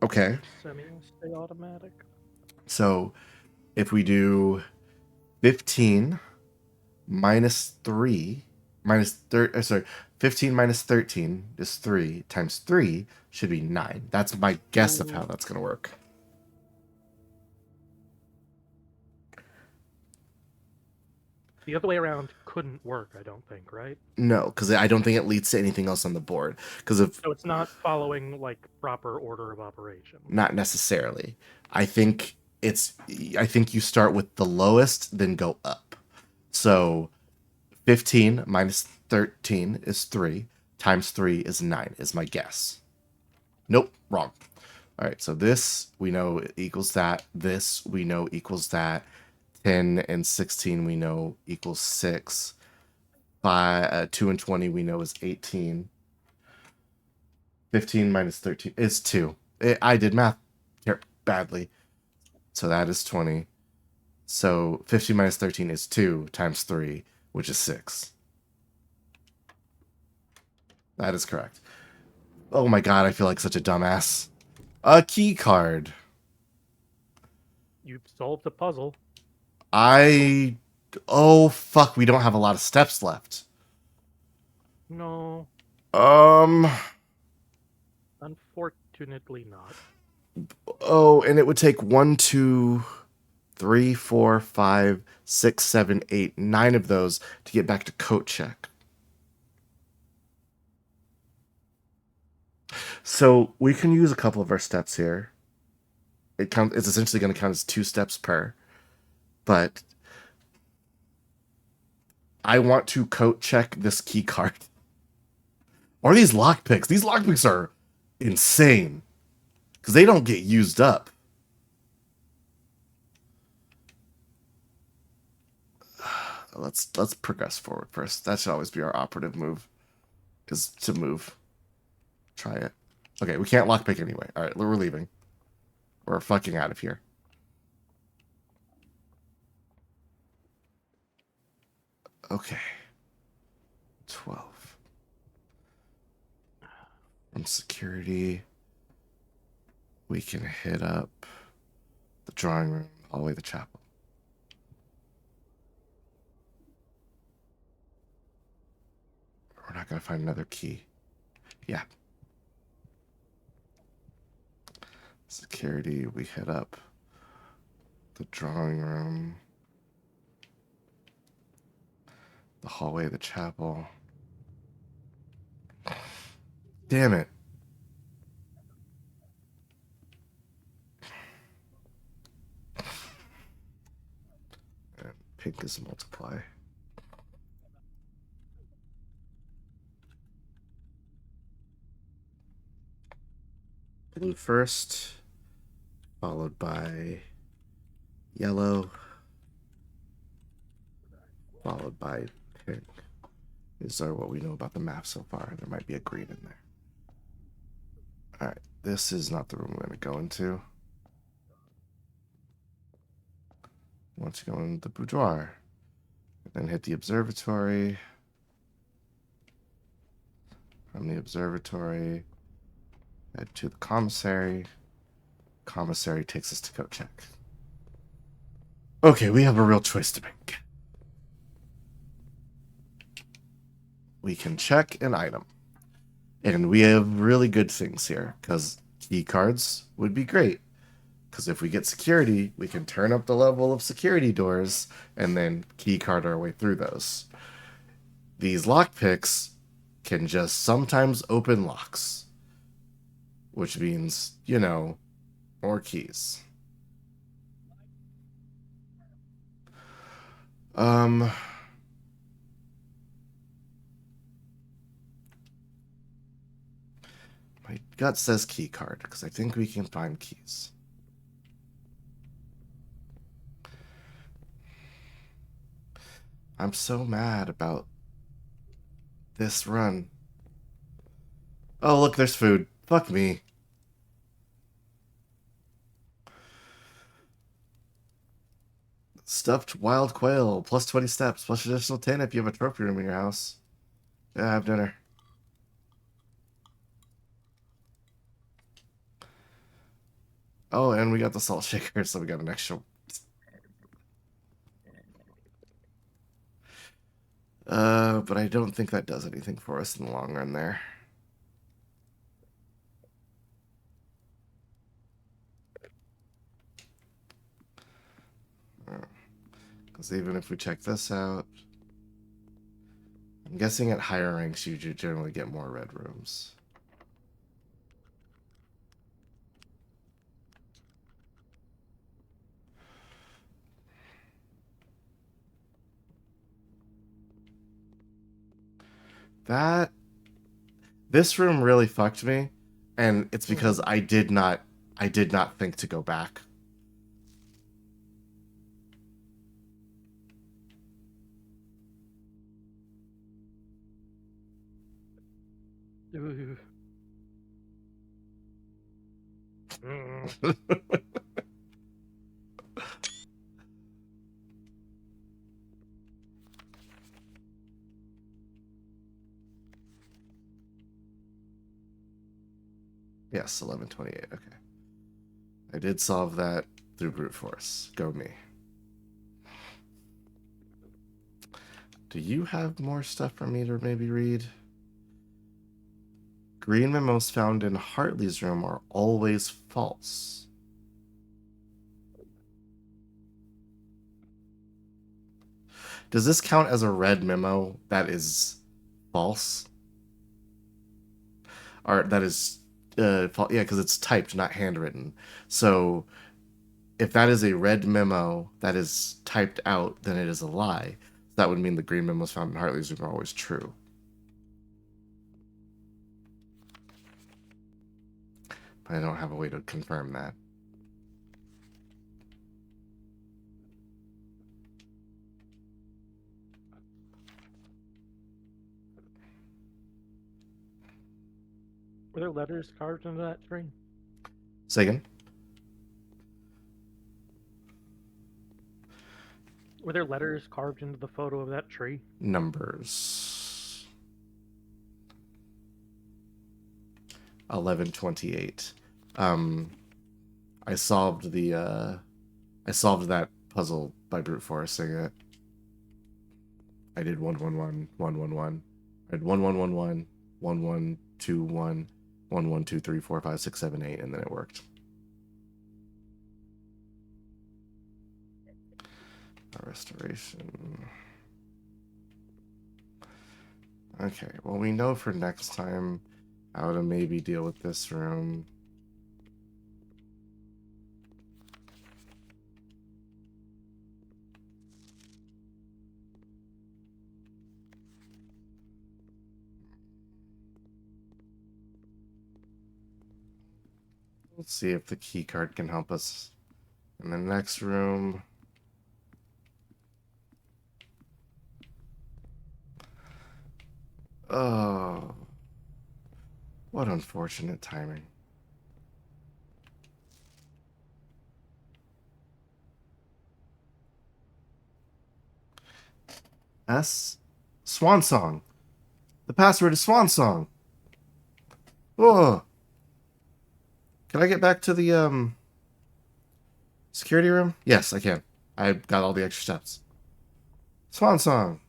Okay. Semi-stay automatic. So if we do 15 minus 3, 15 minus 13 is 3 times 3 should be 9. That's my guess of how that's going to work. The other way around couldn't work, I don't think, right? No, because I don't think it leads to anything else on the board. Because if So it's not following like proper order of operation. Not necessarily. I think you start with the lowest, then go up. So 15 minus 13 is 3, times 3 is 9, is my guess. Nope, wrong. All right, so this we know equals that. This we know equals that. 10 and 16 we know equals 6. 2 and 20 we know is 18. 15 minus 13 is 2. I did math badly. So that is 20. So 15 minus 13 is 2 times 3, which is 6. That is correct. Oh my god, I feel like such a dumbass. A key card. You've solved a puzzle. Oh fuck, we don't have a lot of steps left. No. Unfortunately not. Oh, and it would take 1, 2, 3, 4, 5, 6, 7, 8, 9 of those to get back to coat check. So we can use a couple of our steps here. It's essentially going to count as 2 steps per. But I want to coat check this key card. Or these lockpicks. These lockpicks are insane. Because they don't get used up. Let's progress forward first. That should always be our operative move. Is to move. Try it. Okay, we can't lockpick anyway. Alright, we're leaving. We're fucking out of here. Okay. 12. From security, we can hit up the drawing room, hallway, the chapel. We're not going to find another key. Yeah. Security, we hit up the drawing room, the hallway, the chapel. Damn it. And pink is multiply. Blue first, followed by yellow, followed by pink. These are what we know about the map so far. There might be a green in there. Alright, this is not the room we're going to go into. Once you go into the boudoir, then hit the observatory. From the observatory, head to the commissary. Commissary takes us to go check. Okay, we have a real choice to make. We can check an item. And we have really good things here, because key cards would be great. Because if we get security, we can turn up the level of security doors and then key card our way through those. These lockpicks can just sometimes open locks, which means, you know, more keys. My gut says key card, because I think we can find keys. I'm so mad about this run. Oh, look, there's food. Fuck me. Stuffed wild quail, plus 20 steps, plus additional 10 if you have a trophy room in your house. Yeah, have dinner. Oh, and we got the salt shaker, so we got an extra. But I don't think that does anything for us in the long run there. Because even if we check this out, I'm guessing at higher ranks you generally get more red rooms. This room really fucked me, and it's because I did not think to go back. Ooh. Yes, 1128. Okay. I did solve that through brute force. Go me. Do you have more stuff for me to maybe read? Green memos found in Hartley's room are always false. Does this count as a red memo that is false? Or that is yeah, because it's typed, not handwritten. So if that is a red memo that is typed out, then it is a lie. That would mean the green memos found in Hartley's room are always true. But I don't have a way to confirm that. Were there letters carved into that tree? Say again? Were there letters carved into the photo of that tree? Numbers. 1128. I solved that puzzle by brute forcing it. I did 111, 111. I had 1111, 1121, 1123, 4, 5, 6, 7, 8, and then it worked. Restoration. Okay, well, we know for next time how to maybe deal with this room. Let's see if the key card can help us in the next room. Oh, what unfortunate timing. Swan Song. The password is Swan Song. Oh. Can I get back to the security room? Yes, I can. I got all the extra steps. Swan Song.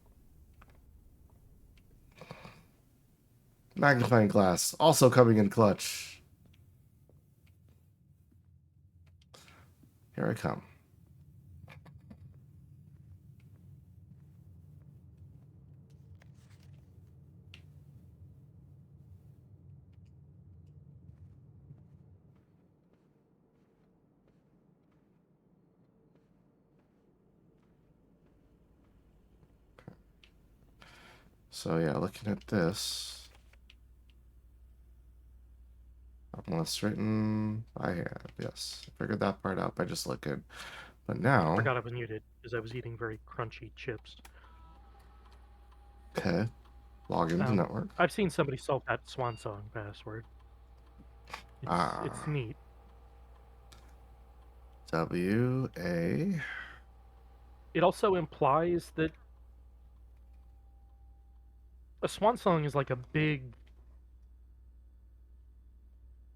Magnifying glass. Also coming in clutch. Here I come. So yeah, looking at this. Unless written by hand. Yes. I figured that part out by just looking. But now. I forgot I was muted because I was eating very crunchy chips. Okay. Log into network. I've seen somebody solve that Swan Song password. It's neat. W-A. It also implies that a Swan Song is like a big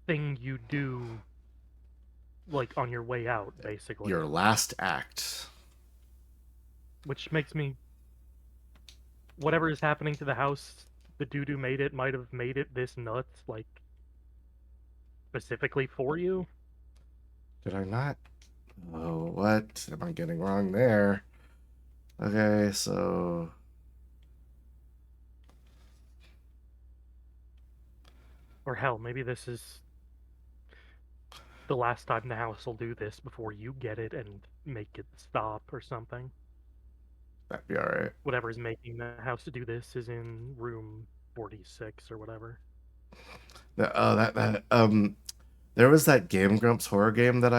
thing you do, like, on your way out, basically. Your last act. Which makes me... Whatever is happening to the house, the dude who made it might have made it this nuts, like, specifically for you. Did I not? Oh, what am I getting wrong there? Okay, so... Or hell, maybe this is the last time the house will do this before you get it and make it stop or something. That'd be alright. Whatever is making the house to do this is in room 46 or whatever. There was that Game Grumps horror game that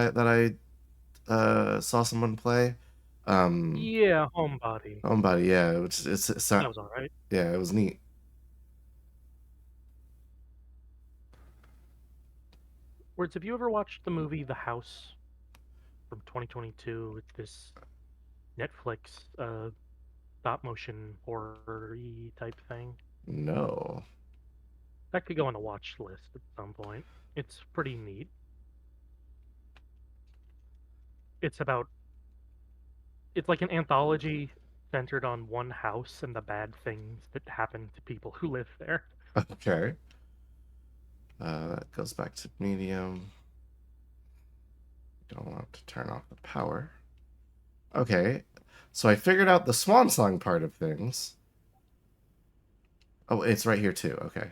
I saw someone play. Yeah, Homebody. Homebody, yeah. That was alright. Yeah, it was neat. Words, have you ever watched the movie The House from 2022? It's this Netflix stop motion horror-y type thing. No. That could go on a watch list at some point. It's pretty neat. It's like an anthology centered on one house and the bad things that happen to people who live there. Okay. That goes back to medium. Don't want to turn off the power. Okay. So I figured out the Swan Song part of things. Oh, it's right here too. Okay.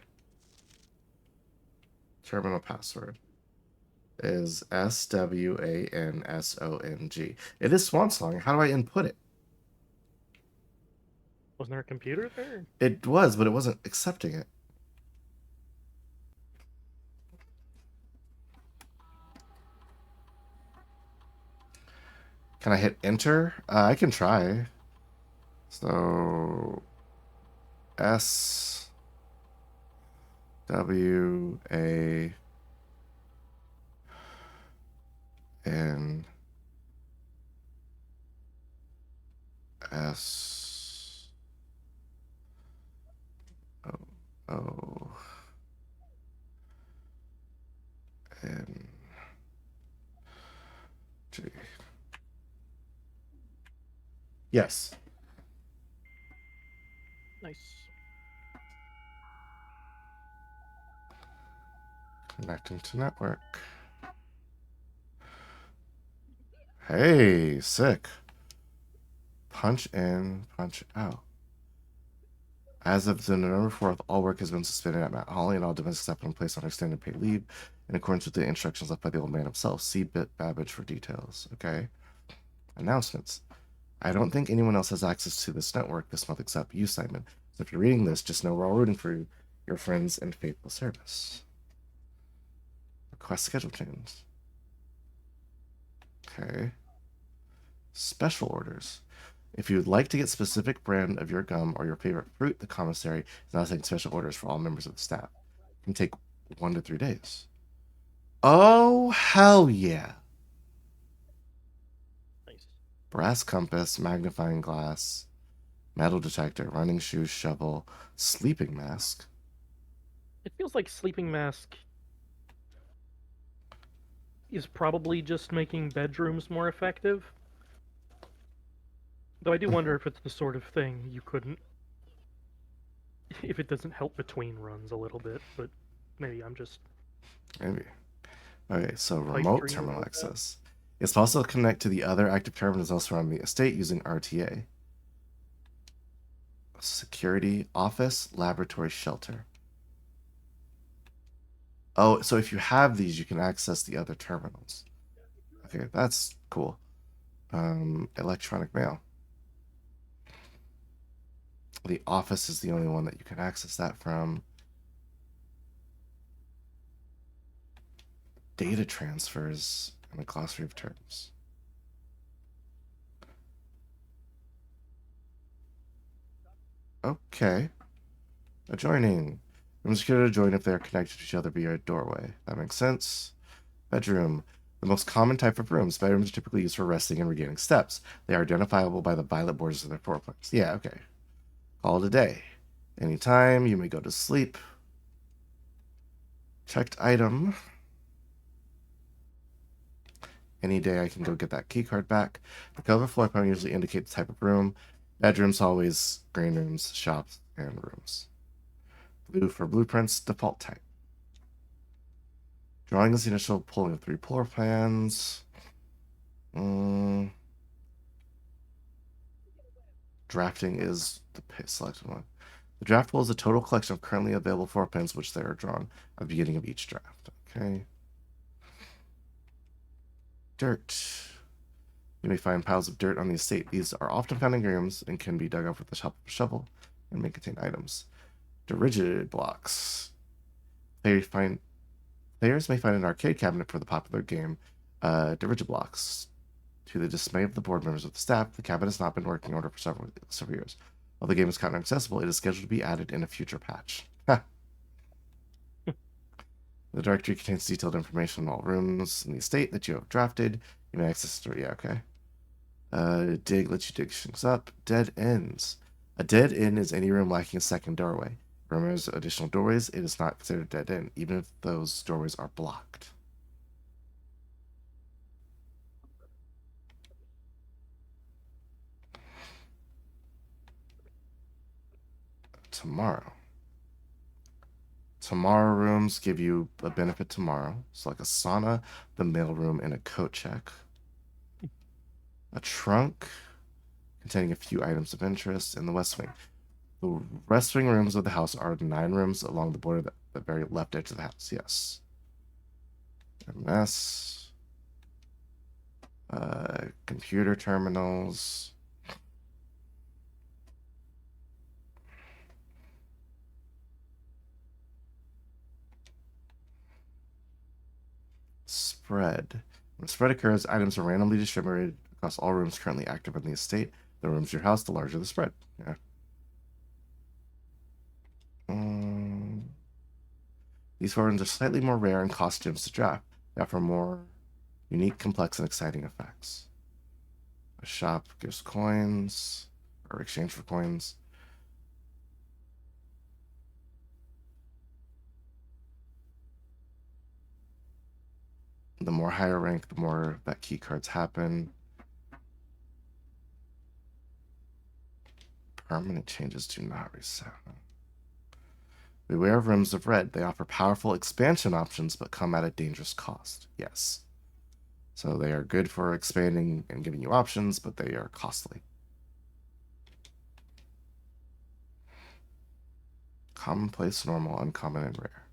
Terminal password is SWANSONG. It is Swan Song. How do I input it? Wasn't there a computer there? It was, but it wasn't accepting it. Can I hit enter? I can try. So S W A N S O N G. Yes. Nice. Connecting to network. Hey, sick. Punch in, punch out. As of the November 4th, all work has been suspended at Mount Holly, and all domestics have been placed on extended paid leave in accordance with the instructions left by the old man himself. See Babbage for details. Okay. Announcements. I don't think anyone else has access to this network this month except you, Simon. So if you're reading this, just know we're all rooting for you, your friends and faithful service. Request schedule change. Okay. Special orders. If you would like to get specific brand of your gum or your favorite fruit, the commissary is now taking special orders for all members of the staff. It can take 1 to 3 days. Oh, hell yeah. Nice. Brass compass, magnifying glass, metal detector, running shoes, shovel, sleeping mask. It feels like sleeping mask is probably just making bedrooms more effective. Though I do wonder if it's the sort of thing you couldn't... if it doesn't help between runs a little bit, but maybe I'm just... Maybe. Okay, so Pipe remote dreaming terminal about that. access. It's possible to connect to the other active terminals elsewhere on the estate using RTA. Security, office, laboratory, shelter. Oh, so if you have these, you can access the other terminals. Okay, that's cool. Electronic mail. The office is the only one that you can access that from. Data transfers and a glossary of terms. Okay. Adjoining. Rooms are to join if they are connected to each other via a doorway. That makes sense. Bedroom. The most common type of rooms. Bedrooms are typically used for resting and regaining steps. They are identifiable by the violet borders of their floor plans. Yeah, okay. Call it a day. Anytime, you may go to sleep. Checked item. Any day I can go get that key card back. The cover floor plan usually indicates the type of room. Bedrooms, hallways, green rooms, shops, and rooms. Blue for blueprints, default type. Drawing is the initial pulling of 3 floor plans. Drafting is the selected one. The draft pool is a total collection of currently available floor plans which they are drawn at the beginning of each draft. Okay. Dirt. You may find piles of dirt on the estate. These are often found in rooms and can be dug up with a shovel and may contain items. Dirigid blocks. Players may find an arcade cabinet for the popular game Dirigid blocks. To the dismay of the board members of the staff, the cabinet has not been working in order for several years. While the game is currently inaccessible, it is scheduled to be added in a future patch. The directory contains detailed information on all rooms in the estate that you have drafted. You may access the yeah, okay. Dig lets you dig things up. Dead ends. A dead end is any room lacking a second doorway. Remember, there's additional doorways, it is not considered a dead end, even if those doorways are blocked. Tomorrow. Tomorrow rooms give you a benefit tomorrow. So like a sauna, the mailroom, and a coat check. A trunk containing a few items of interest in the West Wing. The West Wing rooms of the house are 9 rooms along the border, the very left edge of the house. Yes. MS. Computer terminals. Spread. When spread occurs, items are randomly distributed across all rooms currently active in the estate. The rooms your house, the larger the spread. Yeah. These weapons are slightly more rare and costumes to draft. They offer more unique, complex, and exciting effects. A shop gives coins, or exchange for coins. The more higher rank, the more that key cards happen. Permanent changes do not reset. Beware of rooms of red. They offer powerful expansion options, but come at a dangerous cost. Yes. So they are good for expanding and giving you options, but they are costly. Commonplace, normal, uncommon, and rare.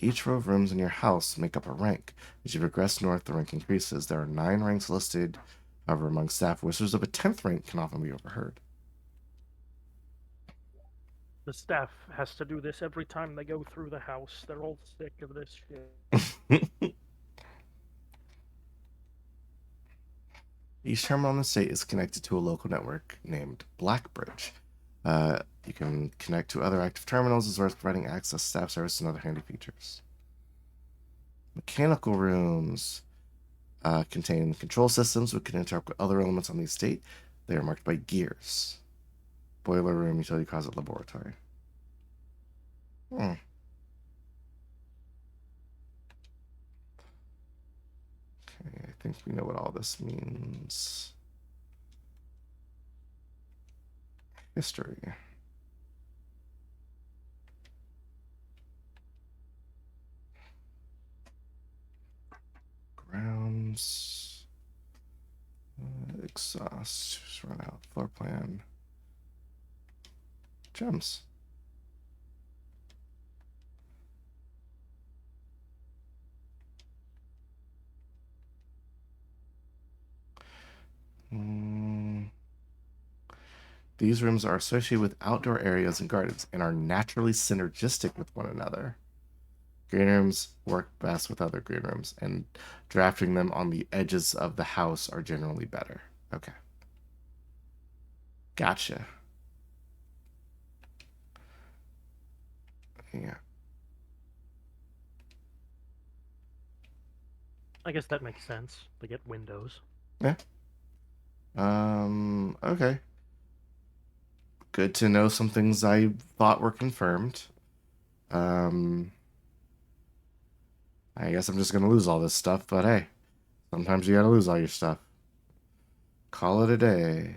Each row of rooms in your house make up a rank. As you progress north, the rank increases. There are 9 ranks listed. However, among staff, whispers of a 10th rank can often be overheard. The staff has to do this every time they go through the house. They're all sick of this shit. Each terminal in the state is connected to a local network named Blackbridge. You can connect to other active terminals as well as providing access, staff service, and other handy features. Mechanical rooms contain control systems which can interact with other elements on the estate. They are marked by gears. Boiler room, utility closet, laboratory. Okay, I think we know what all this means. History. Grounds. Exhaust. Just run out. Floor plan. Gems. These rooms are associated with outdoor areas and gardens and are naturally synergistic with one another. Green rooms work best with other green rooms, and drafting them on the edges of the house are generally better. Okay. Gotcha. Yeah. I guess that makes sense. They get windows. Yeah. Okay. Good to know some things I thought were confirmed. I guess I'm just gonna lose all this stuff, but hey, sometimes you gotta lose all your stuff. Call it a day.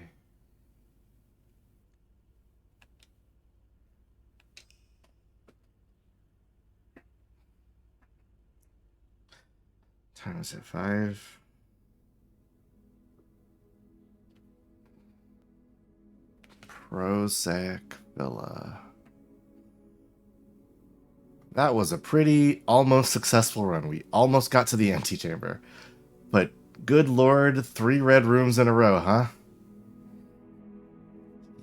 Time is it? 5. Prozac Villa. That was a pretty almost successful run. We almost got to the antechamber. But good lord, 3 red rooms in a row, huh?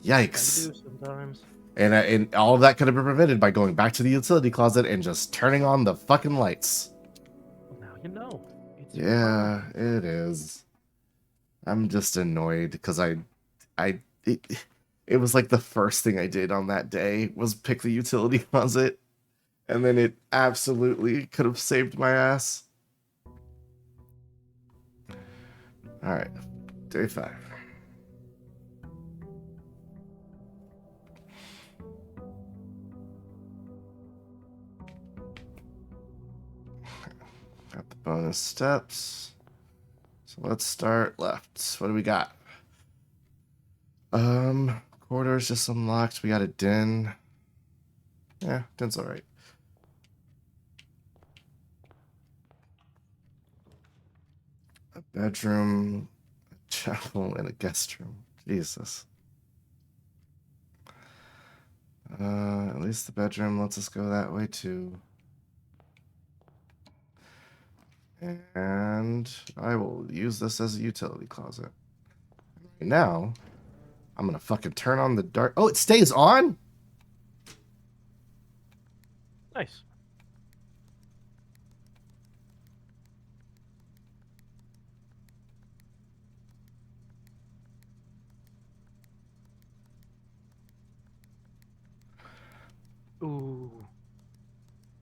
Yikes. Sometimes. And all of that could have been prevented by going back to the utility closet and just turning on the fucking lights. Well, now you know. Yeah, it is. I'm just annoyed because it was like the first thing I did on that day was pick the utility closet, and then it absolutely could have saved my ass. All right, day 5. Got the bonus steps. So let's start left. What do we got? Corridors just unlocked. We got a den. Yeah, den's alright. A bedroom, a chapel, and a guest room. Jesus. At least the bedroom lets us go that way too. And I will use this as a utility closet. Right now, I'm gonna fucking turn on the dark. Oh, it stays on? Nice. Ooh.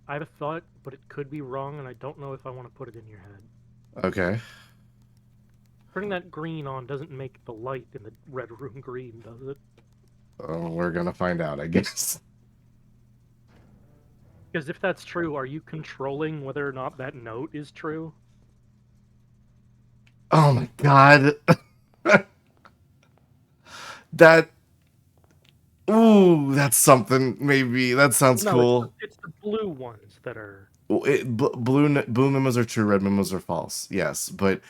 I have a thought, but it could be wrong, and I don't know if I want to put it in your head. Okay. Turning that green on doesn't make the light in the red room green, does it? Oh, we're gonna find out, I guess. Because if that's true, are you controlling whether or not that note is true? Oh my god. That... Ooh, that's something, maybe. That sounds cool. It's the blue ones that are... Blue memos are true, red memos are false. Yes, but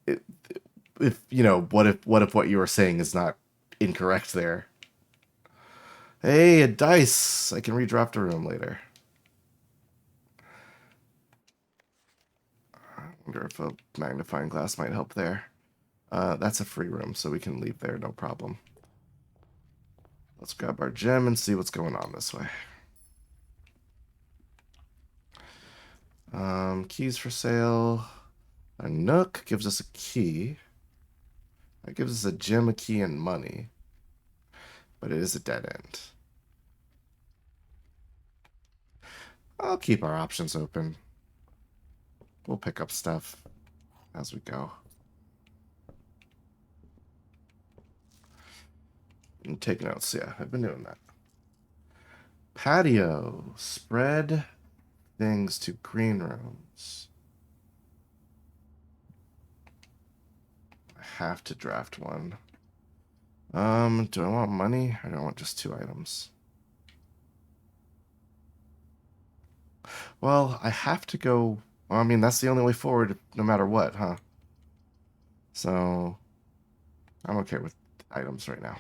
if you know, what if what you were saying is not incorrect there? Hey, a dice! I can redraft a room later. I wonder if a magnifying glass might help there. That's a free room, so we can leave there, no problem. Let's grab our gem and see what's going on this way. Keys for sale. A nook gives us a key. That gives us a gem, a key, and money. But it is a dead end. I'll keep our options open. We'll pick up stuff as we go. And take notes. Yeah, I've been doing that. Patio. Spread things to green rooms. I have to draft one. Do I want money? Or do I want just 2 items? Well, I have to go... Well, I mean, that's the only way forward, no matter what, huh? So, I'm okay with items right now.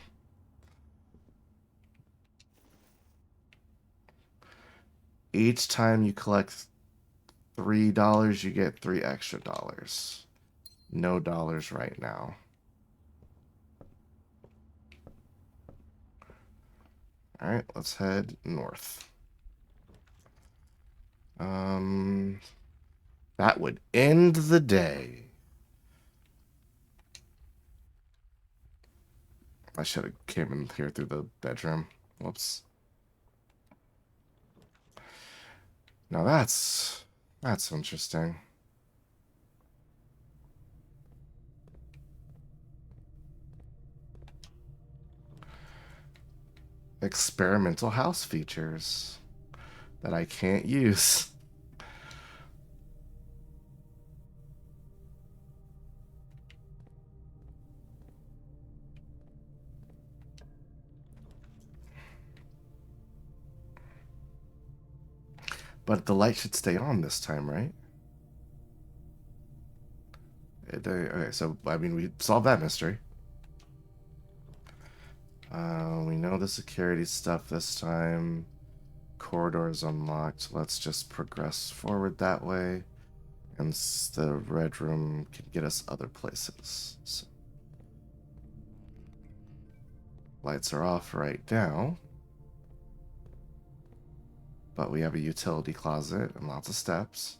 Each time you collect $3, you get 3 extra dollars. No dollars right now. All right, let's head north. That would end the day. I should have came in here through the bedroom. Whoops. Now that's interesting. Experimental house features that I can't use. But the light should stay on this time, right? Okay, so, I mean, we solved that mystery. We know the security stuff this time. Corridor is unlocked. Let's just progress forward that way. And the red room can get us other places. So, lights are off right now. But we have a utility closet and lots of steps.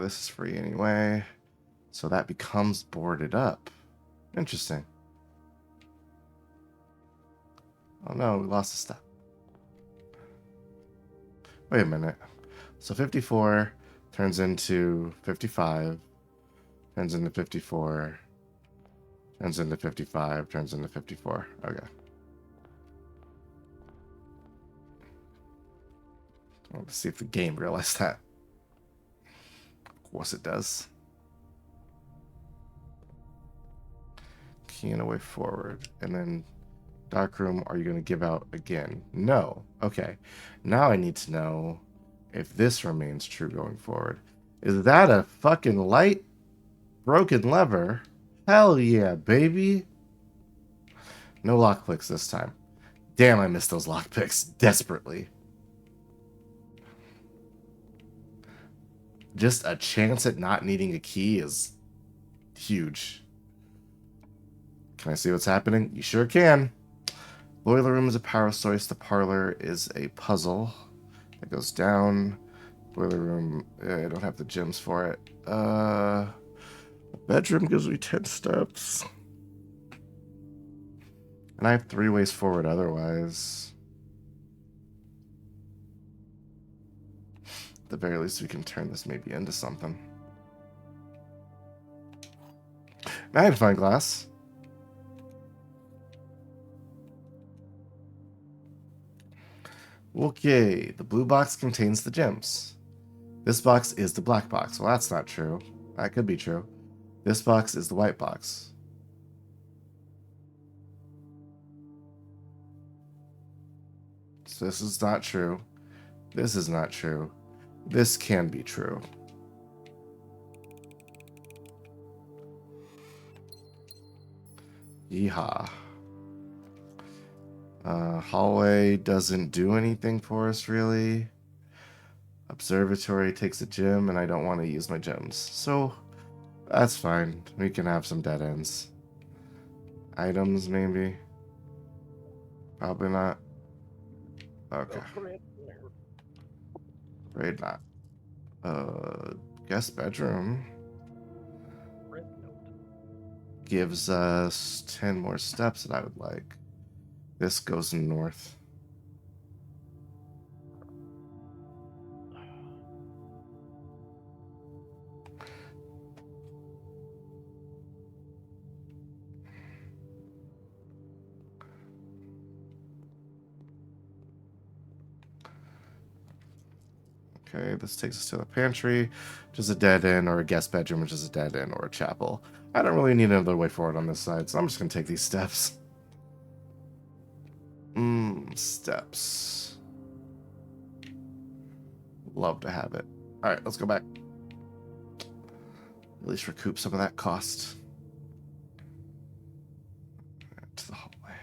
This is free anyway. So that becomes boarded up. Interesting. Oh no, we lost a step. Wait a minute. So 54 turns into 55, turns into 54, turns into 55, turns into 54. Okay. I want to see if the game realized that. Of course it does. Keying a way forward. And then darkroom, are you going to give out again? No. Okay. Now I need to know if this remains true going forward. Is that a fucking light? Broken lever? Hell yeah, baby. No lockpicks this time. Damn, I missed those lockpicks desperately. Just a chance at not needing a key is huge. Can I see what's happening? You sure can. Boiler room is a power source. The parlor is a puzzle that goes down. Boiler room, I don't have the gems for it. Bedroom gives me 10 steps. And I have 3 ways forward otherwise. At the very least, we can turn this maybe into something. Magnifying glass. Okay, the blue box contains the gems. This box is the black box. Well, that's not true. That could be true. This box is the white box. So this is not true. This is not true. This can be true. Yeehaw. Hallway doesn't do anything for us, really. Observatory takes a gym, and I don't want to use my gems. So, that's fine. We can have some dead ends. Items, maybe? Probably not. Okay. Afraid not. Guest bedroom gives us 10 more steps that I would like. This goes north. Okay, this takes us to the pantry, which is a dead end, or a guest bedroom, which is a dead end, or a chapel. I don't really need another way forward on this side, so I'm just going to take these steps. Steps. Love to have it. Alright, let's go back. At least recoup some of that cost. To the hallway.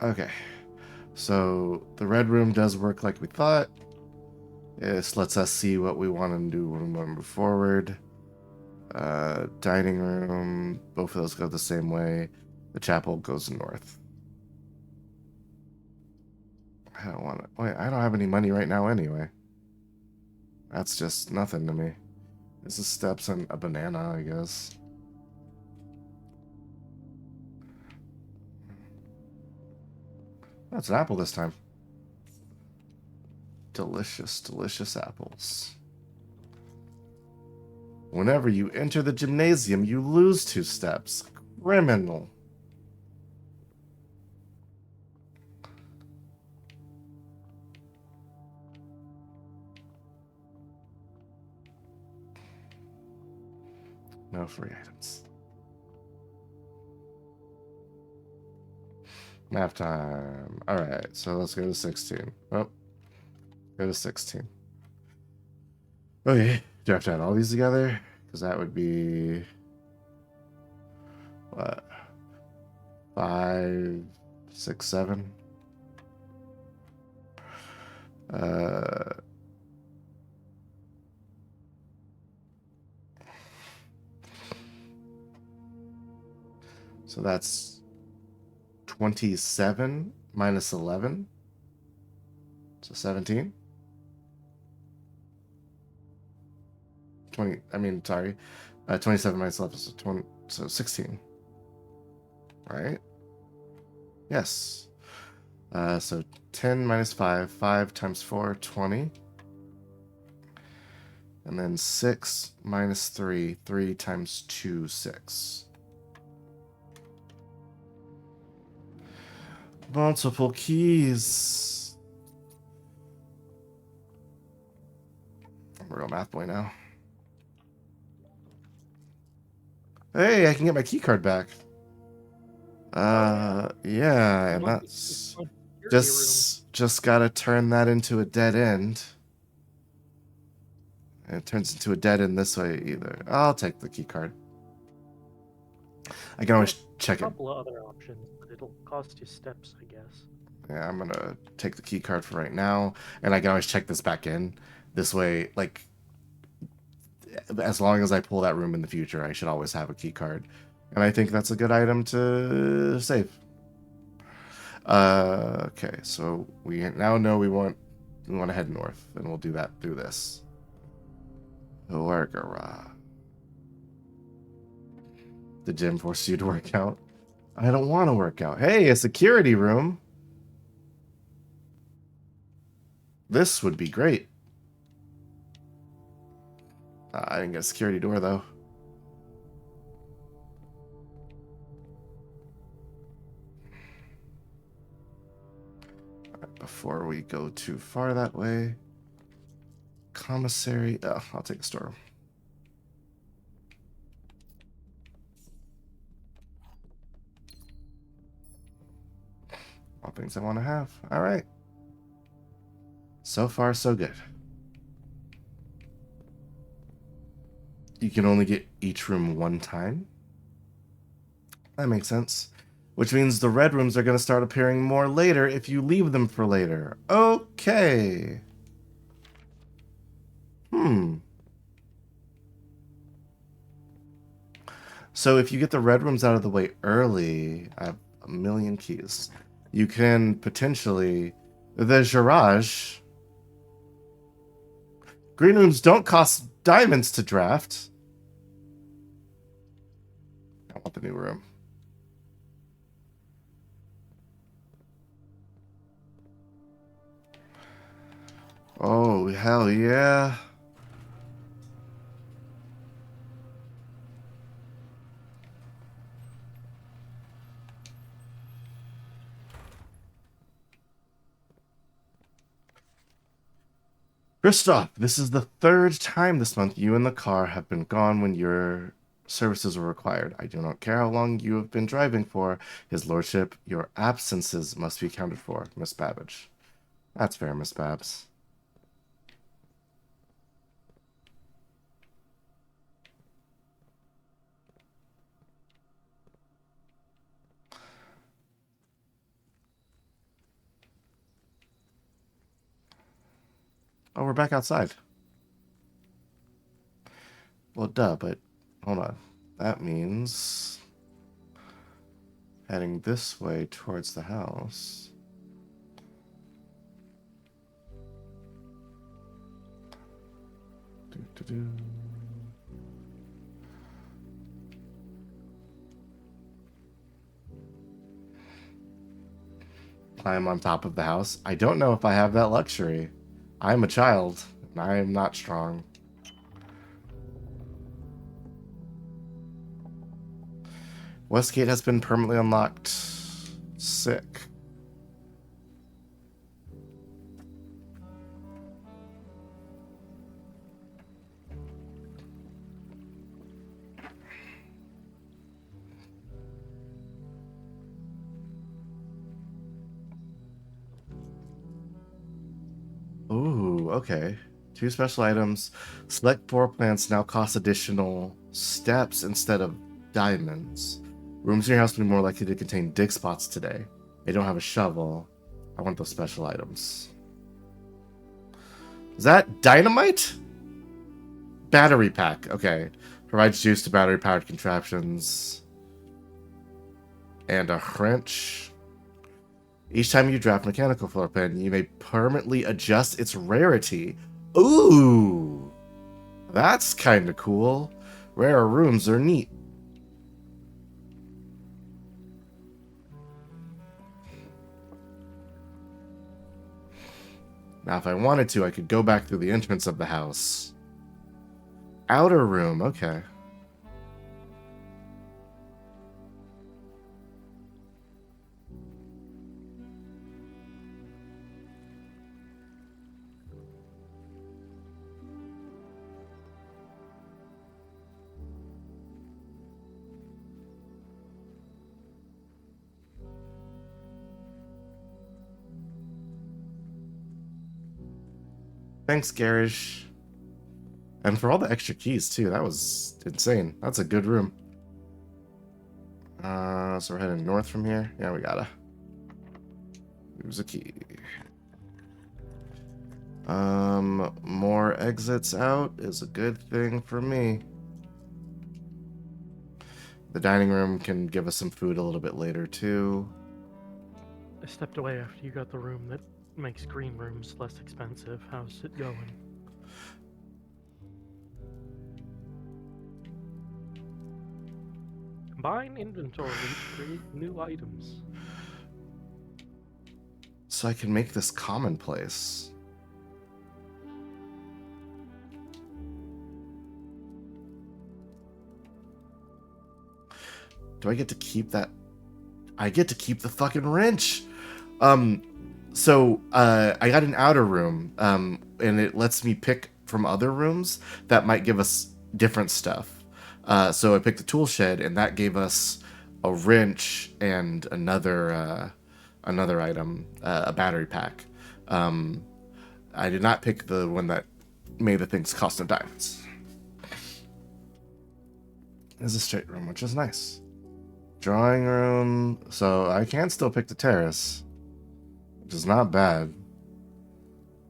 Okay. So the red room does work like we thought. This lets us see what we want to do when we move forward. Dining room, both of those go the same way. The chapel goes north. I don't want to. Wait, I don't have any money right now anyway. That's just nothing to me. This is steps and a banana, I guess. That's an apple this time. Delicious, delicious apples. Whenever you enter the gymnasium, you lose 2 steps. Criminal. No free items. Map time. Alright, so let's go to 16. Oh, go to 16. Okay, do I have to add all these together? Because that would be... what? 5, 6, 7? So that's 27 minus 11. So 17. 27 minus 11, so 20, so 16. Right? Yes. So 10 minus 5, 5 times 4, 20. And then 6 minus 3, 3 times 2, 6. Multiple keys. I'm a real math boy now. Hey, I can get my key card back. Yeah, and that's just gotta turn that into a dead end. And it turns into a dead end this way either. I'll take the key card. I can always check it. A couple of other options, but it'll cost you steps, I guess. Yeah, I'm gonna take the key card for right now, and I can always check this back in. This way, like, as long as I pull that room in the future, I should always have a key card. And I think that's a good item to save. Okay, so we now know we want to head north, and we'll do that through this. The gym forces you to work out. I don't want to work out. Hey, a security room. This would be great. I didn't get a security door, though. Before we go too far that way, commissary. Oh, I'll take a storeroom. All things I want to have. All right. So far, so good. You can only get each room one time. That makes sense. Which means the red rooms are going to start appearing more later if you leave them for later. Okay. So if you get the red rooms out of the way early, I have a million keys. You can potentially... The garage. Green rooms don't cost diamonds to draft. I want the new room. Oh, hell yeah. Christoph, this is the third time this month you and the car have been gone when your services were required. I do not care how long you have been driving for. His lordship, your absences must be accounted for, Miss Babbage. That's fair, Miss Babs. Oh, we're back outside. Well, duh, but hold on. That means heading this way towards the house. Doo-doo-doo. Climb on top of the house. I don't know if I have that luxury. I'm a child, and I am not strong. Westgate has been permanently unlocked. Sick. Ooh, okay. 2 special items. Select floor plans now cost additional steps instead of diamonds. Rooms in your house will be more likely to contain dig spots today. They don't have a shovel. I want those special items. Is that dynamite? Battery pack. Okay. Provides juice to battery-powered contraptions. And a wrench. Each time you draft mechanical floor plan, you may permanently adjust its rarity. Ooh! That's kind of cool. Rare rooms are neat. Now, if I wanted to, I could go back through the entrance of the house. Outer room, okay. Thanks, Garish. And for all the extra keys, too. That was insane. That's a good room. So we're heading north from here. Yeah, we gotta. Use a key. More exits out is a good thing for me. The dining room can give us some food a little bit later, too. I stepped away after you got the room that makes green rooms less expensive. How's it going? Combine inventory to create new items. So I can make this commonplace. Do I get to keep that? I get to keep the fucking wrench. So I got an outer room, and it lets me pick from other rooms that might give us different stuff. So I picked the tool shed, and that gave us a wrench and another item, a battery pack. I did not pick the one that made the things cost no diamonds. It's a straight room, which is nice. Drawing room, so I can still pick the terrace, which is not bad.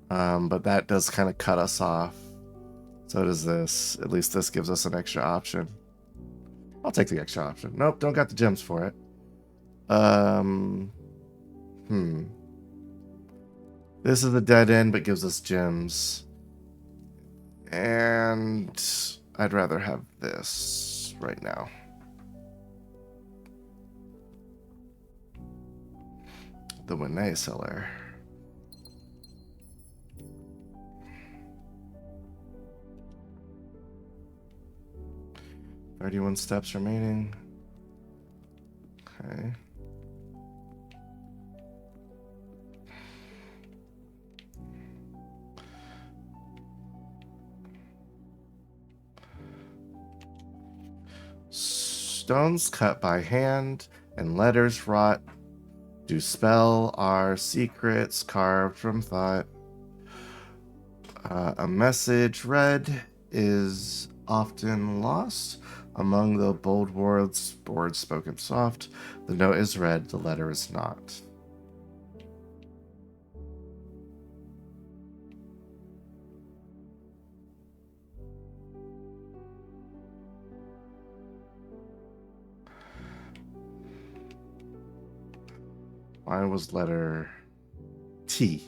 But that does kind of cut us off. So does this. At least this gives us an extra option. I'll take the extra option. Nope, don't got the gems for it. This is a dead end, but gives us gems. And I'd rather have this right now. The Winay Cellar. 31 steps remaining. Okay. Stones cut by hand and letters wrought do spell our secrets carved from thought. A message read is often lost among the bold words spoken soft. The note is read, the letter is not. Mine was letter T.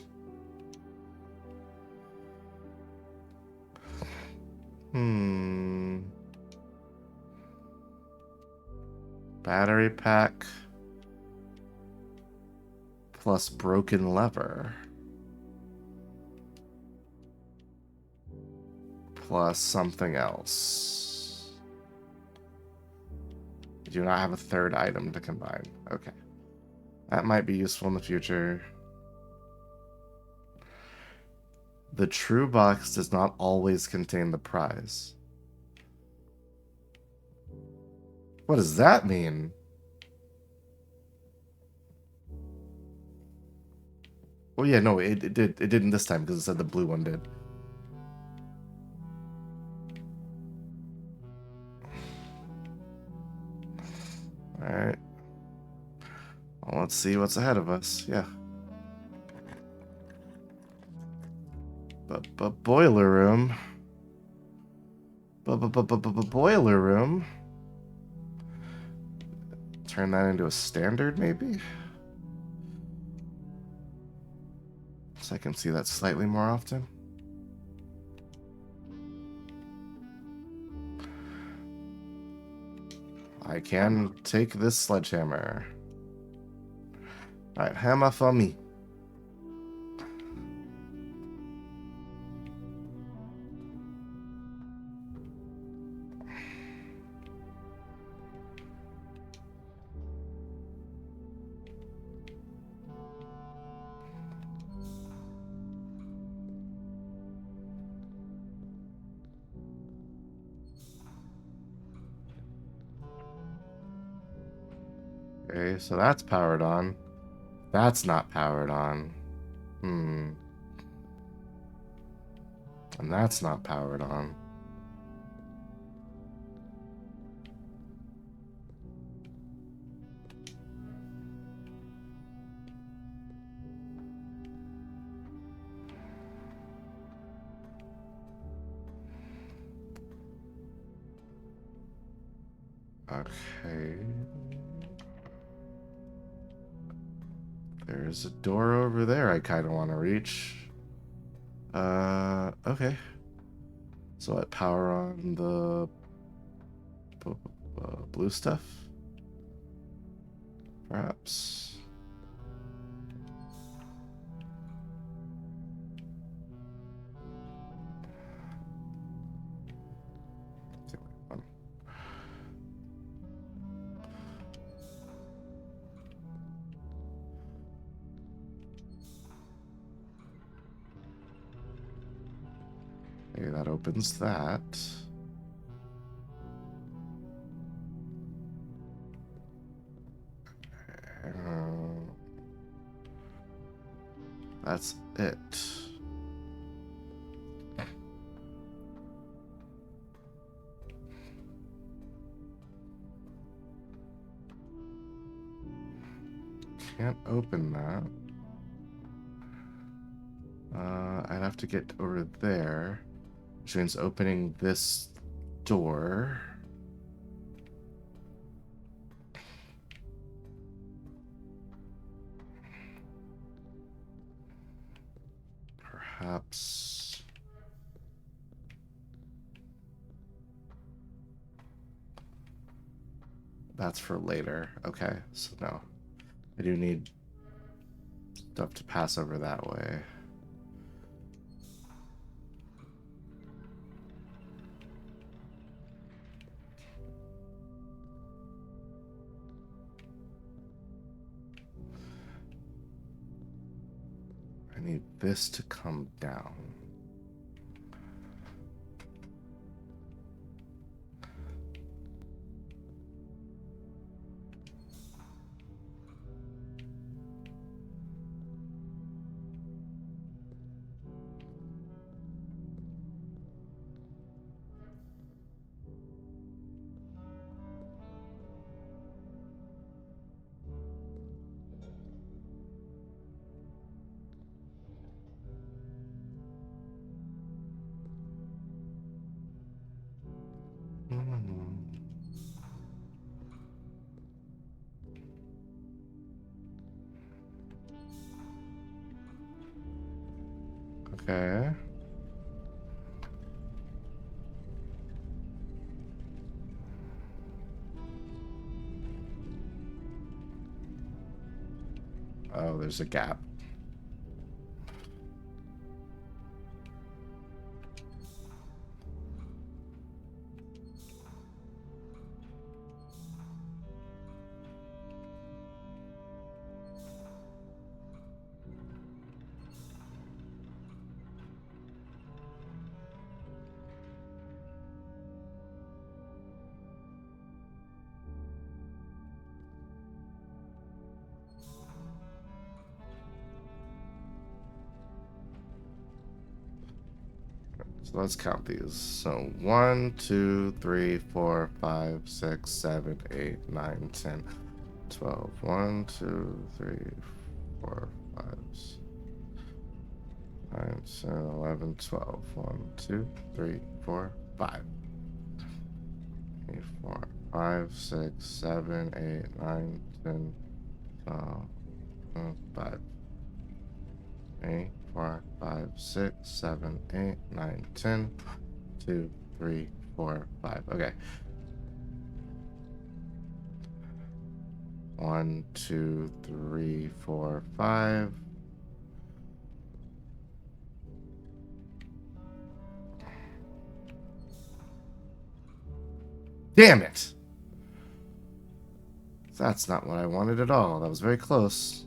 Battery pack plus broken lever plus something else. I do not have a third item to combine. Okay. That might be useful in the future. The true box does not always contain the prize. What does that mean? Oh yeah, no, it did. It didn't this time because it said the blue one did. Alright. Well, let's see what's ahead of us. Yeah. But boiler room. Boiler room. Turn that into a standard, maybe? So I can see that slightly more often. I can take this sledgehammer. Alright, hammer for me. Okay, so that's powered on. That's not powered on. And that's not powered on. Okay. There's a door over there I kind of want to reach. Okay. So I power on the blue stuff? Perhaps. Okay, that opens that. That's it. Can't open that. I'd have to get over there, which means opening this door. Perhaps. That's for later. Okay, so no. I do need stuff to pass over that way. I need this to come down. Okay. Oh, there's a gap. So let's count these. So 1, 2, 3, 4, 5, 6, 7, 8, 9, 10, 12. 1, 2, 3, 4, 5, 9, 10, 11, 12. 1, 2, 3, 4, 5. 4, 5, 6, 7, 8, 9, 10, 12, 5. 8, 4, 5, 6, 7, 8, 9, 10, 2, 3, 4, 5. Okay. 1, 2, 3, 4, 5. Damn it! That's not what I wanted at all. That was very close.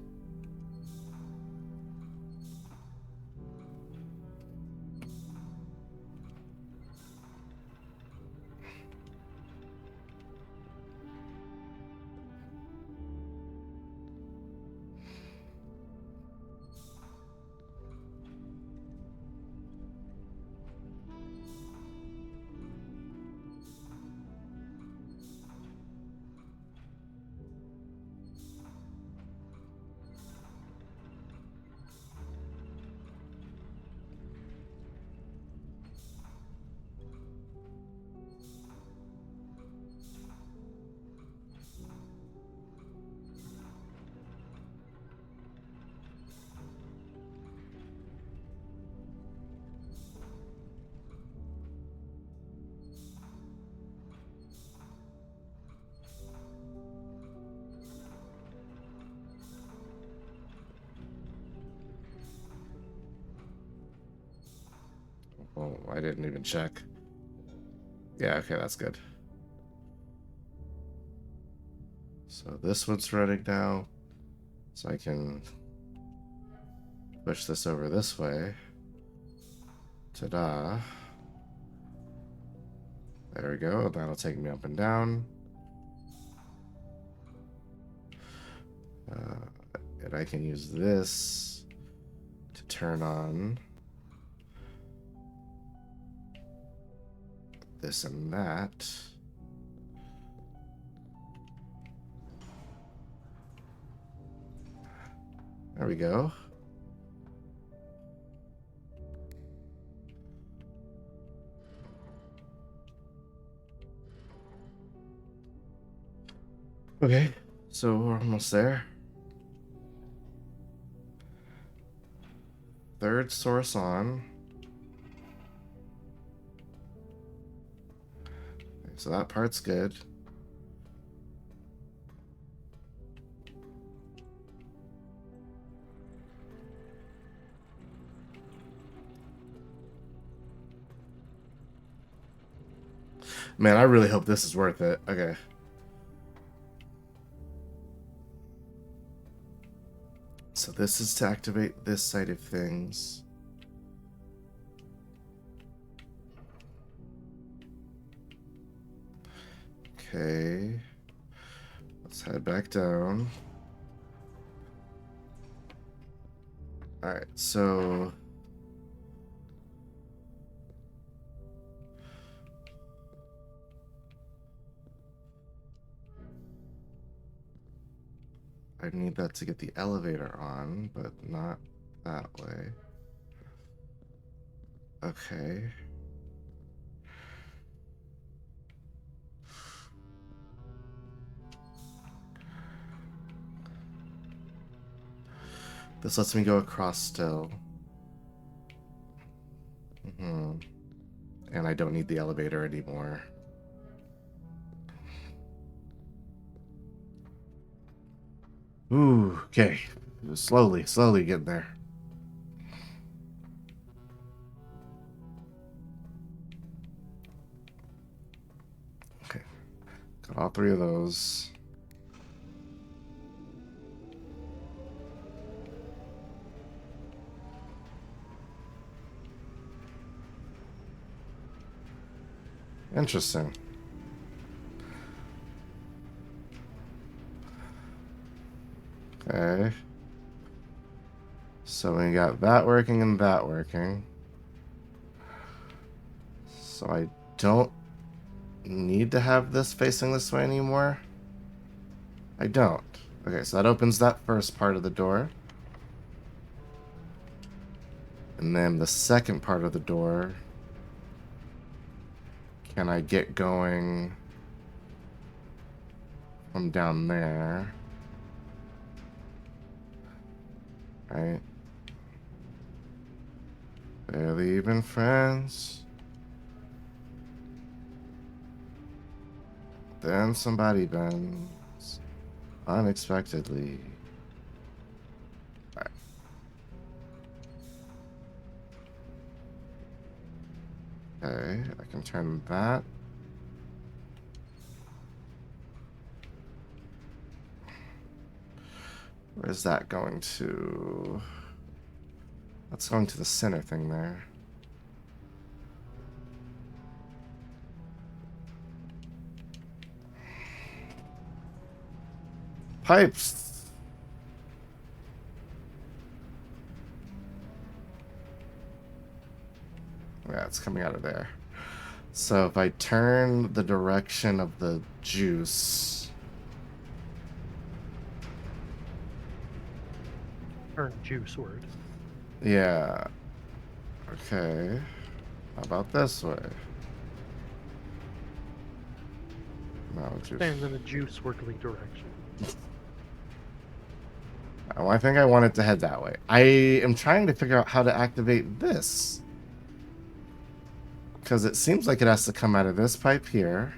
Oh, I didn't even check. Yeah, okay, that's good. So this one's running now. So I can push this over this way. Ta-da. There we go. That'll take me up and down. And I can use this to turn on this and that. There we go. Okay, so we're almost there. Third source on. So that part's good. Man, I really hope this is worth it. Okay. So this is to activate this side of things. Okay. Let's head back down. Alright, so... I need that to get the elevator on, but not that way. Okay. This lets me go across still. And I don't need the elevator anymore. Ooh, okay. Slowly getting there. Okay. Got all three of those. Interesting. Okay. So we got that working and that working. So I don't need to have this facing this way anymore. I don't. Okay, so that opens that first part of the door. And then the second part of the door. Can I get going from down there? Right. Barely even friends. Then somebody bends unexpectedly. Right. Okay, I can turn that. Where's that going to? That's going to the center thing there. Pipes! Yeah, it's coming out of there. So if I turn the direction of the juice... Turn juice word. Yeah. Okay. How about this way? No, juice. Stands in a juice wordly direction. Oh, I think I want it to head that way. I am trying to figure out how to activate this. Because it seems like it has to come out of this pipe here.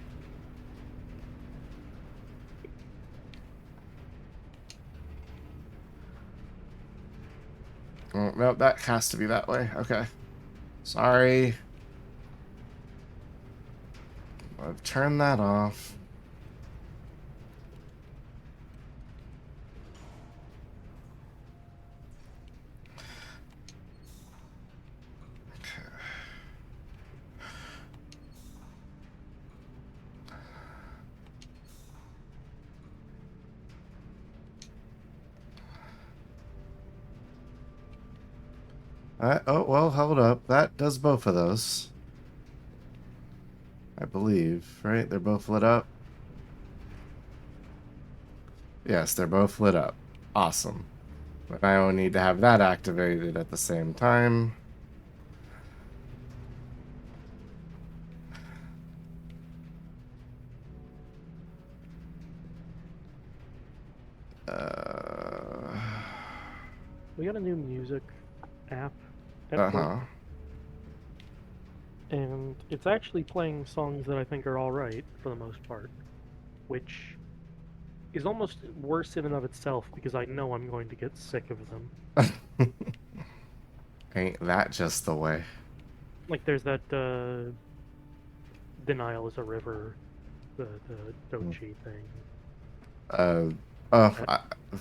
Oh, no, that has to be that way. Okay. Sorry. I've turned that off. Oh, well, hold up. That does both of those. I believe, right? They're both lit up. Yes, they're both lit up. Awesome. But I only need to have that activated at the same time. We got a new music app at work, Uh-huh. and it's actually playing songs that I think are alright for the most part, which is almost worse in and of itself because I know I'm going to get sick of them. Ain't that just the way? Like there's that Denial is a River, the Dochi thing. Uh, oh,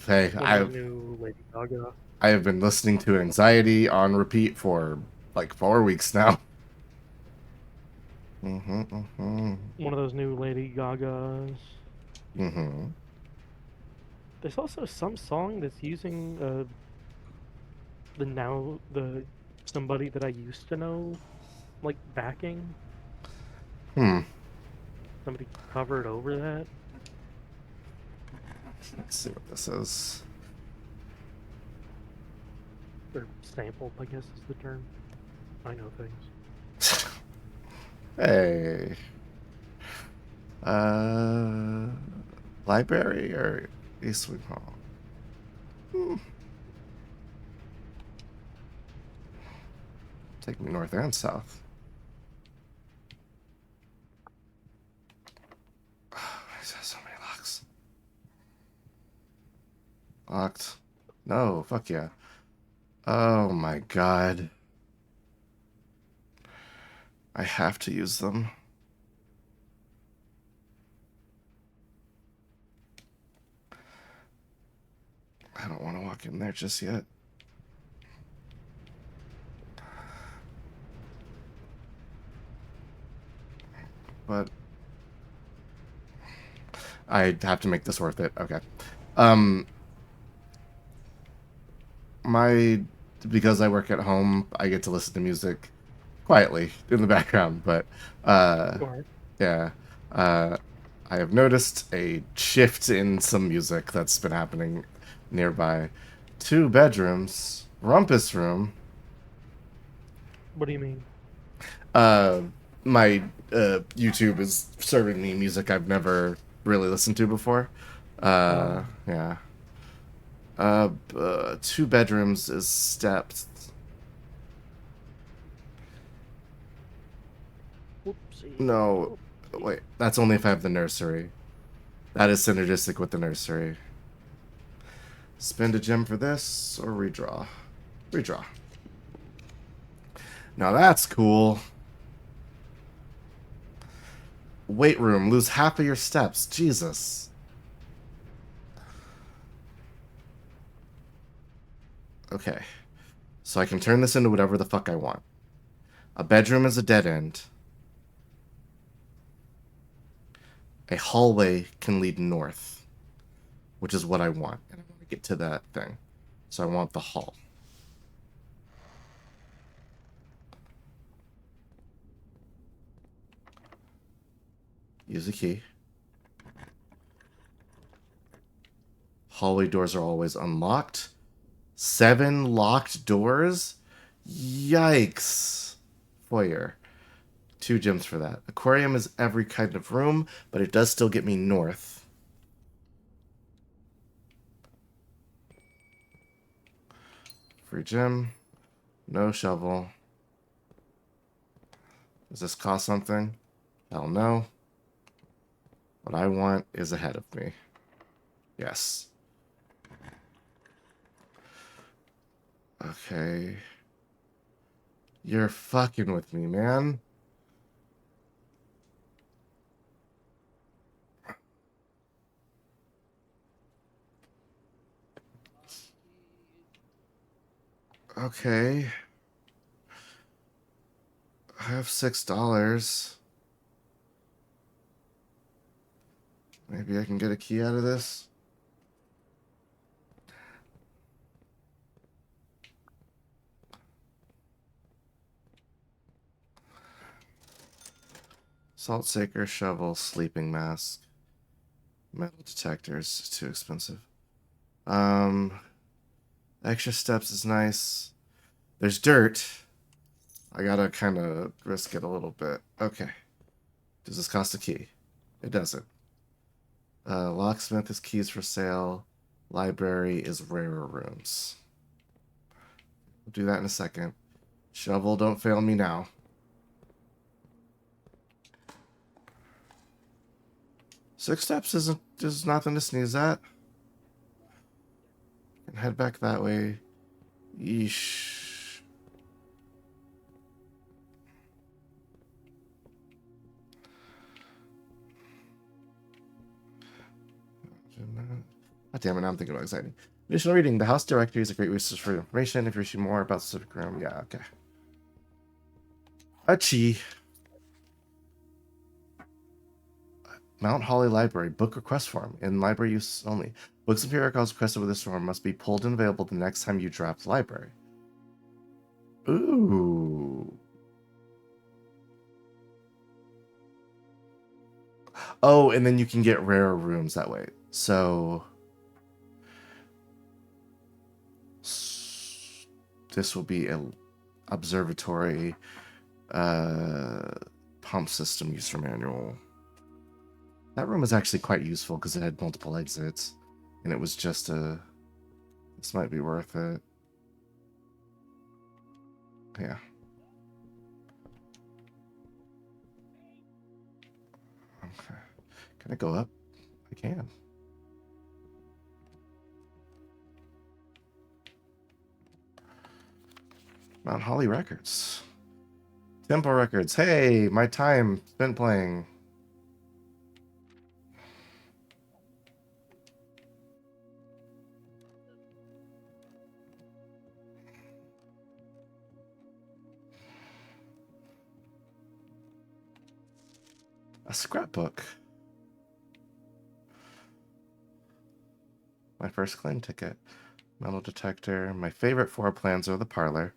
hey, One of those new Lady Gaga. I have been listening to Anxiety on repeat for like 4 weeks now. One of those new Lady Gagas. There's also some song that's using the somebody that I used to know, like backing. Somebody covered over that. Let's see what this is. Or sampled, I guess is the term. I know things. Hey. Library or Eastwood Hall? Take me north and south. So many locks. Locked. No, fuck yeah. Oh my god. I have to use them. I don't want to walk in there just yet. But I have to make this worth it. Okay. Because I work at home, I get to listen to music quietly in the background, but yeah. I have noticed a shift in some music that's been happening nearby. 2 bedrooms, rumpus room. What do you mean? My YouTube is serving me music I've never really listened to before. Yeah. 2 bedrooms is stepped. Whoopsie. No, wait. That's only if I have the nursery. That is synergistic with the nursery. Spend a gem for this or redraw. Redraw. Now that's cool. Weight room. Lose half of your steps. Jesus. Okay. So I can turn this into whatever the fuck I want. A bedroom is a dead end. A hallway can lead north, which is what I want. And I want to get to that thing. So I want the hall. Use a key. Hallway doors are always unlocked. 7 locked doors? Yikes. Foyer. 2 gems for that. Aquarium is every kind of room, but it does still get me north. Free gem. No shovel. Does this cost something? Hell no. What I want is ahead of me. Yes. Okay. You're fucking with me, man. Okay. I have $6. Maybe I can get a key out of this. Salt shaker, shovel, sleeping mask. Metal detectors is too expensive. Extra steps is nice. There's dirt. I gotta kind of risk it a little bit. Okay. Does this cost a key? It doesn't. Locksmith is keys for sale. Library is rarer rooms. We'll do that in a second. Shovel, don't fail me now. Six steps is nothing to sneeze at. And head back that way. Yeesh. God damn it, now I'm thinking about exciting. Additional reading. The house directory is a great resource for information. If you're reading more about the specific room, yeah, okay. Achie. Mount Holly Library. Book request form. In library use only. Books and periodicals requested with this form must be pulled and available the next time you drop the library. Ooh. Oh, and then you can get rarer rooms that way. So this will be an observatory pump system user manual. That room is actually quite useful because it had multiple exits, and it was just a... This might be worth it. Yeah. Okay. Can I go up? I can. Mount Holly Records. Temple Records. Hey, my time spent playing. A scrapbook. My first claim ticket. Metal detector. My favorite floor plans are the parlor.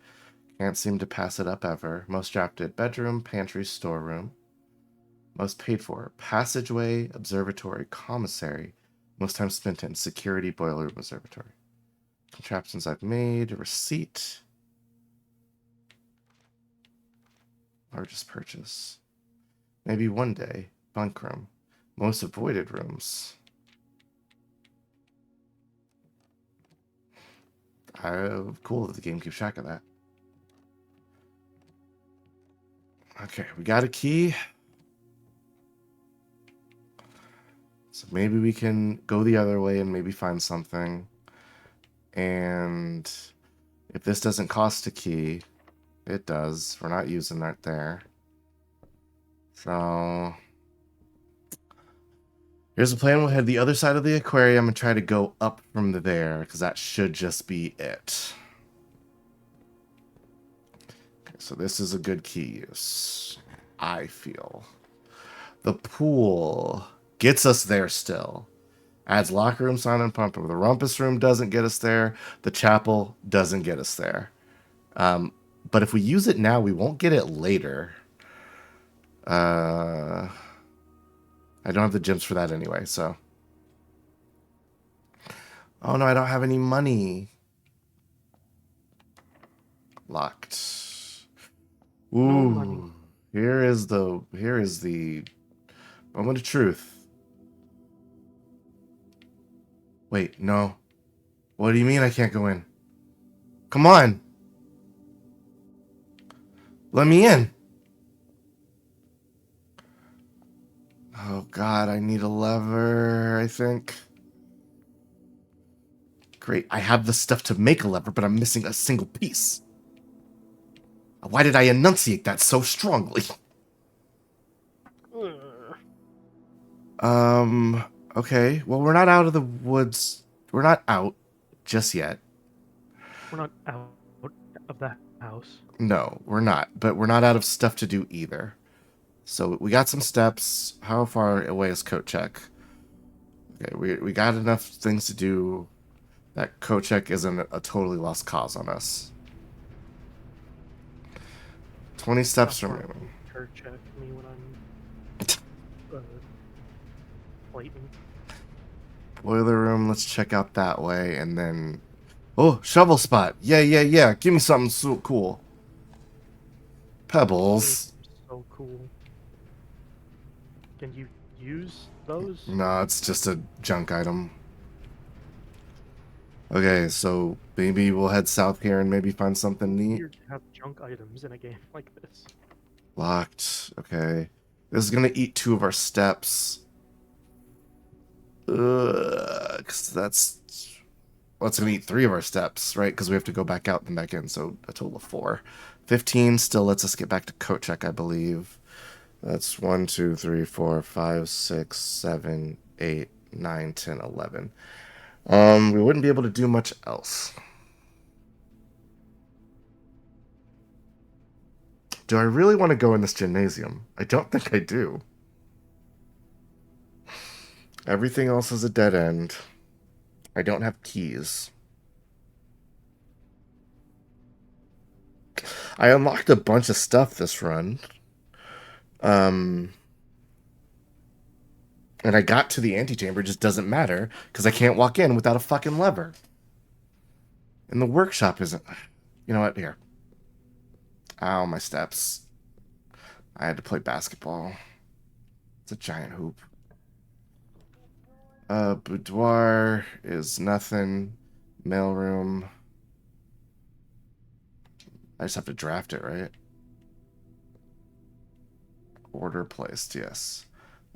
Can't seem to pass it up ever. Most drafted. Bedroom, pantry, storeroom. Most paid for. Passageway, observatory, commissary. Most time spent in. Security, boiler room, observatory. Contraptions I've made. A receipt. Largest purchase. Maybe one day. Bunk room. Most avoided rooms. Cool that the game keeps track of that. Okay, we got a key. So maybe we can go the other way and maybe find something. And if this doesn't cost a key, it does. We're not using that there. So here's the plan. We'll head the other side of the aquarium and try to go up from there, because that should just be it. Okay, so this is a good key use, I feel. The pool gets us there still. Adds locker room, sauna, and pump room. The rumpus room doesn't get us there. The chapel doesn't get us there. But if we use it now, we won't get it later. I don't have the gems for that anyway, so. Oh no, I don't have any money. Locked. Ooh. No money. Here is the moment of truth. Wait, no. What do you mean I can't go in? Come on. Let me in. Oh god, I need a lever, I think. Great, I have the stuff to make a lever, but I'm missing a single piece. Why did I enunciate that so strongly? Okay, well, we're not out of the woods. We're not out just yet. We're not out of the house. No, we're not, but we're not out of stuff to do either. So we got some steps. How far away is coat check? Okay, we got enough things to do that coat check isn't a totally lost cause on us. 20 steps remaining. Check me when I'm Clayton. Boiler room, let's check out that way, and then... Oh, shovel spot! Yeah. Give me something so cool. Pebbles. So cool. Can you use those? No, it's just a junk item. Okay, so maybe we'll head south here and maybe find something neat. Weird to have junk items in a game like this. Locked. Okay. This is gonna eat 2 of our steps. 'Cause that's... Well, it's gonna eat 3 of our steps, right? Because we have to go back out and back in, so a total of 4. 15 still lets us get back to coat check, I believe. That's 1, 2, 3, 4, 5, 6, 7, 8, 9, 10, 11. We wouldn't be able to do much else. Do I really want to go in this gymnasium? I don't think I do. Everything else is a dead end. I don't have keys. I unlocked a bunch of stuff this run. And I got to the antechamber, just doesn't matter, because I can't walk in without a fucking lever. And the workshop isn't... You know what? Here. Ow, my steps. I had to play basketball. It's a giant hoop. Boudoir is nothing. Mailroom. I just have to draft it, right? Order placed, yes.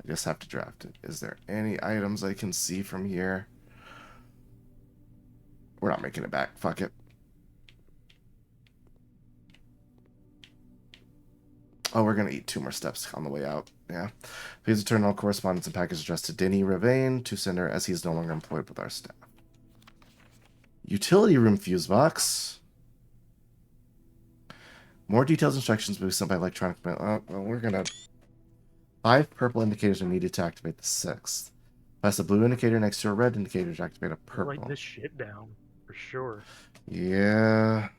I just have to draft it. Is there any items I can see from here? We're not making it back. Fuck it. Oh, we're going to eat 2 more steps on the way out. Yeah. Please return all correspondence and package addressed to Denny Ravane to sender as he is no longer employed with our staff. Utility room fuse box. More detailed instructions will be sent by electronic mail. Oh, well, we're going to... 5 purple indicators are needed to activate the 6th. Press a blue indicator next to a red indicator to activate a purple. Write this shit down, for sure. Yeah.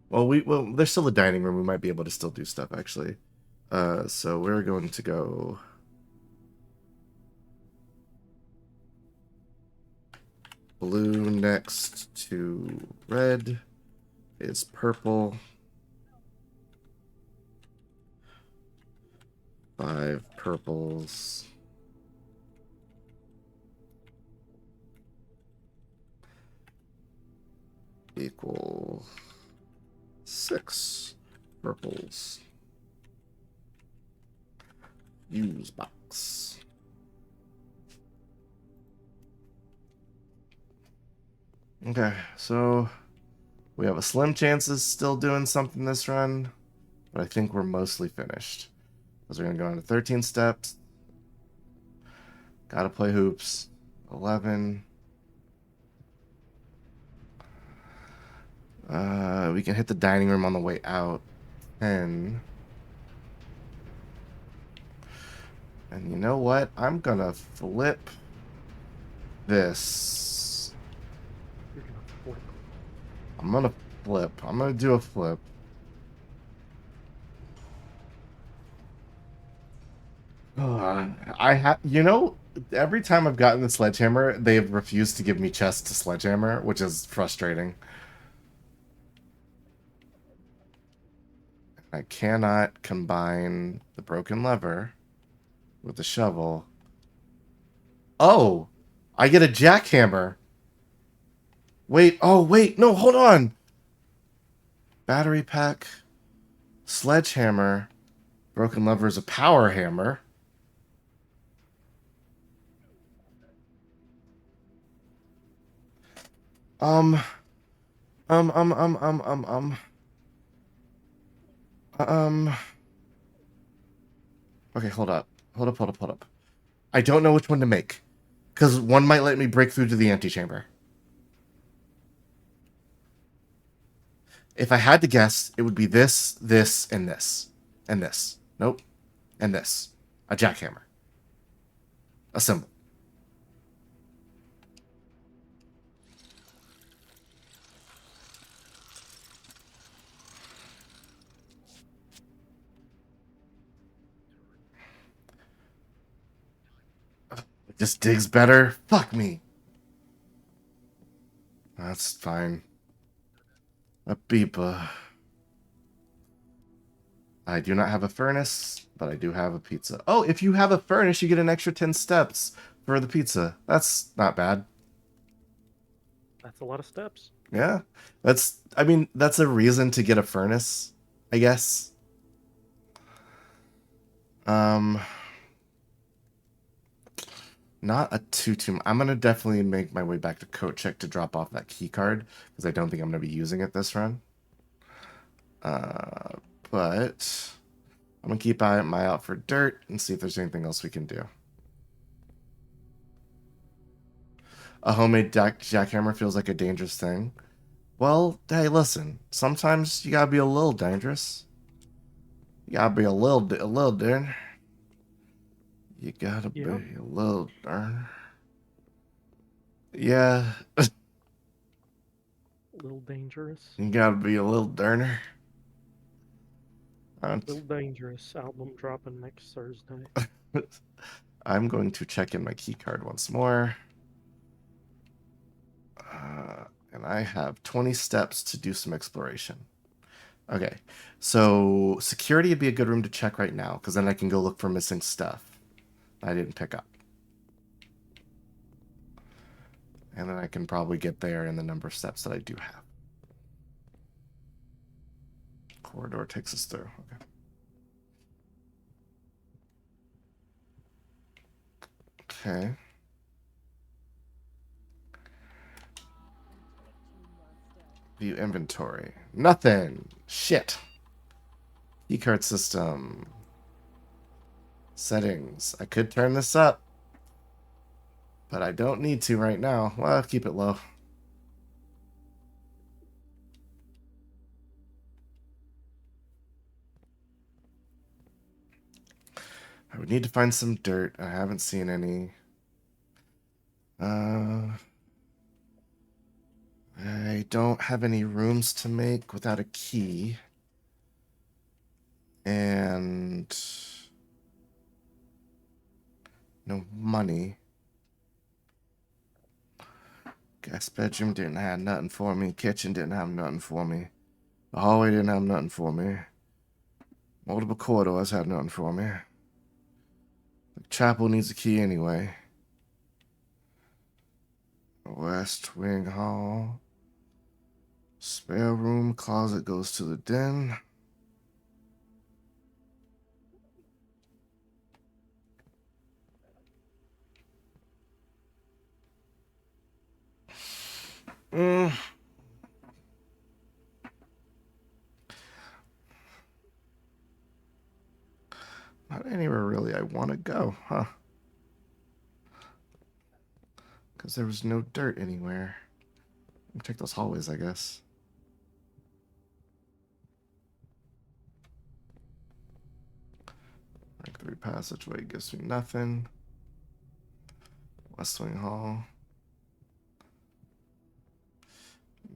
Well, there's still a dining room. We might be able to still do stuff, actually. So we're going to go... Blue next to red is purple. 5 purples. Equal 6 purples. Use box. Okay, so we have a slim chance of still doing something this run, but I think we're mostly finished. Because we're going to go into 13 steps. Gotta play hoops. 11. We can hit the dining room on the way out. 10. And you know what? I'm gonna flip this. You're gonna flip. I'm gonna flip. I'm gonna do a flip. I have, you know, every time I've gotten the sledgehammer, they've refused to give me chests to sledgehammer, which is frustrating. I cannot combine the broken lever with the shovel. Oh, I get a jackhammer. Wait, oh wait, no, hold on. Battery pack, sledgehammer, broken lever is a power hammer. Okay, hold up. Hold up. I don't know which one to make. Because one might let me break through to the antechamber. If I had to guess, it would be this, this, and this. And this. Nope. And this. A jackhammer. A symbol. just digs better. Fuck me. That's fine. A beeper. I do not have a furnace, but I do have a pizza. Oh, if you have a furnace, you get an extra 10 steps for the pizza. That's not bad. That's a lot of steps. Yeah. I mean, that's a reason to get a furnace, I guess. Not a too. I'm gonna definitely make my way back to Coat Check to drop off that key card because I don't think I'm gonna be using it this run. But I'm gonna keep my eye out for dirt and see if there's anything else we can do. A homemade jackhammer feels like a dangerous thing. Well, hey, listen. Sometimes you gotta be a little dangerous. You gotta be a little darn. You gotta be a little darn. Yeah. A little dangerous. You gotta be a little darner. Little Dangerous album dropping next Thursday. I'm going to check in my key card once more. And I have 20 steps to do some exploration. Okay, so security would be a good room to check right now, because then I can go look for missing stuff I didn't pick up. And then I can probably get there in the number of steps that I do have. Corridor takes us through. Okay. View inventory. Nothing. Shit. Keycard system. Settings. I could turn this up, but I don't need to right now. Well, I'll keep it low. I would need to find some dirt. I haven't seen any. I don't have any rooms to make without a key. And no money. Guest bedroom didn't have nothing for me. Kitchen didn't have nothing for me. The hallway didn't have nothing for me. Multiple corridors had nothing for me. The chapel needs a key anyway. West wing hall. Spare room, closet goes to the den. Not anywhere really I want to go, huh? Because there was no dirt anywhere. Check those hallways, I guess. Rank 3 passageway gives me nothing. West wing hall.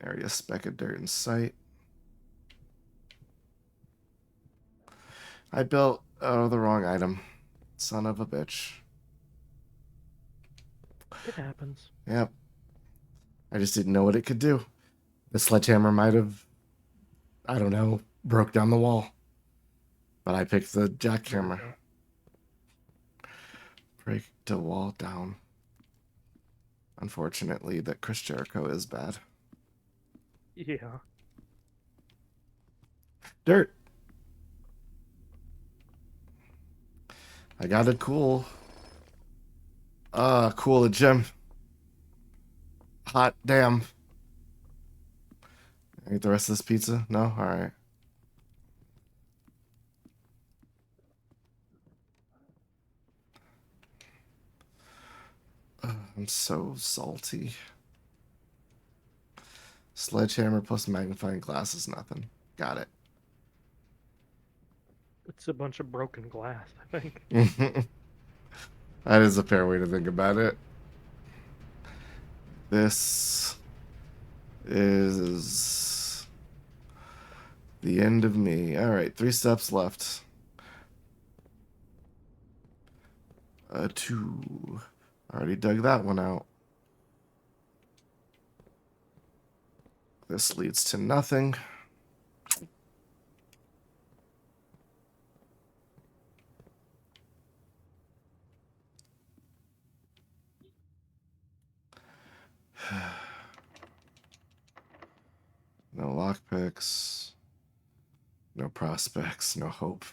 Area speck of dirt in sight. I built the wrong item. Son of a bitch. It happens. Yep. I just didn't know what it could do. The sledgehammer might have, I don't know, broke down the wall. But I picked the jackhammer. Break the wall down. Unfortunately, that Chris Jericho is bad. Yeah. Dirt. I got a cool a gem. Hot damn. Eat the rest of this pizza? No? Alright. I'm so salty. Sledgehammer plus magnifying glass is nothing. Got it. It's a bunch of broken glass, I think. That is a fair way to think about it. This is the end of me. Alright, 3 steps left. 2. Already dug that one out. This leads to nothing. No lockpicks. No prospects. No hope.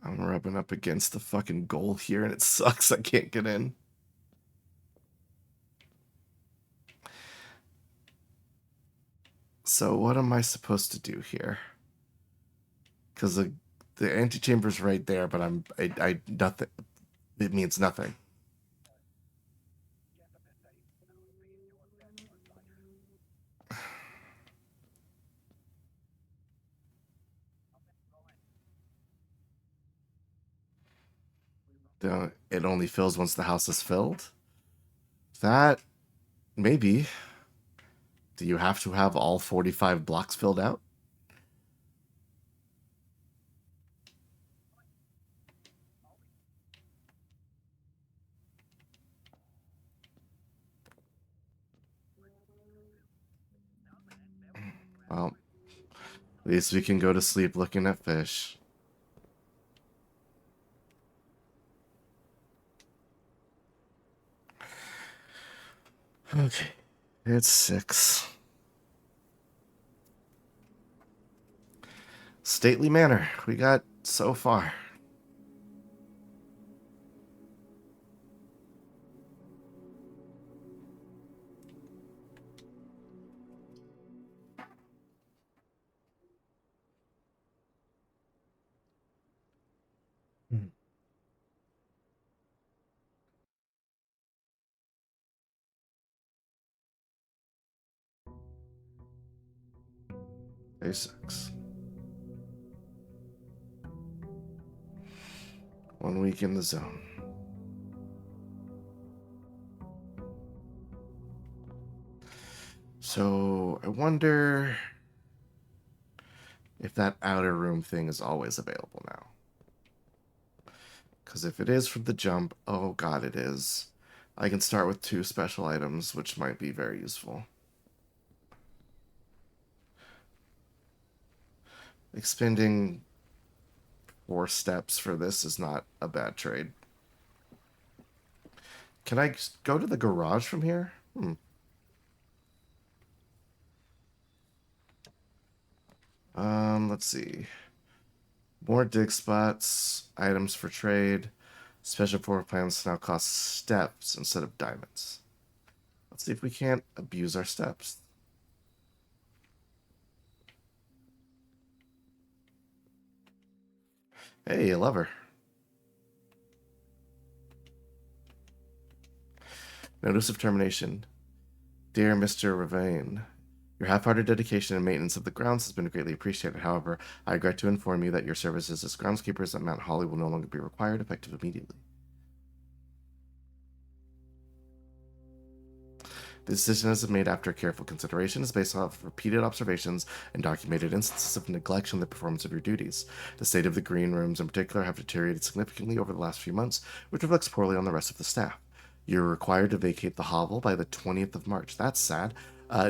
I'm rubbing up against the fucking goal here and it sucks. I can't get in. So what am I supposed to do here? Because the antechamber's right there, but I nothing. It means nothing. It only fills once the house is filled? That, maybe. Do you have to have all 45 blocks filled out? Well, at least we can go to sleep looking at fish. Okay, it's 6. Stately manor. We got so far. Day 6. 1 week in the zone. So I wonder if that outer room thing is always available now. Because if it is from the jump, oh god, it is. I can start with 2 special items, which might be very useful. Expending 4 steps for this is not a bad trade. Can I go to the garage from here? Let's see. More dig spots, items for trade. Special floor plans now cost steps instead of diamonds. Let's see if we can't abuse our steps. Hey, a lever. Notice of termination. Dear Mr. Ravane, your half-hearted dedication and maintenance of the grounds has been greatly appreciated. However, I regret to inform you that your services as groundskeepers at Mount Holly will no longer be required, effective immediately. The decision is made after careful consideration, is based off repeated observations and documented instances of neglect in the performance of your duties. The state of the green rooms in particular have deteriorated significantly over the last few months, which reflects poorly on the rest of the staff. You're required to vacate the hovel by the 20th of March. That's sad.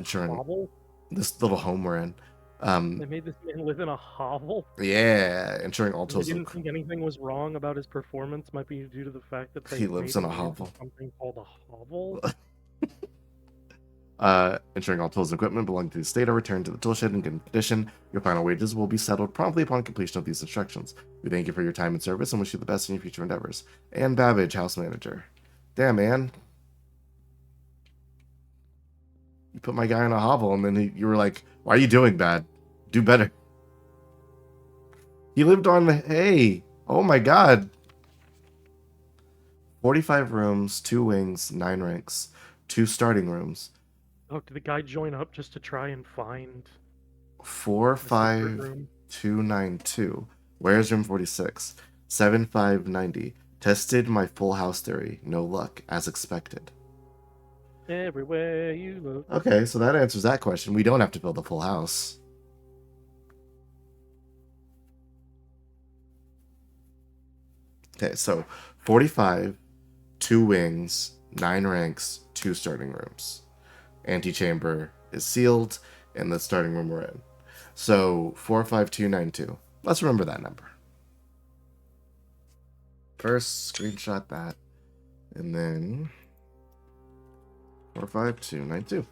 During Hovel? this little home we're in. They made this man live in a hovel? Yeah, ensuring all They tools. didn't think anything was wrong about his performance, might be due to the fact that He lives in a hovel. Something called a hovel? Ensuring all tools and equipment belonging to the estate are returned to the toolshed in good condition. Your final wages will be settled promptly upon completion of these instructions. We thank you for your time and service and wish you the best in your future endeavors. Ann Babbage, house manager. Damn, Ann. You put my guy in a hovel and then you were like, why are you doing bad? Do better. He lived on, hey, oh my god. 45 rooms, 2 wings, 9 ranks, 2 starting rooms. Oh, did the guy join up just to try and find 45292. Where's room 46? 7590. Tested my full house theory. No luck, as expected. Everywhere you look? Okay, so that answers that question. We don't have to build a full house. Okay, so 45, 2 wings, 9 ranks, 2 starting rooms. Antechamber is sealed, and the starting room we're in. So 45292. Let's remember that number. First, screenshot that, and then 45292.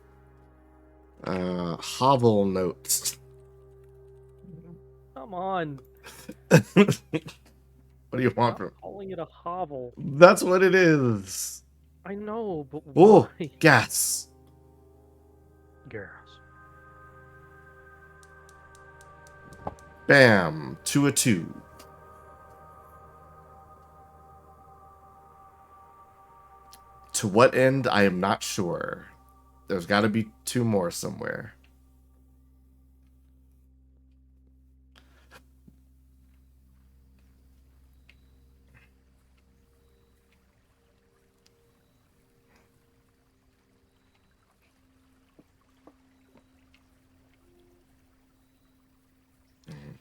Hovel notes. Come on. What do you want from? Calling it a hovel. That's what it is. I know, but Oh, why? gas. Gas. Bam. 2-2. To what end, I am not sure. There's got to be 2 more somewhere.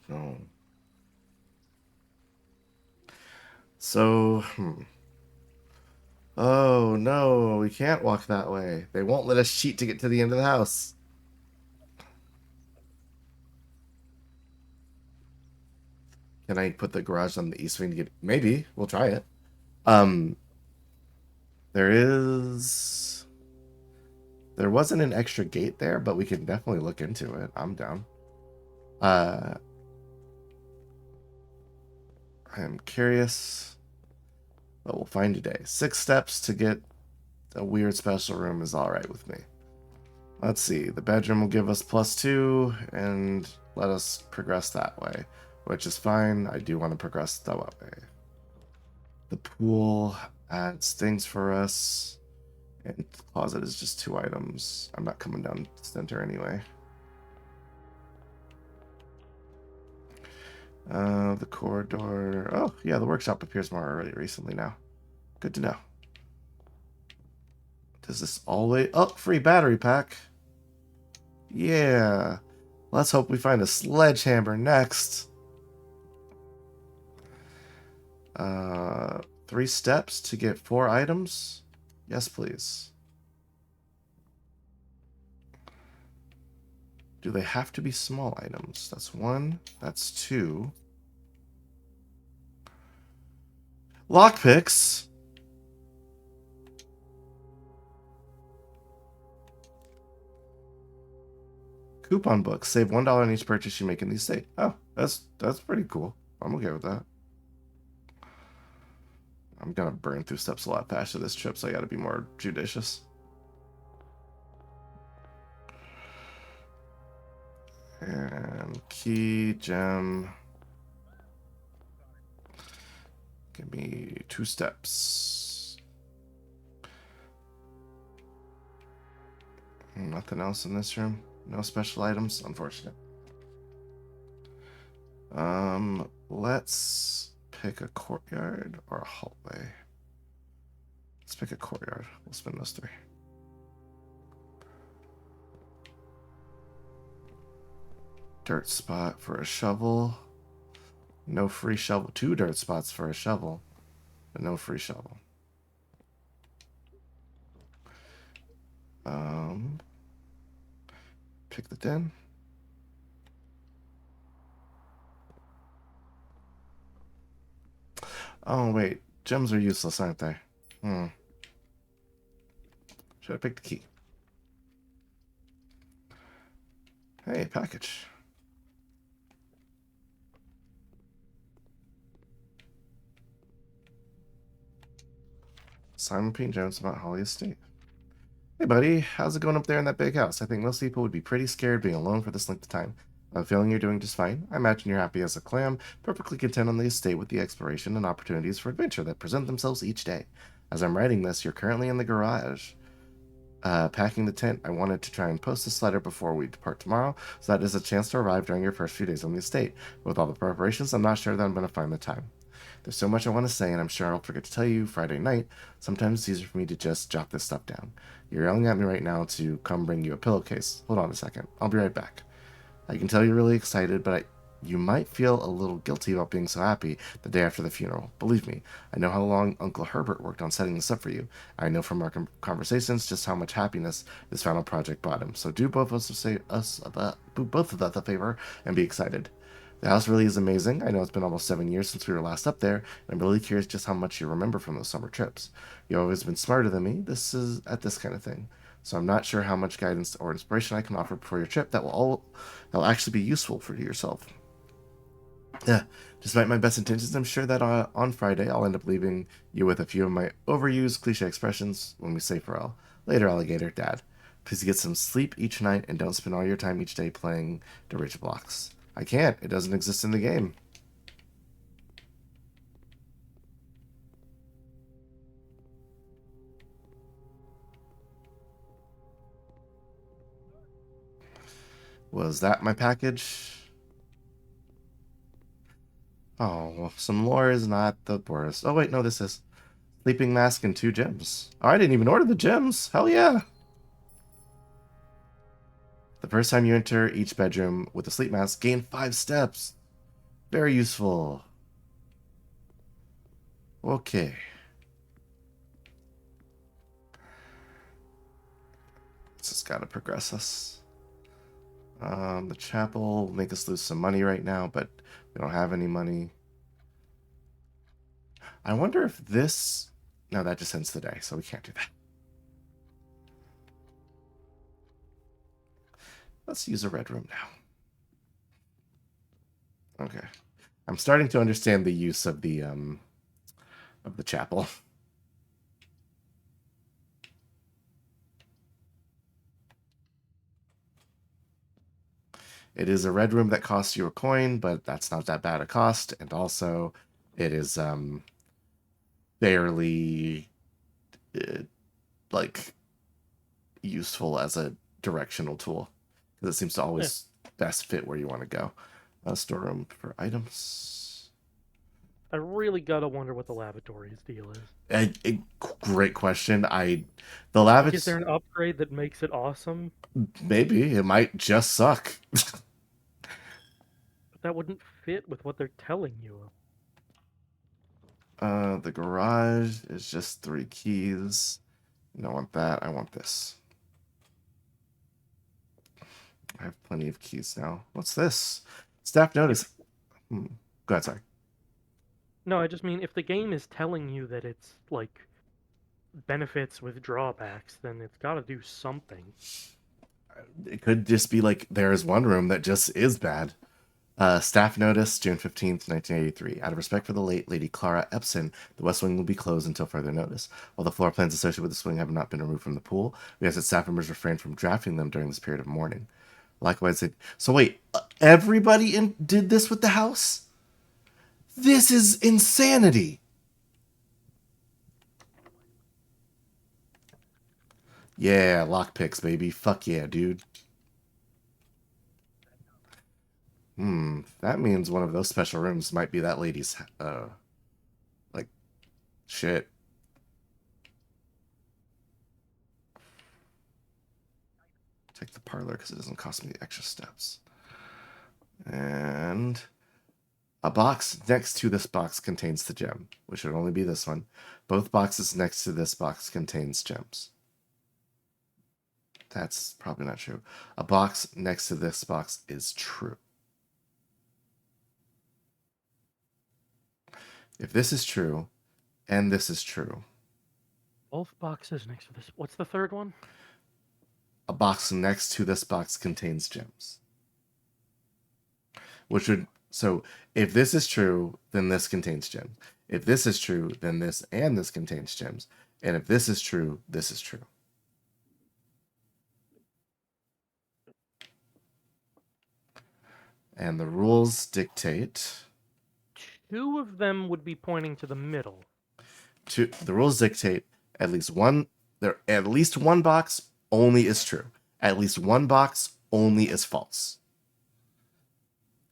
No. So, Oh, no, we can't walk that way. They won't let us cheat to get to the end of the house. Can I put the garage on the east wing to get... Maybe. We'll try it. There wasn't an extra gate there, but we can definitely look into it. I'm down. I am curious, but we'll find today. 6 steps to get a weird special room is all right with me. Let's see. The bedroom will give us +2 and let us progress that way, which is fine. I do want to progress that way. The pool adds things for us, and the closet is just 2 items. I'm not coming down to center anyway. The corridor. Oh, yeah, the workshop appears more already recently now. Good to know. Does this always... Oh, free battery pack. Yeah. Let's hope we find a sledgehammer next. 3 steps to get 4 items? Yes, please. Do they have to be small items? That's 1. That's 2. Lockpicks. Coupon books. Save $1 on each purchase you make in the estate. Oh, that's pretty cool. I'm okay with that. I'm gonna burn through steps a lot faster this trip, so I gotta be more judicious. And key, gem. Give me 2 steps. Nothing else in this room. No special items. Unfortunate. Let's pick a courtyard or a hallway. Let's pick a courtyard. We'll spin those 3. Dirt spot for a shovel. No free shovel. 2 dirt spots for a shovel, but no free shovel. Pick the den. Oh, wait. Gems are useless, aren't they? Should I pick the key? Hey, package. Simon P. Jones about Holly Estate. Hey, buddy. How's it going up there in that big house? I think most people would be pretty scared being alone for this length of time. I'm feeling you're doing just fine. I imagine you're happy as a clam, perfectly content on the estate with the exploration and opportunities for adventure that present themselves each day. As I'm writing this, you're currently in the garage, packing the tent. I wanted to try and post this letter before we depart tomorrow, so that is a chance to arrive during your first few days on the estate. With all the preparations, I'm not sure that I'm going to find the time. There's so much I want to say, and I'm sure I'll forget to tell you Friday night. Sometimes it's easier for me to just jot this stuff down. You're yelling at me right now to come bring you a pillowcase. Hold on a second. I'll be right back. I can tell you're really excited, but you might feel a little guilty about being so happy the day after the funeral. Believe me, I know how long Uncle Herbert worked on setting this up for you. I know from our conversations just how much happiness this final project brought him. So do both of us both of us a favor and be excited. The house really is amazing. I know it's been almost 7 years since we were last up there, and I'm really curious just how much you remember from those summer trips. You've always been smarter than me. This is at this kind of thing. So I'm not sure how much guidance or inspiration I can offer before your trip that'll actually be useful for yourself. Yeah, despite my best intentions, I'm sure that on Friday I'll end up leaving you with a few of my overused cliche expressions when we say farewell. Later, alligator, Dad. Please get some sleep each night and don't spend all your time each day playing Dirge Blocks. I can't. It doesn't exist in the game. Was that my package? Oh, well, some lore is not the worst. Oh, wait, no, this is sleeping mask and 2 gems. Oh, I didn't even order the gems. Hell yeah. The first time you enter each bedroom with a sleep mask, gain 5 steps. Very useful. Okay. This has got to progress us. The chapel will make us lose some money right now, but we don't have any money. I wonder if this... No, that just ends the day, so we can't do that. Let's use a red room now. Okay. I'm starting to understand the use of the chapel. It is a red room that costs you a coin, but that's not that bad a cost. And also, it is fairly like useful as a directional tool because it seems to always best fit where you want to go. Storeroom for items. I really gotta wonder what the lavatory's deal is. A great question. The lavatory. Is there an upgrade that makes it awesome? Maybe it might just suck. But that wouldn't fit with what they're telling you. The garage is just 3 keys. I don't want that. I want this. I have plenty of keys now. What's this? Staff notice. Go ahead, sorry. No, I just mean if the game is telling you that it's like benefits with drawbacks, then it's got to do something. It could just be like there is one room that just is bad. Staff notice, June 15th, 1983. Out of respect for the late Lady Clara Epson, the West Wing will be closed until further notice. While the floor plans associated with this wing have not been removed from the pool, we ask that staff members refrain from drafting them during this period of mourning. Likewise, so wait, everybody did this with the house? This is insanity. Yeah, lockpicks, baby. Fuck yeah, dude. That means one of those special rooms might be that lady's, like, shit. Take the parlor because it doesn't cost me the extra steps. And a box next to this box contains the gem, which would only be this one. Both boxes next to this box contains gems. That's probably not true. A box next to this box is true. If this is true, and this is true. Both boxes next to this. What's the third one? A box next to this box contains gems. Which would... So, if this is true, then this contains gems. If this is true, then this and this contains gems. And if this is true, this is true. And the rules dictate... 2 of them would be pointing to the middle. The rules dictate at least one box only is true. At least one box only is false.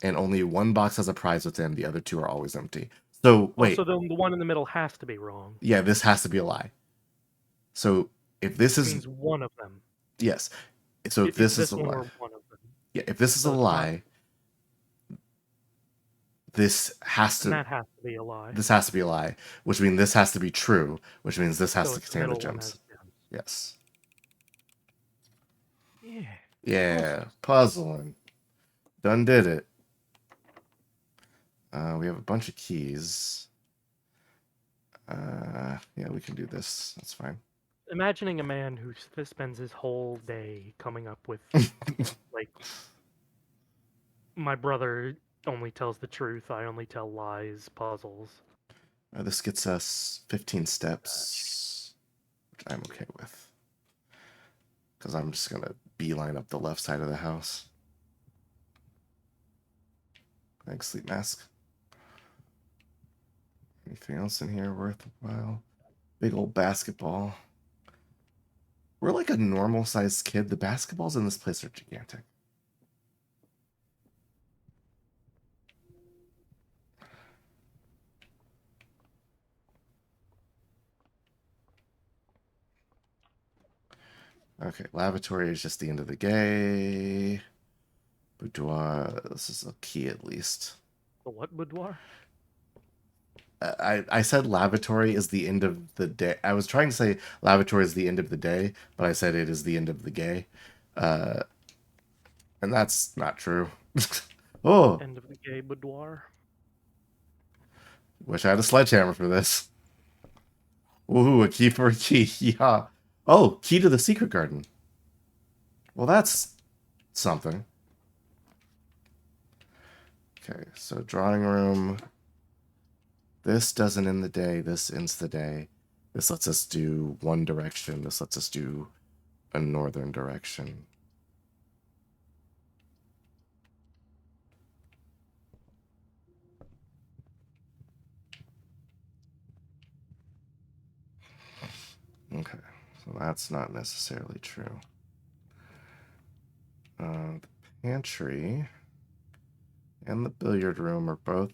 And only one box has a prize within. The other 2 are always empty. So wait. So then the one in the middle has to be wrong. Yeah, this has to be a lie. So if this means one of them. Yes. So if this is a lie. One of them. Yeah, if this is a lie, this has And to that has to be a lie. this has to be a lie, which means this has to be true, which means this has So to it's the contain the middle one gems. has gems. Yes. Yeah. Yeah, puzzling. Done did it. We have a bunch of keys. Yeah, we can do this. That's fine. Imagining a man who spends his whole day coming up with, like, my brother only tells the truth, I only tell lies, puzzles. This gets us 15 steps, which I'm okay with. Because I'm just going to beeline up the left side of the house. Thanks, sleep mask. Anything else in here worthwhile? Big old basketball. We're like a normal sized kid. The basketballs in this place are gigantic. Okay, lavatory is just the end of the day. Boudoir, this is a key at least. The what boudoir? I said lavatory is the end of the day. I was trying to say lavatory is the end of the day, but I said it is the end of the gay. And that's not true. Oh! End of the gay boudoir. Wish I had a sledgehammer for this. Ooh, a key for a key. Yeah. Oh, key to the secret garden. Well, that's something. Okay, so drawing room. This doesn't end the day. This ends the day. This lets us do one direction. This lets us do a northern direction. Okay, so that's not necessarily true. The pantry and the billiard room are both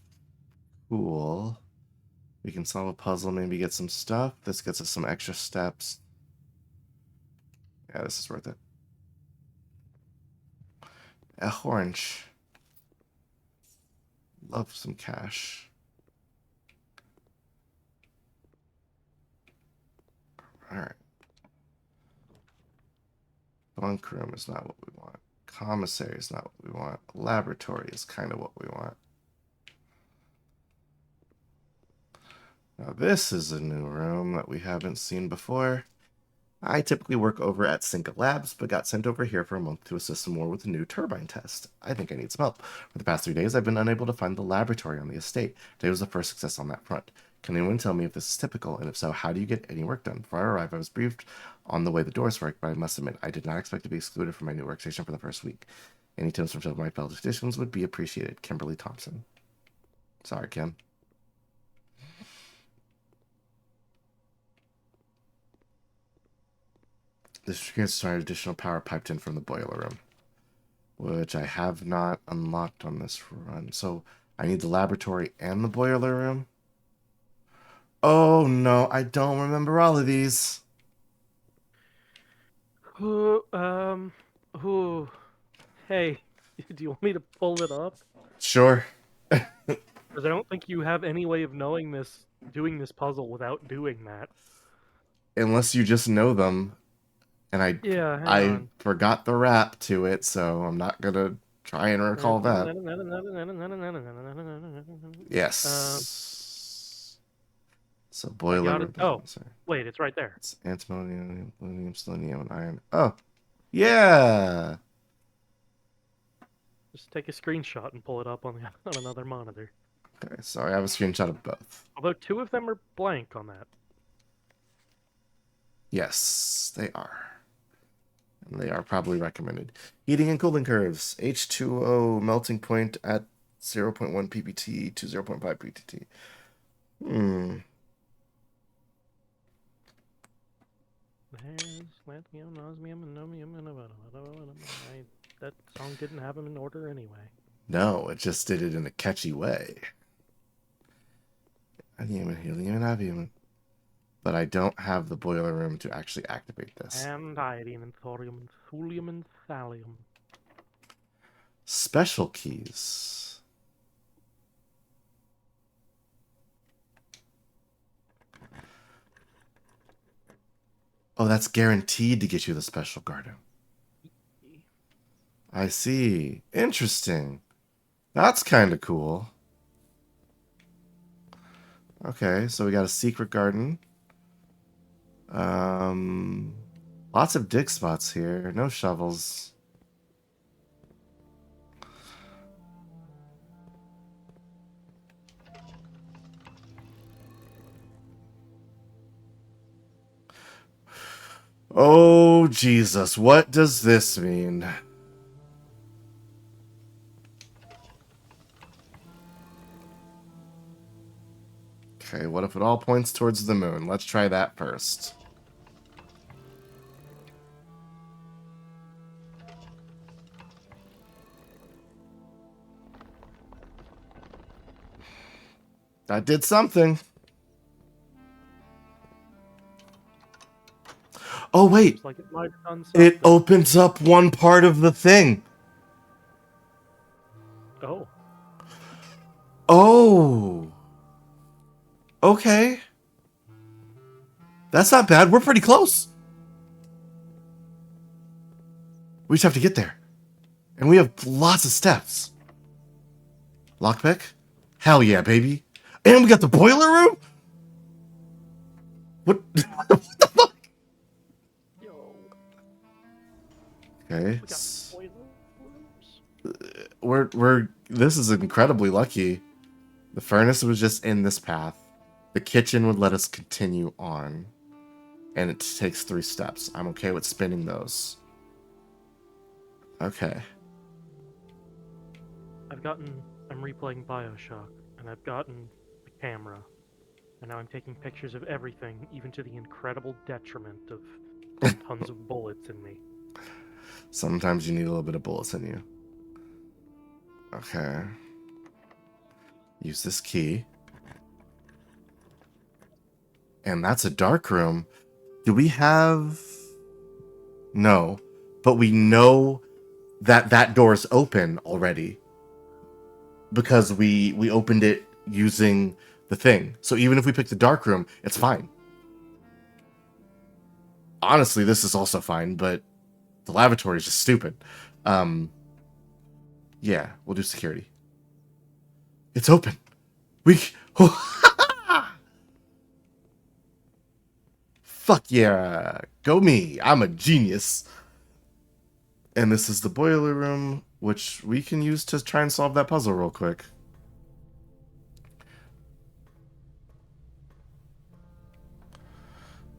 cool. We can solve a puzzle, maybe get some stuff. This gets us some extra steps. Yeah, this is worth it. A orange. Love some cash. Alright. Bunk room is not what we want. Commissary is not what we want. Laboratory is kind of what we want. Now this is a new room that we haven't seen before. I typically work over at Cinca Labs, but got sent over here for a month to assist some more with the new turbine test. I think I need some help. For the past 3 days, I've been unable to find the laboratory on the estate. Today was the first success on that front. Can anyone tell me if this is typical, and if so, how do you get any work done? Before I arrived, I was briefed on the way the doors work, but I must admit, I did not expect to be excluded from my new workstation for the first week. Any tips from my fellow technicians would be appreciated. Kimberly Thompson. Sorry, Kim. This gets an additional power piped in from the boiler room, which I have not unlocked on this run. So I need the laboratory and the boiler room. Oh no, I don't remember all of these. Who, hey, do you want me to pull it up? Sure. Because I don't think you have any way of knowing this, doing this puzzle without doing that. Unless you just know them. And I forgot the rap to it, so I'm not gonna try and recall that. Yes. So boiler. Oh, wait, it's right there. It's antimony, aluminum, selenium, and iron. Oh, yeah. Just take a screenshot and pull it up on another monitor. Okay, so I have a screenshot of both. Although 2 of them are blank on that. Yes, they are. And they are probably recommended. Heating and cooling curves. H2O melting point at 0.1 ppt to 0.5 ppt. That song didn't have them in order anyway. No, it just did it in a catchy way. Helium, and but I don't have the boiler room to actually activate this. And iodine and thorium and thulium and thallium. Special keys. Oh, that's guaranteed to get you the special garden. I see. Interesting. That's kind of cool. Okay, so we got a secret garden. Lots of dig spots here. No shovels. Oh, Jesus. What does this mean? Okay, what if it all points towards the moon? Let's try that first. That did something. Oh, wait. Looks like it might have done It something. opens up one part of the thing. Oh. Oh. Okay. That's not bad. We're pretty close. We just have to get there. And we have lots of steps. Lockpick? Hell yeah, baby. And we got the boiler room? What, what the fuck? Yo. Okay. We got spoiler rooms. We're this is incredibly lucky. The furnace was just in this path. The kitchen would let us continue on. And it takes 3 steps. I'm okay with spinning those. Okay. I'm replaying Bioshock, and I've gotten a camera, and now I'm taking pictures of everything, even to the incredible detriment of tons of bullets in me. Sometimes you need a little bit of bullets in you. Okay. Use this key. And that's a dark room. Do we have... No. But we know that that door is open already. Because we opened it using the thing. So even if we pick the dark room, it's fine. Honestly, this is also fine, but the lavatory is just stupid. Yeah, we'll do security. It's open. We... Fuck yeah. Go me. I'm a genius. And this is the boiler room, which we can use to try and solve that puzzle real quick.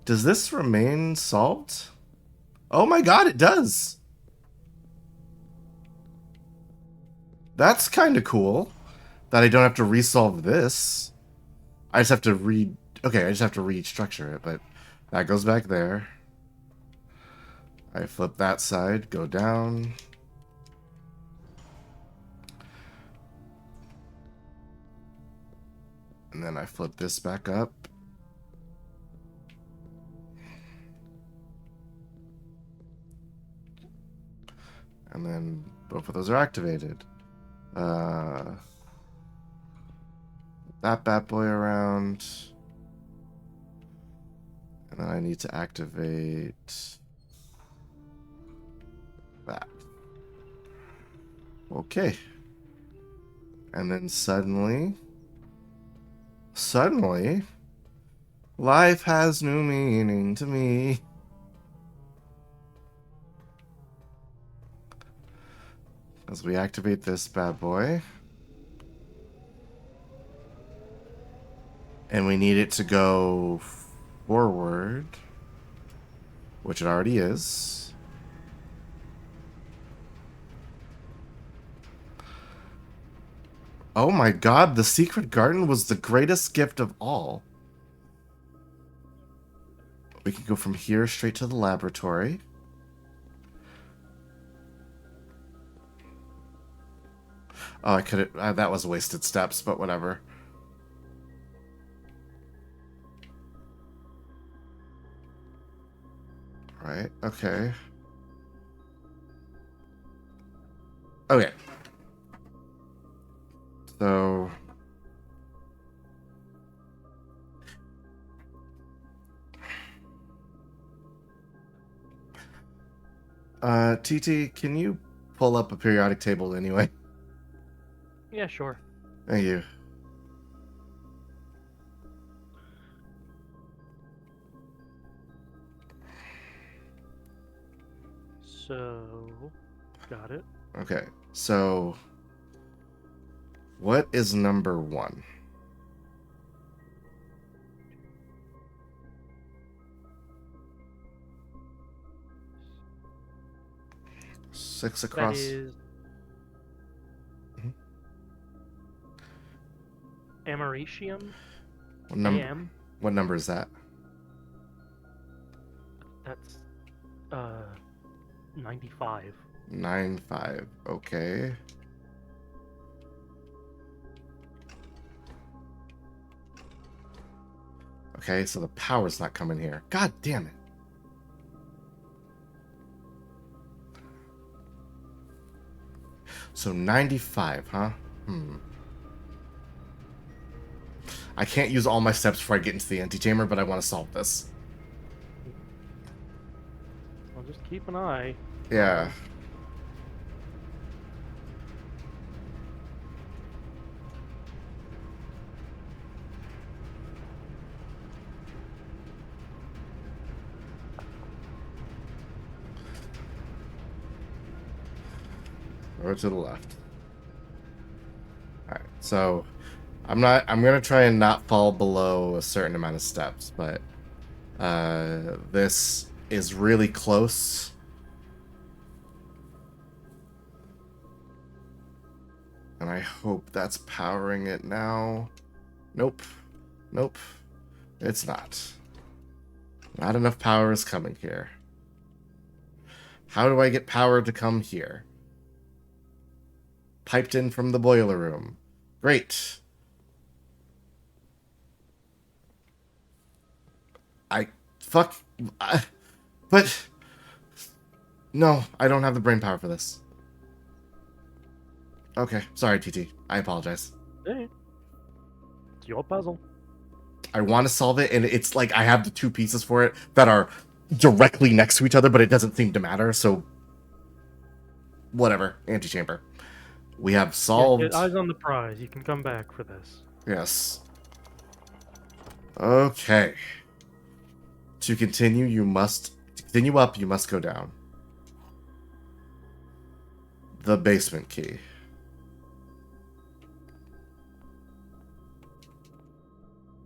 Does this remain solved? Oh my god, it does. That's kind of cool. That I don't have to resolve this. I just have to Okay, I just have to restructure it, but that goes back there. I flip that side, go down. And then I flip this back up. And then both of those are activated. That bad boy around. And then I need to activate that. Okay. And then suddenly, life has new meaning to me. As we activate this bad boy. And we need it to go forward, which it already is. Oh my god, the secret garden was the greatest gift of all. We can go from here straight to the laboratory. Oh, I could have... that was wasted steps, but whatever. Right, okay. Okay. So... TT, can you pull up a periodic table anyway? Yeah, sure. Thank you. So, got it. Okay, so what is number 1? Six across. That is Mhm. Americium. What what number is that? That's 95. 95. Okay. Okay, so the power's not coming here. God damn it. So 95, huh? I can't use all my steps before I get into the antechamber, but I want to solve this. I'll just keep an eye. Yeah. Or to the left. Alright, so I'm gonna try and not fall below a certain amount of steps, but this is really close. And I hope that's powering it now. Nope. Nope. It's not. Not enough power is coming here. How do I get power to come here? Piped in from the boiler room. Great. But no, I don't have the brain power for this. Okay, sorry, TT. I apologize. Hey, it's your puzzle. I want to solve it, and it's like I have the 2 pieces for it that are directly next to each other, but it doesn't seem to matter, so whatever. Antechamber. We have solved... Yeah, get eyes on the prize. You can come back for this. Yes. Okay. To continue, to continue up, you must go down. The basement key.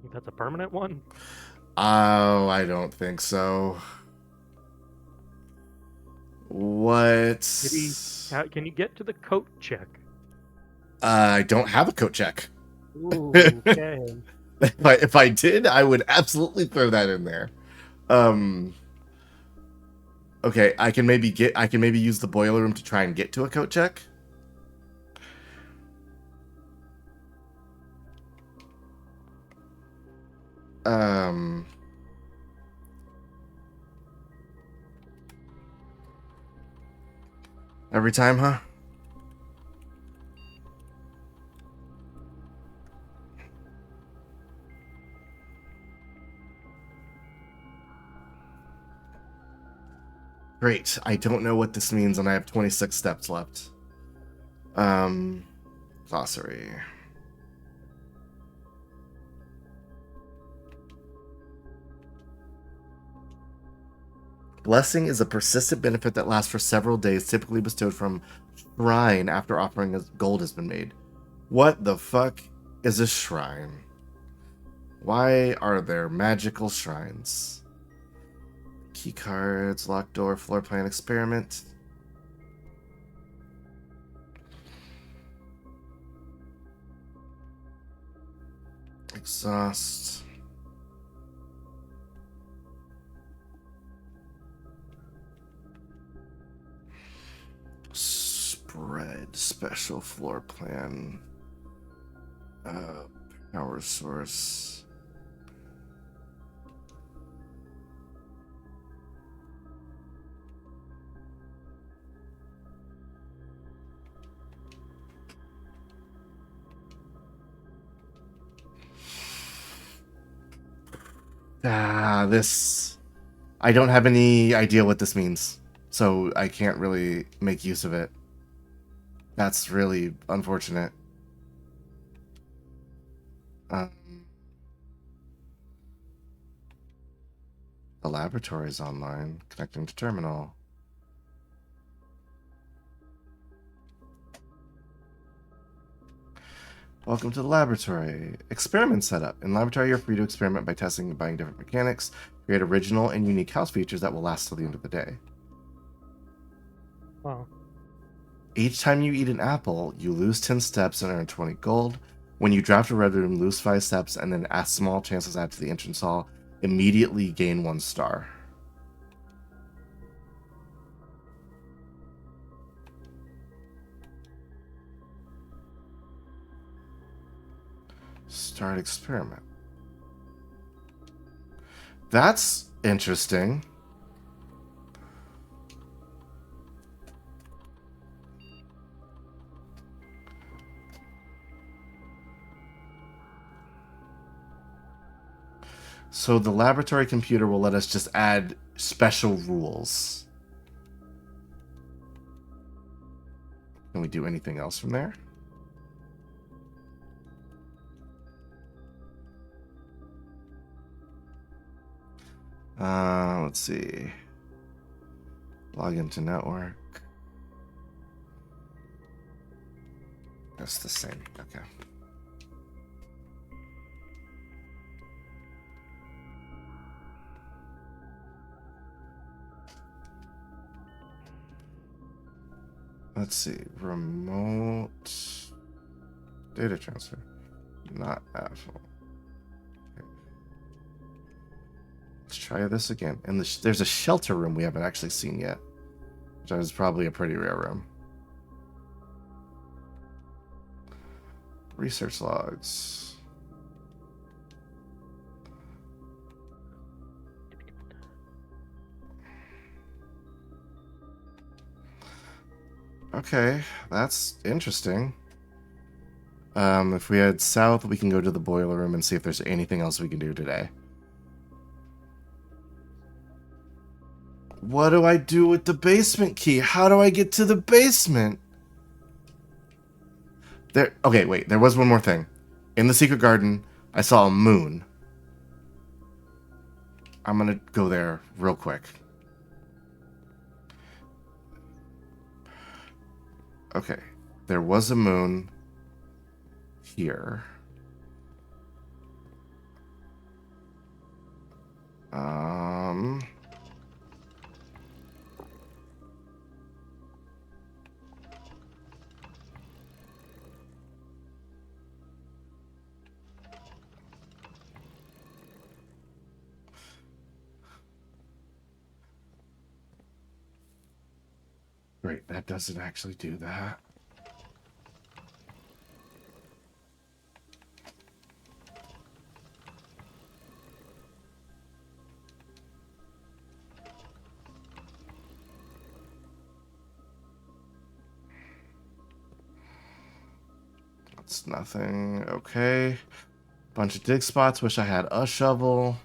Think that's a permanent one? Oh, I don't think so. What? Can you get to the coat check? I don't have a coat check. Ooh, okay. If I did, I would absolutely throw that in there. Okay, I can maybe use the boiler room to try and get to a coat check. Every time, huh? Great. I don't know what this means, and I have 26 steps left. Glossary. Blessing is a persistent benefit that lasts for several days, typically bestowed from shrine after offering of gold has been made. What the fuck is a shrine? Why are there magical shrines? Key cards, locked door, floor plan experiment. Exhaust. Spread, special floor plan. Power source. This... I don't have any idea what this means. so I can't really make use of it. That's really unfortunate. The laboratory is online. Connecting to terminal. Welcome to the laboratory. Experiment setup. In laboratory, you're free to experiment by testing and buying different mechanics. Create original and unique house features that will last till the end of the day. Wow. Each time you eat an apple, you lose 10 steps and earn 20 gold. When you draft a red room, lose 5 steps, and then as small chances add to the entrance hall, immediately gain 1 star. Start experiment. That's interesting. So the laboratory computer will let us just add special rules. Can we do anything else from there? Let's see. Log into network. That's the same. Okay. Let's see. Remote data transfer. Not Apple. Let's try this again. And there's a shelter room we haven't actually seen yet, which is probably a pretty rare room. Research logs. Okay, that's interesting. If we head south, we can go to the boiler room and see if there's anything else we can do today. What do I do with the basement key? How do I get to the basement? Okay, wait. There was one more thing. In the secret garden, I saw a moon. I'm gonna go there real quick. Okay. There was a moon here. Great, that doesn't actually do that. That's nothing. Okay. Bunch of dig spots. Wish I had a shovel.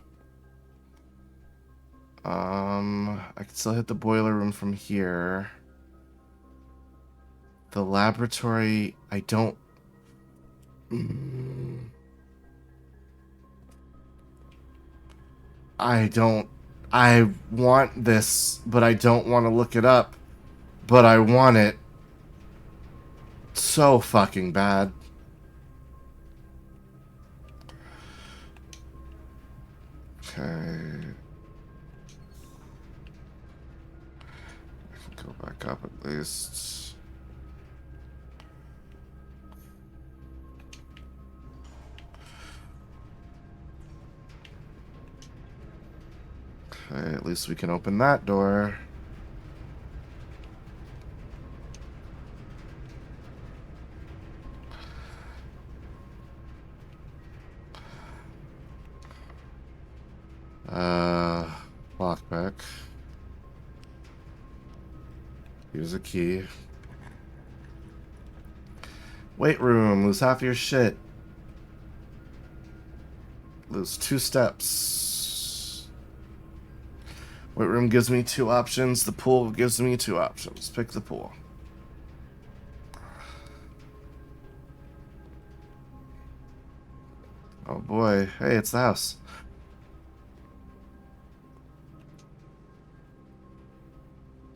I can still hit the boiler room from here. The laboratory, I don't... I want this, but I don't want to look it up. But I want it so fucking bad. Okay. I can go back up at least. Okay, at least we can open that door. Lockback. Here's a key. Weight room. Lose half your shit. Lose 2 steps. Weight room gives me 2 options. The pool gives me 2 options. Pick the pool. Oh boy. Hey, it's the house.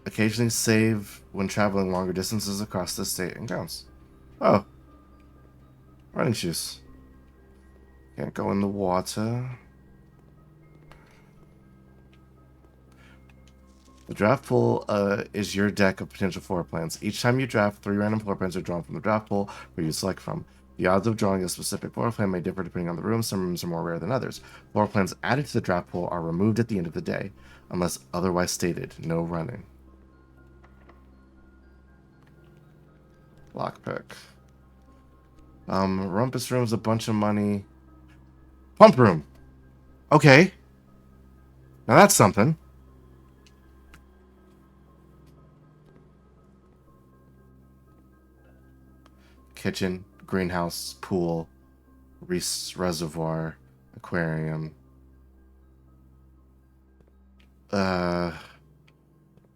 Occasionally save when traveling longer distances across the state and grounds. Oh. Running shoes. Can't go in the water. The draft pool is your deck of potential floor plans. Each time you draft, 3 random floor plans are drawn from the draft pool where you select from. The odds of drawing a specific floor plan may differ depending on the room. Some rooms are more rare than others. Floor plans added to the draft pool are removed at the end of the day, unless otherwise stated. No running. Lockpick. Rumpus room's a bunch of money. Pump room. Okay. Now that's something. Kitchen, greenhouse, pool, reservoir, aquarium.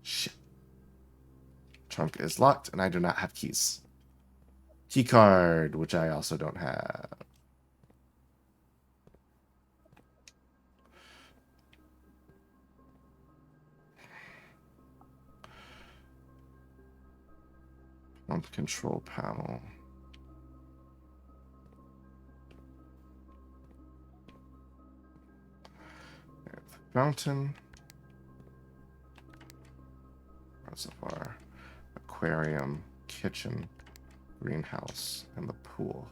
Shit. Trunk is locked, and I do not have keys. Key card, which I also don't have. Pump control panel. Fountain. Reservoir. Aquarium. Kitchen. Greenhouse. And the pool.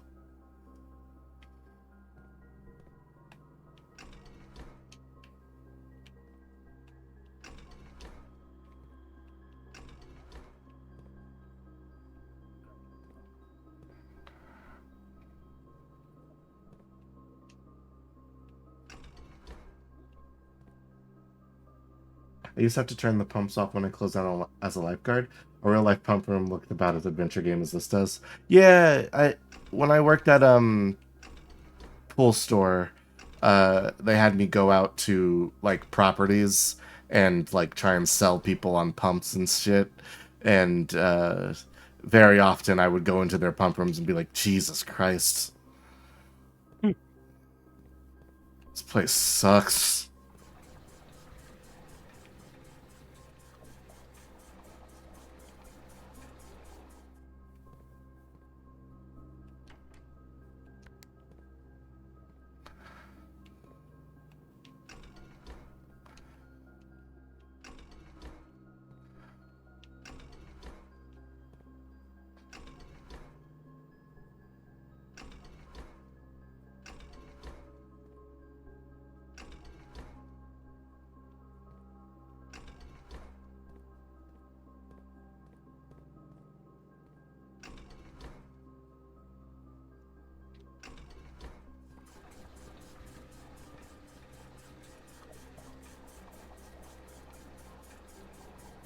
I used to have to turn the pumps off when I closed down as a lifeguard. A real life pump room looked about as adventure game as this does. Yeah, when I worked at pool store, they had me go out to like properties and like try and sell people on pumps and shit. And very often I would go into their pump rooms and be like, Jesus Christ. This place sucks.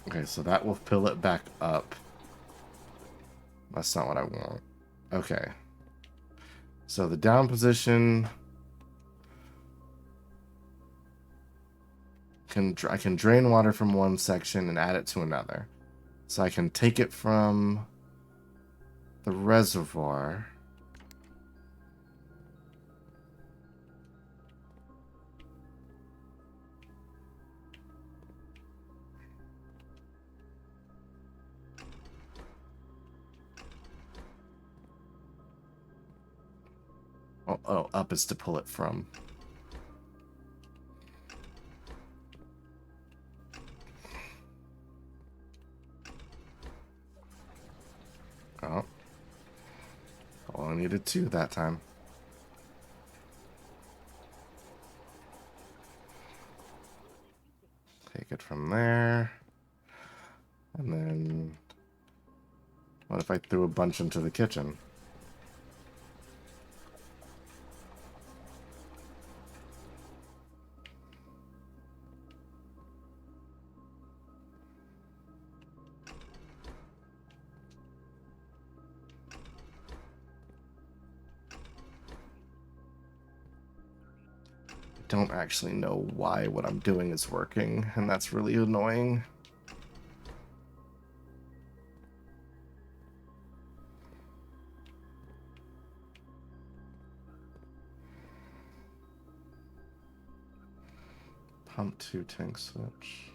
Okay, so that will fill it back up. That's not what I want. Okay. So the down position I can drain water from one section and add it to another. So I can take it from the reservoir. Oh, up is to pull it from. Oh. Oh, I needed 2 that time. Take it from there. And then... what if I threw a bunch into the kitchen? don't actually know why what I'm doing is working, and that's really annoying. Pump 2 tank switch.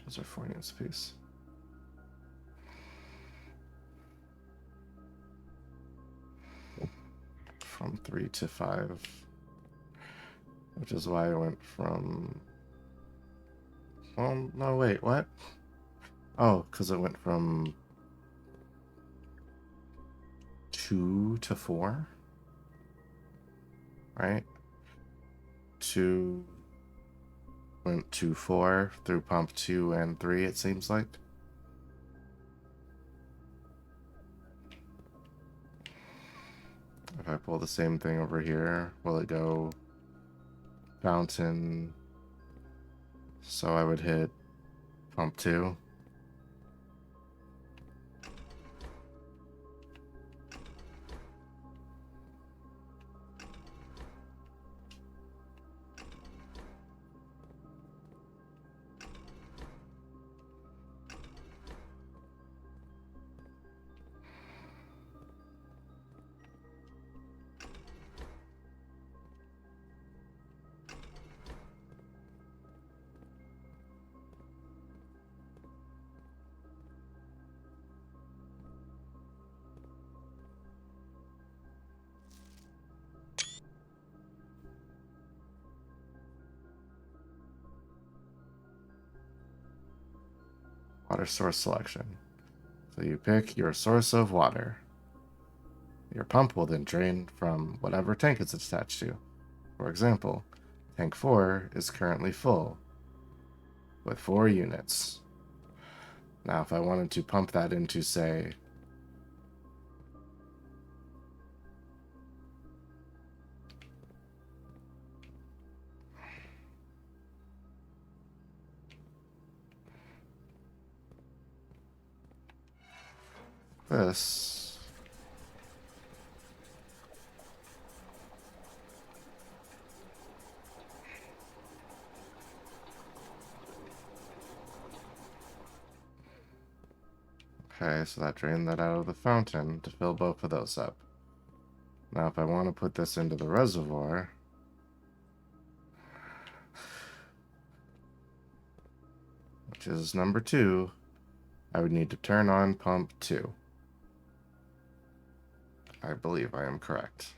Those are 4 units apiece. From 3 to 5. Which is why I went from... Well, no, wait, what? Oh, because it went from 2 to 4? Right? 2 went to 4 through pump 2 and 3, it seems like. If I pull the same thing over here, will it go fountain? So I would hit pump 2. Water source selection. So you pick your source of water. Your pump will then drain from whatever tank it's attached to. For example, tank 4 is currently full with 4 units. Now, if I wanted to pump that into, say, this, okay, so that drained that out of the fountain to fill both of those up. Now, if I want to put this into the reservoir, which is number 2, I would need to turn on pump 2. I believe I am correct.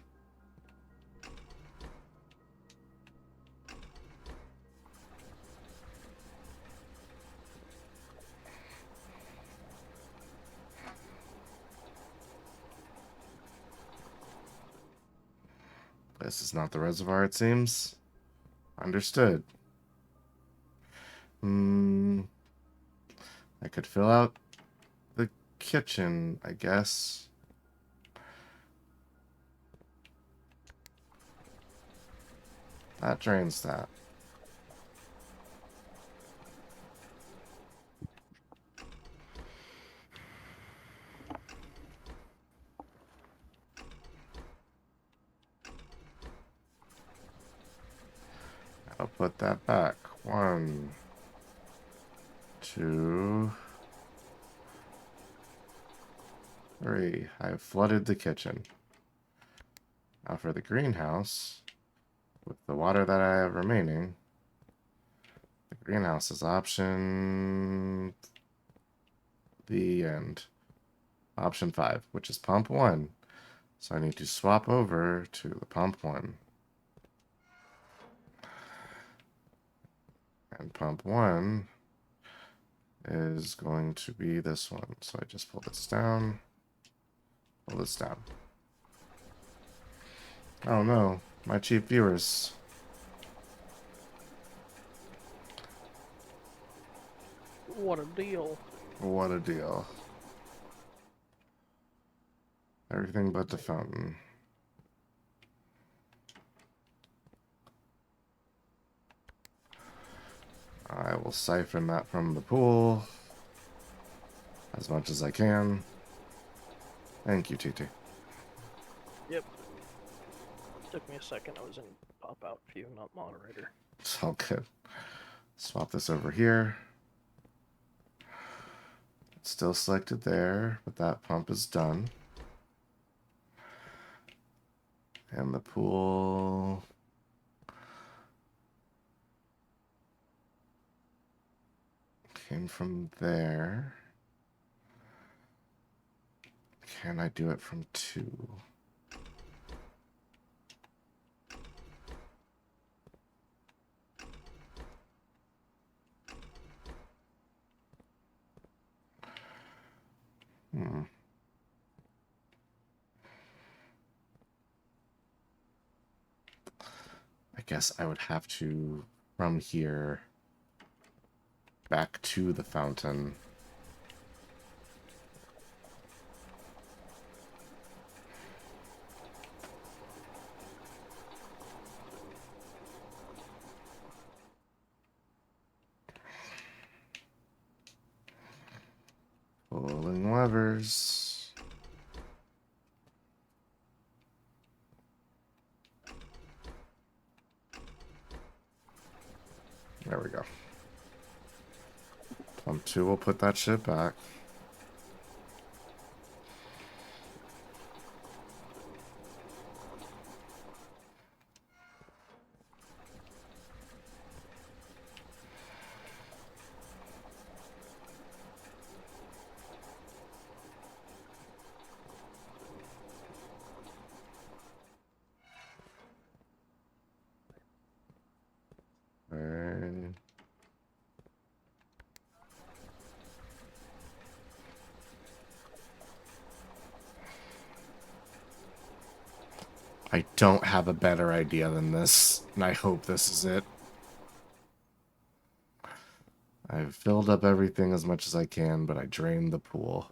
This is not the reservoir, it seems. Understood. I could fill out the kitchen, I guess. That drains that. I'll put that back. 1, 2, 3. I've flooded the kitchen. Now for the greenhouse, with the water that I have remaining, the greenhouse is option the end. Option 5, which is pump 1. So I need to swap over to the pump 1. And pump 1 is going to be this one. So I just pull this down. Pull this down. Oh no, my cheap viewers. What a deal. What a deal. Everything but the fountain. I will siphon that from the pool. as much as I can. Thank you, TT. Yep. Took me a second. I was in pop-out view, not moderator. It's all good. Swap this over here. It's still selected there, but that pump is done. And the pool... came from there. Can I do it from 2? I guess I would have to, from here, back to the fountain. Pulling levers. There we go. Pump 2 will put that shit back. I don't have a better idea than this, and I hope this is it. I've filled up everything as much as I can, but I drained the pool.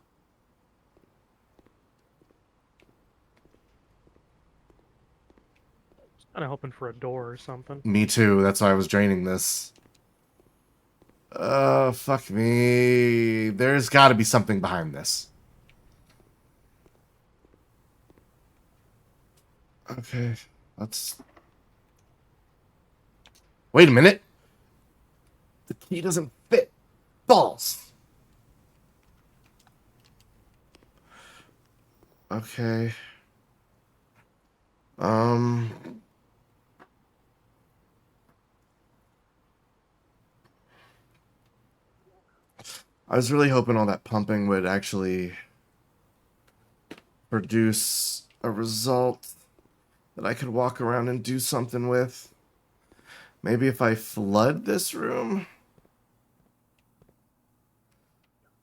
Kind of hoping for a door or something. Me too, that's why I was draining this. Fuck me. There's gotta be something behind this. Okay, let's... Wait a minute. The key doesn't fit. Balls. Okay. I was really hoping all that pumping would actually produce a result that I could walk around and do something with. Maybe if I flood this room?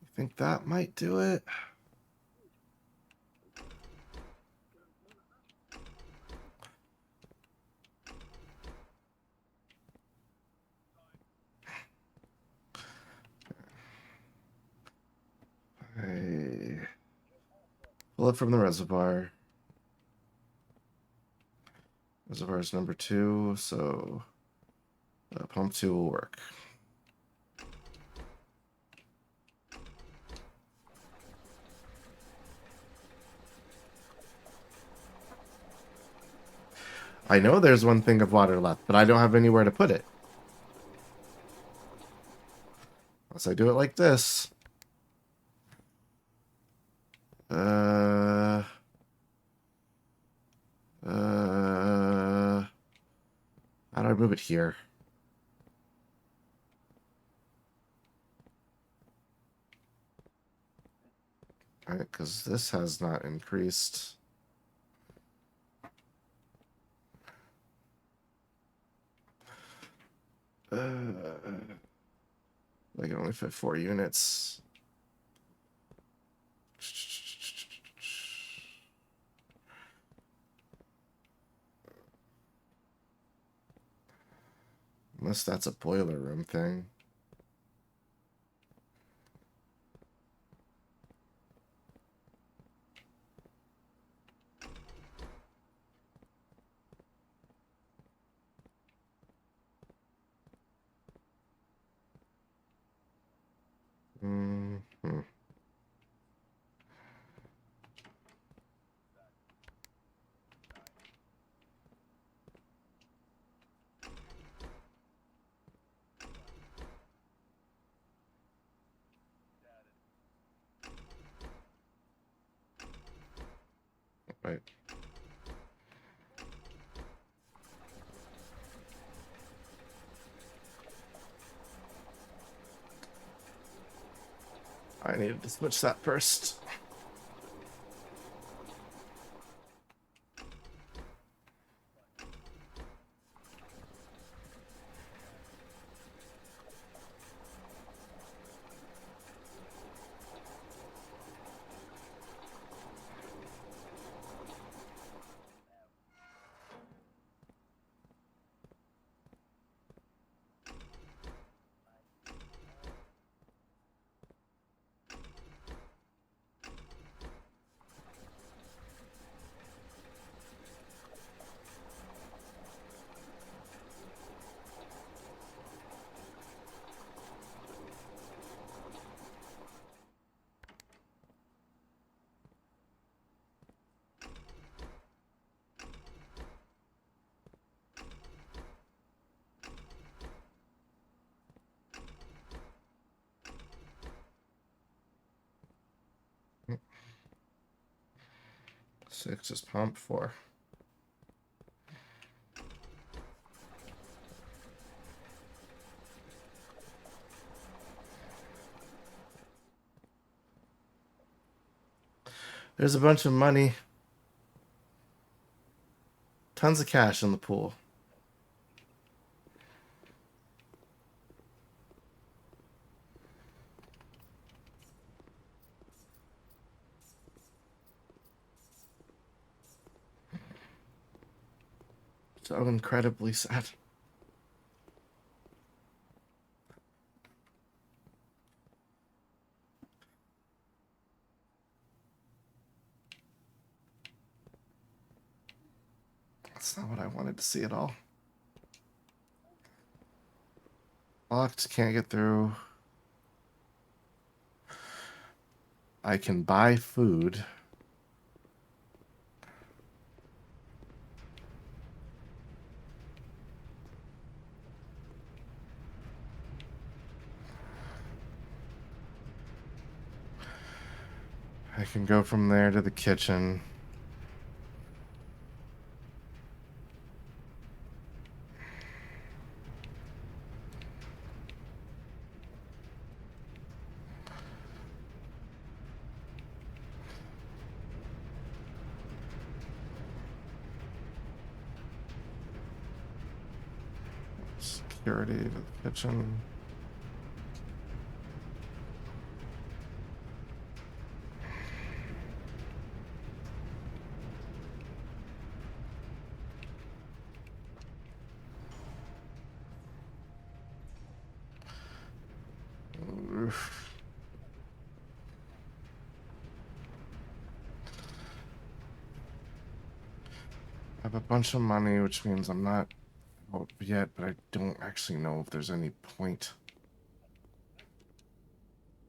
You think that might do it? Hey. Pull it from the reservoir. Reservoir is number 2, so pump 2 will work. I know there's one thing of water left, but I don't have anywhere to put it. Unless I do it like this. How do I move it here? Alright, because this has not increased. I can only fit 4 units. Unless that's a boiler room thing. Alright. I needed to switch that first. Six is pump, 4. There's a bunch of money. Tons of cash in the pool. So incredibly sad. That's not what I wanted to see at all. Locked, can't get through. I can buy food. I can go from there to the kitchen. Security to the kitchen. Oof. I have a bunch of money, which means I'm not out yet, but I don't actually know if there's any point.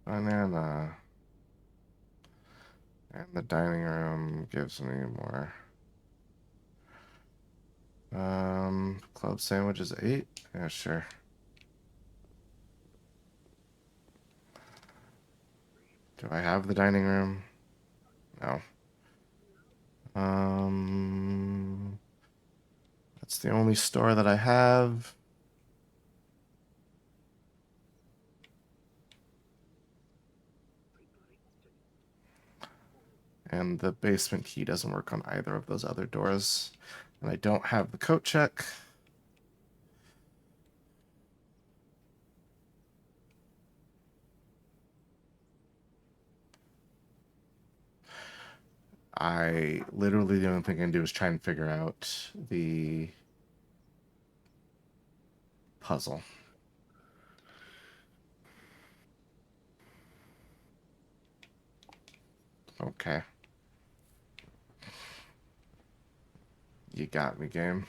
Banana. And the dining room gives me more. Club sandwich is 8? Yeah, sure. Do I have the dining room? No. That's the only store that I have. And the basement key doesn't work on either of those other doors. And I don't have the coat check. I literally, the only thing I can do is try and figure out the puzzle. Okay. You got me, game.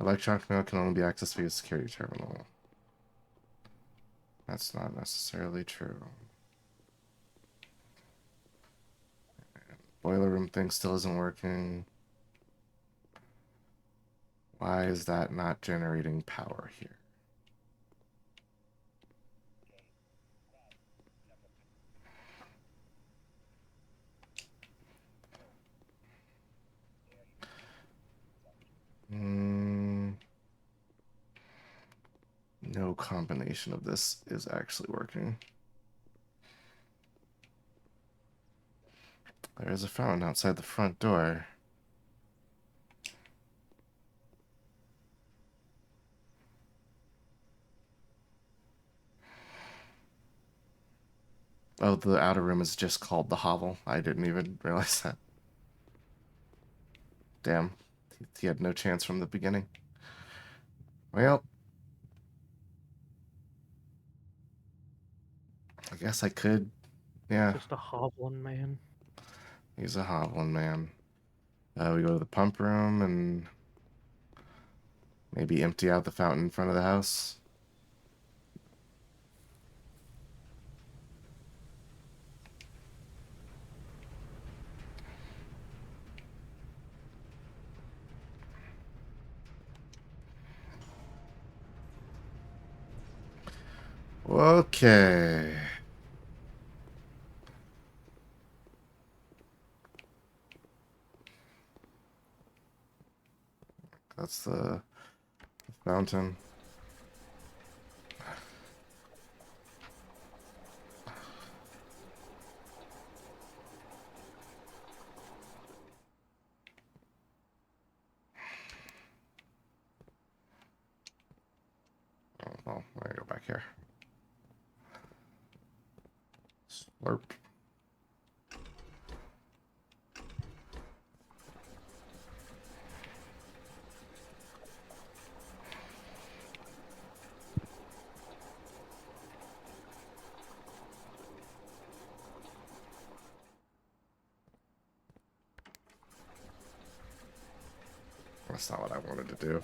Electronic mail can only be accessed via security terminal. That's not necessarily true. Boiler room thing still isn't working. Why is that not generating power here? No combination of this is actually working. There is a fountain outside the front door. Oh, the outer room is just called the hovel. I didn't even realize that. Damn. He had no chance from the beginning. Well, I guess I could. Yeah. Just a hoblin man. He's a hoblin man. We go to the pump room and maybe empty out the fountain in front of the house. Okay. That's the fountain. Oh, well, I'm gonna go back here. Slurp. That's not what I wanted to do.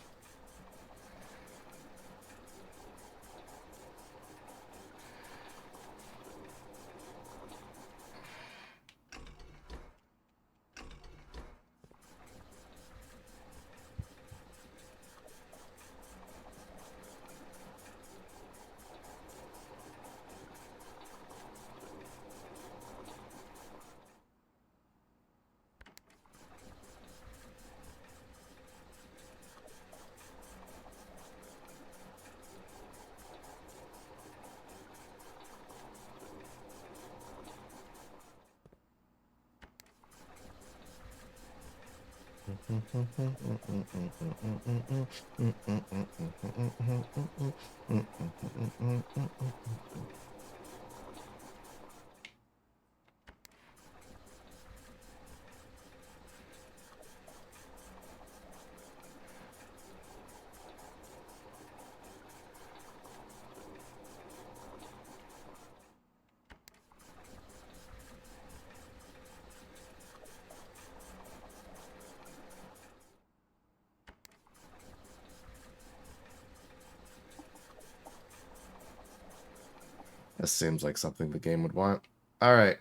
This seems like something the game would want. Alright.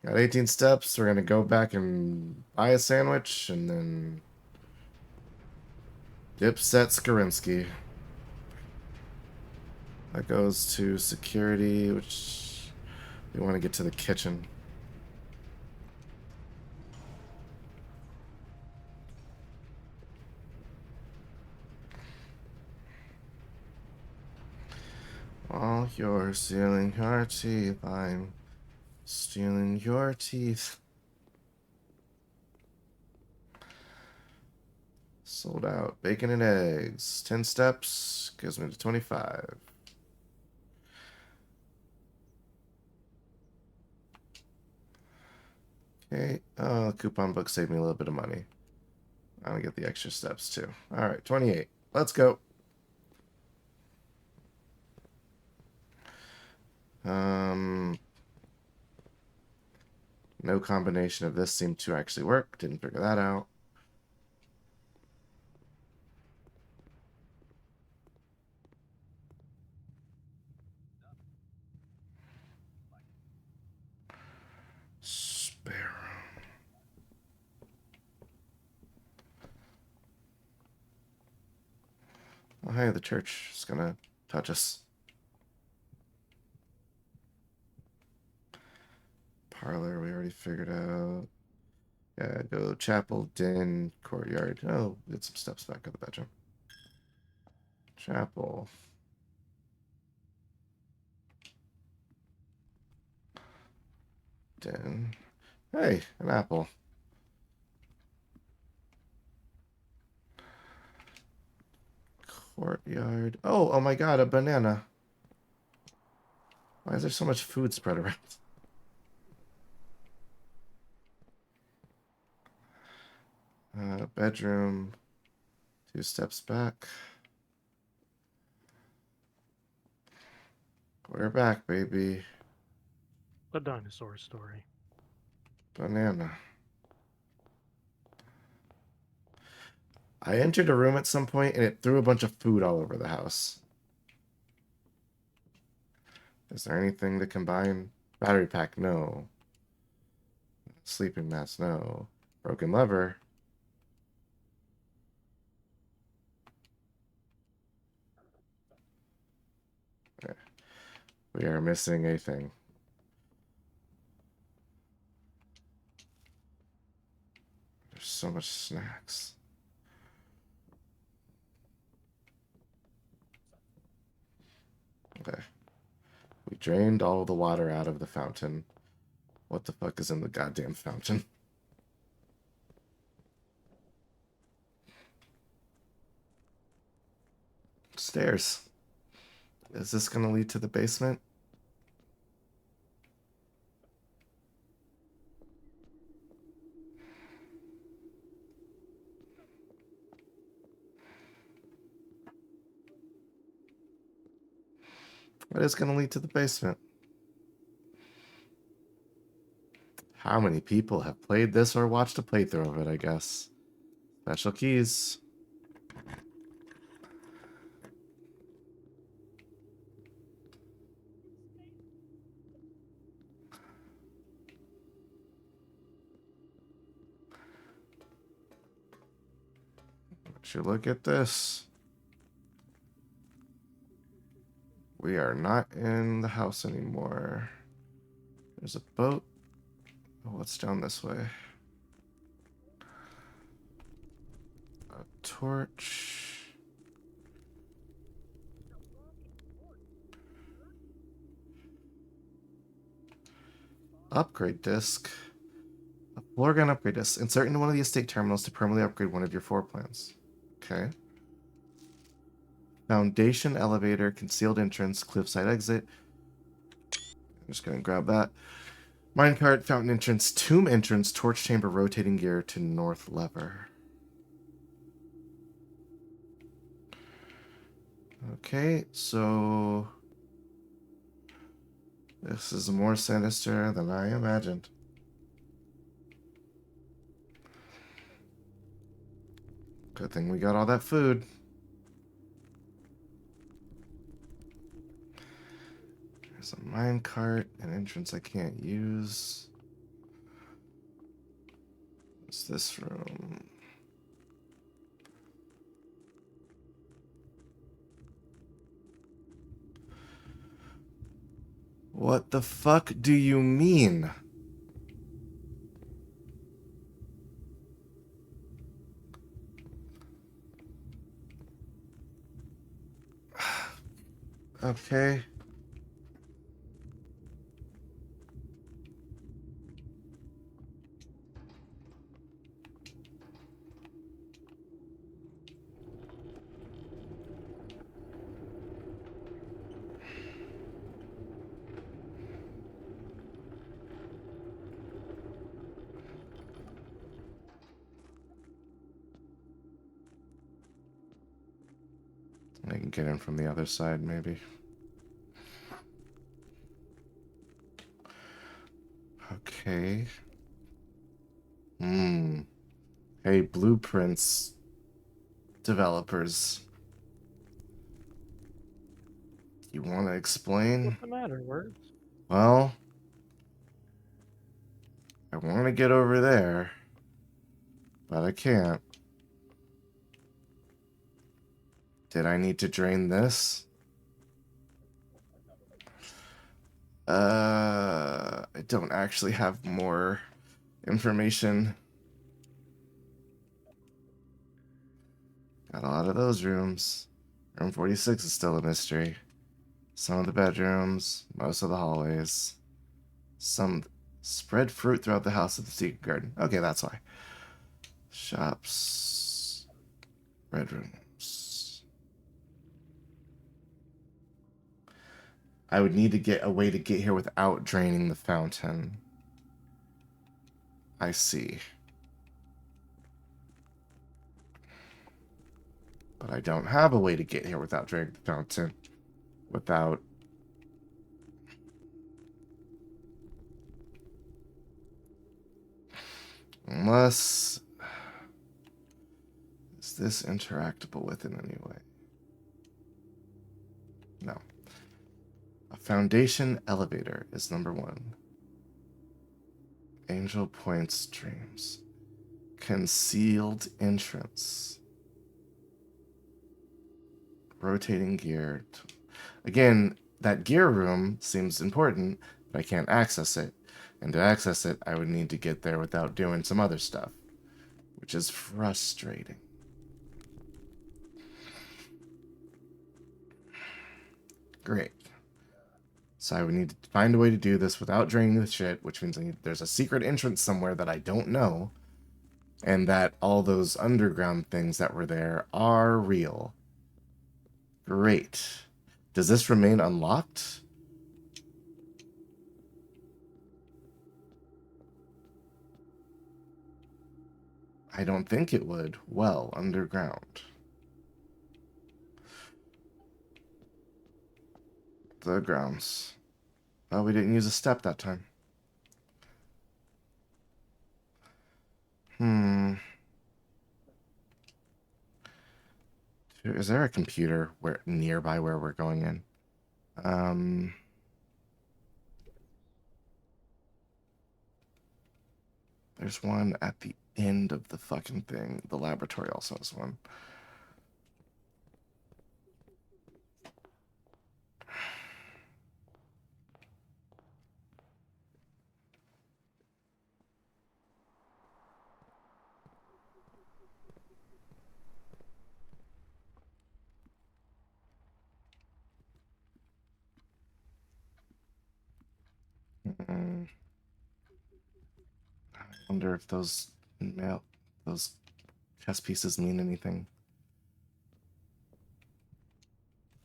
Got 18 steps. We're going to go back and buy a sandwich and then Dipset Skarinsky. That goes to security, which we want to get to the kitchen. While you're stealing your teeth, I'm stealing your teeth. Sold out. Bacon and eggs. 10 steps. Gives me to 25. Okay. Oh, the coupon book saved me a little bit of money. I'm going to get the extra steps too. Alright, 28. Let's go. No combination of this seemed to actually work. Didn't figure that out. Sparrow. Oh, hey, the church is gonna touch us. Parlor, we already figured out. Yeah, go chapel, den, courtyard. Oh, get some steps back of the bedroom. Chapel. Den. Hey, an apple. Courtyard. Oh my god, a banana. Why is there so much food spread around? Bedroom. 2 steps back. We're back, baby. A dinosaur story. Banana. I entered a room at some point and it threw a bunch of food all over the house. Is there anything to combine? Battery pack, no. Sleeping mask, no. Broken lever. Okay. We are missing a thing. There's so much snacks. Okay. We drained all the water out of the fountain. What the fuck is in the goddamn fountain? Stairs. Is this gonna lead to the basement? What is gonna lead to the basement? How many people have played this or watched a playthrough of it, I guess? Special keys. Would you look at this? We are not in the house anymore. There's a boat. Oh, what's down this way? A torch. Upgrade disc. A floor gun upgrade disc. Insert into one of the estate terminals to permanently upgrade one of your floor plans. Okay. Foundation elevator, concealed entrance, cliffside exit. I'm just gonna grab that. Minecart, fountain entrance, tomb entrance, torch chamber, rotating gear to north lever. Okay, so this is more sinister than I imagined. Good thing we got all that food. There's a minecart, an entrance I can't use. What's this room? What the fuck do you mean? Okay. I can get in from the other side, maybe. Okay. Hey, Blueprints developers. You want to explain? What's the matter, Words? Well, I want to get over there, but I can't. Did I need to drain this? I don't actually have more information. Got a lot of those rooms. Room 46 is still a mystery. Some of the bedrooms, most of the hallways. Some spread fruit throughout the house of the secret garden. Okay, that's why. Shops. Bedrooms. I would need to get a way to get here without draining the fountain. I see. But I don't have a way to get here without draining the fountain. Without... Unless... Is this interactable with in any way? No. A foundation elevator is number 1. Angel Point streams. Concealed entrance. Rotating gear. Again, that gear room seems important, but I can't access it. And to access it, I would need to get there without doing some other stuff, which is frustrating. Great. So I would need to find a way to do this without draining the shit, which means there's a secret entrance somewhere that I don't know, and that all those underground things that were there are real. Great. Does this remain unlocked? I don't think it would. Well, underground. The grounds. Oh, we didn't use a step that time. Is there a computer nearby where we're going in? There's one at the end of the fucking thing. The laboratory also has one. I wonder if those chess pieces mean anything.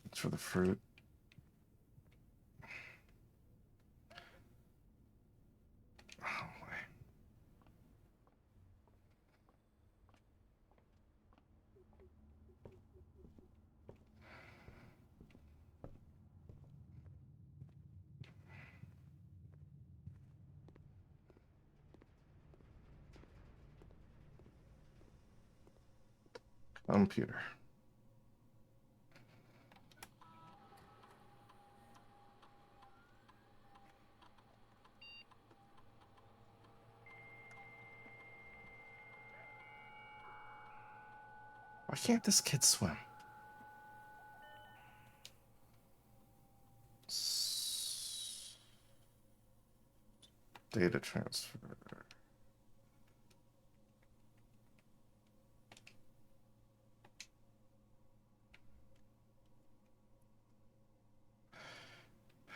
It's for the fruit. Oh boy. Computer. Why can't this kid swim? Data transfer.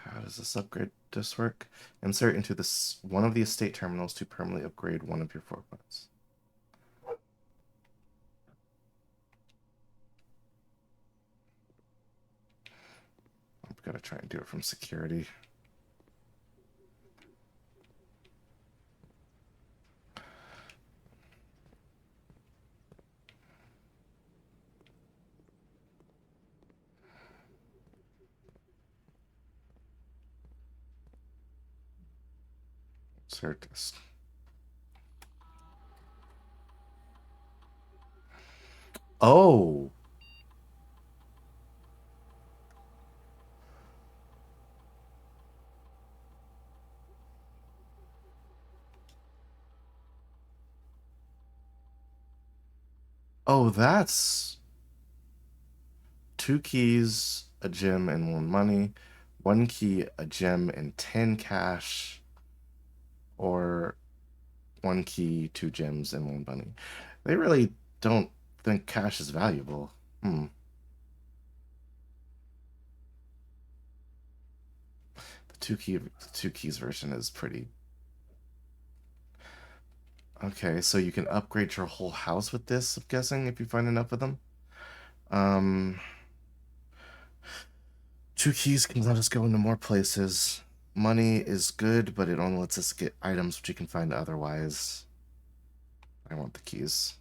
How does this upgrade disc work? Insert into this one of the estate terminals to permanently upgrade one of your 4 points. I've got to try and do it from security. Insert this. Oh. Oh, that's... 2 keys, a gem, and 1 money. 1 key, a gem, and 10 cash. Or 1 key, 2 gems, and 1 money. They really don't think cash is valuable. The 2 keys version is pretty. Okay, so you can upgrade your whole house with this, I'm guessing, if you find enough of them. 2 keys can let us go into more places. Money is good, but it only lets us get items which you can find otherwise. I want the keys.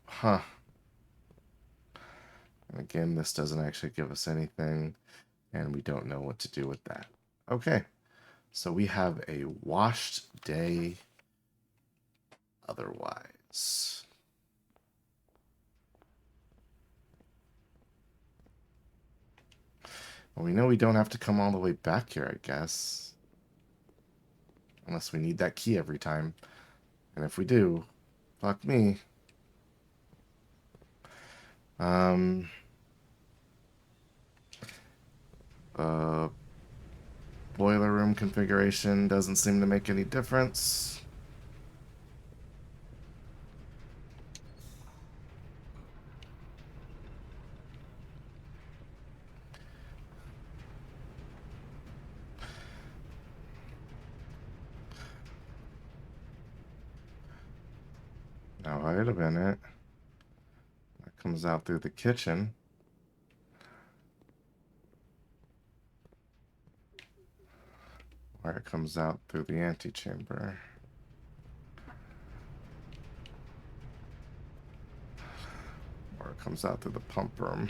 Huh. And again, this doesn't actually give us anything, and we don't know what to do with that. Okay, so we have a washed day otherwise. Well, we know we don't have to come all the way back here, I guess. Unless we need that key every time. And if we do, fuck me. Boiler room configuration doesn't seem to make any difference. Now, wait a minute. That comes out through the kitchen. Or it comes out through the antechamber. Or it comes out through the pump room.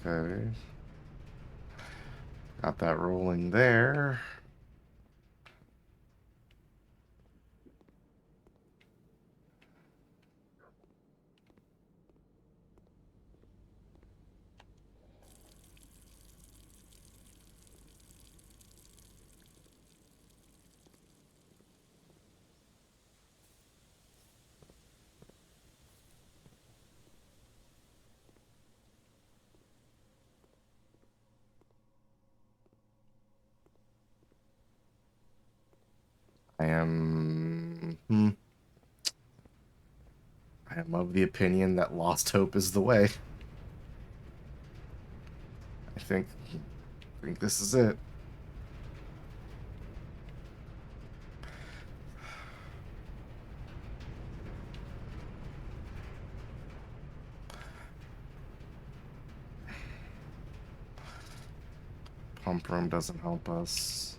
Okay. Got that rolling there. I am of the opinion that lost hope is the way. I think this is it. Pump room doesn't help us.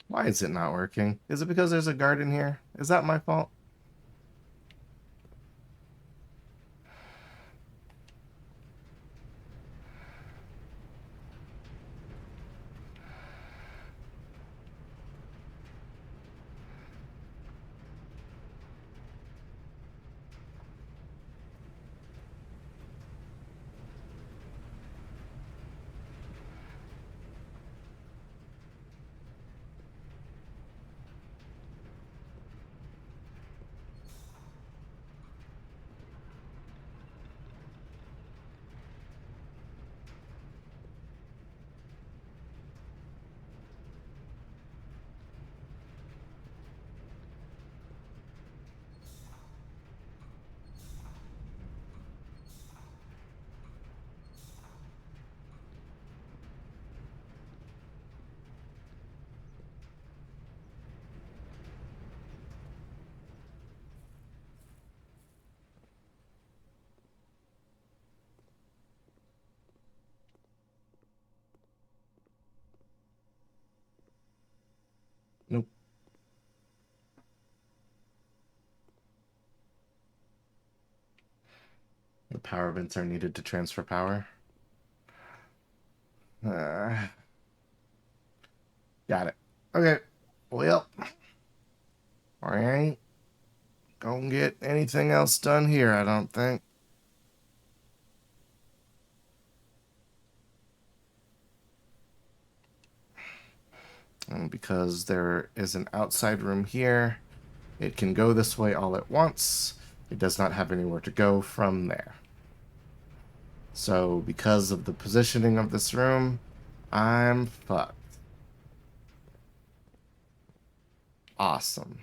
Why is it not working? Is it because there's a garden here? Is that my fault? The power vents are needed to transfer power. Got it. Okay. Well, I ain't gonna get anything else done here, I don't think. And because there is an outside room here, it can go this way all at once. It does not have anywhere to go from there. So because of the positioning of this room, I'm fucked. Awesome.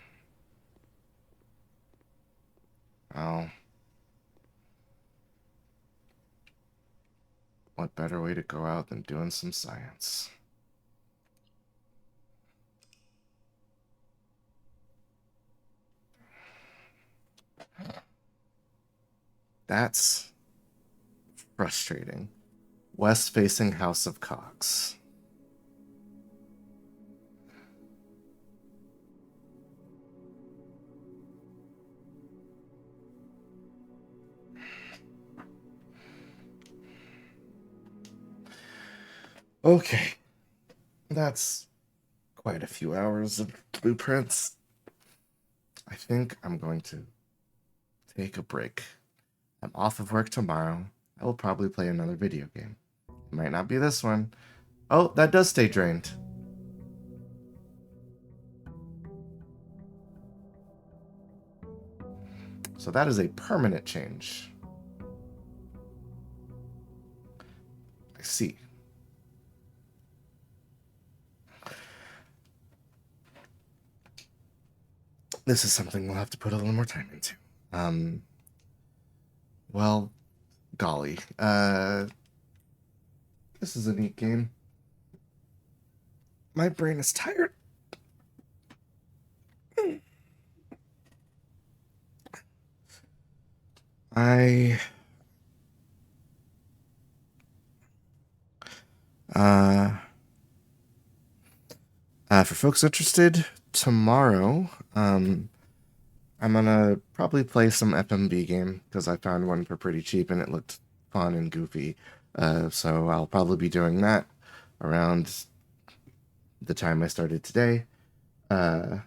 Oh. What better way to go out than doing some science? That's frustrating. West-facing House of Cox. Okay. That's quite a few hours of blueprints. I think I'm going to take a break. I'm off of work tomorrow. I will probably play another video game. It might not be this one. Oh, that does stay drained. So that is a permanent change. I see. This is something we'll have to put a little more time into. Well, golly. This is a neat game. My brain is tired. For folks interested, tomorrow, I'm gonna probably play some FMV game because I found one for pretty cheap and it looked fun and goofy. So I'll probably be doing that around the time I started today. And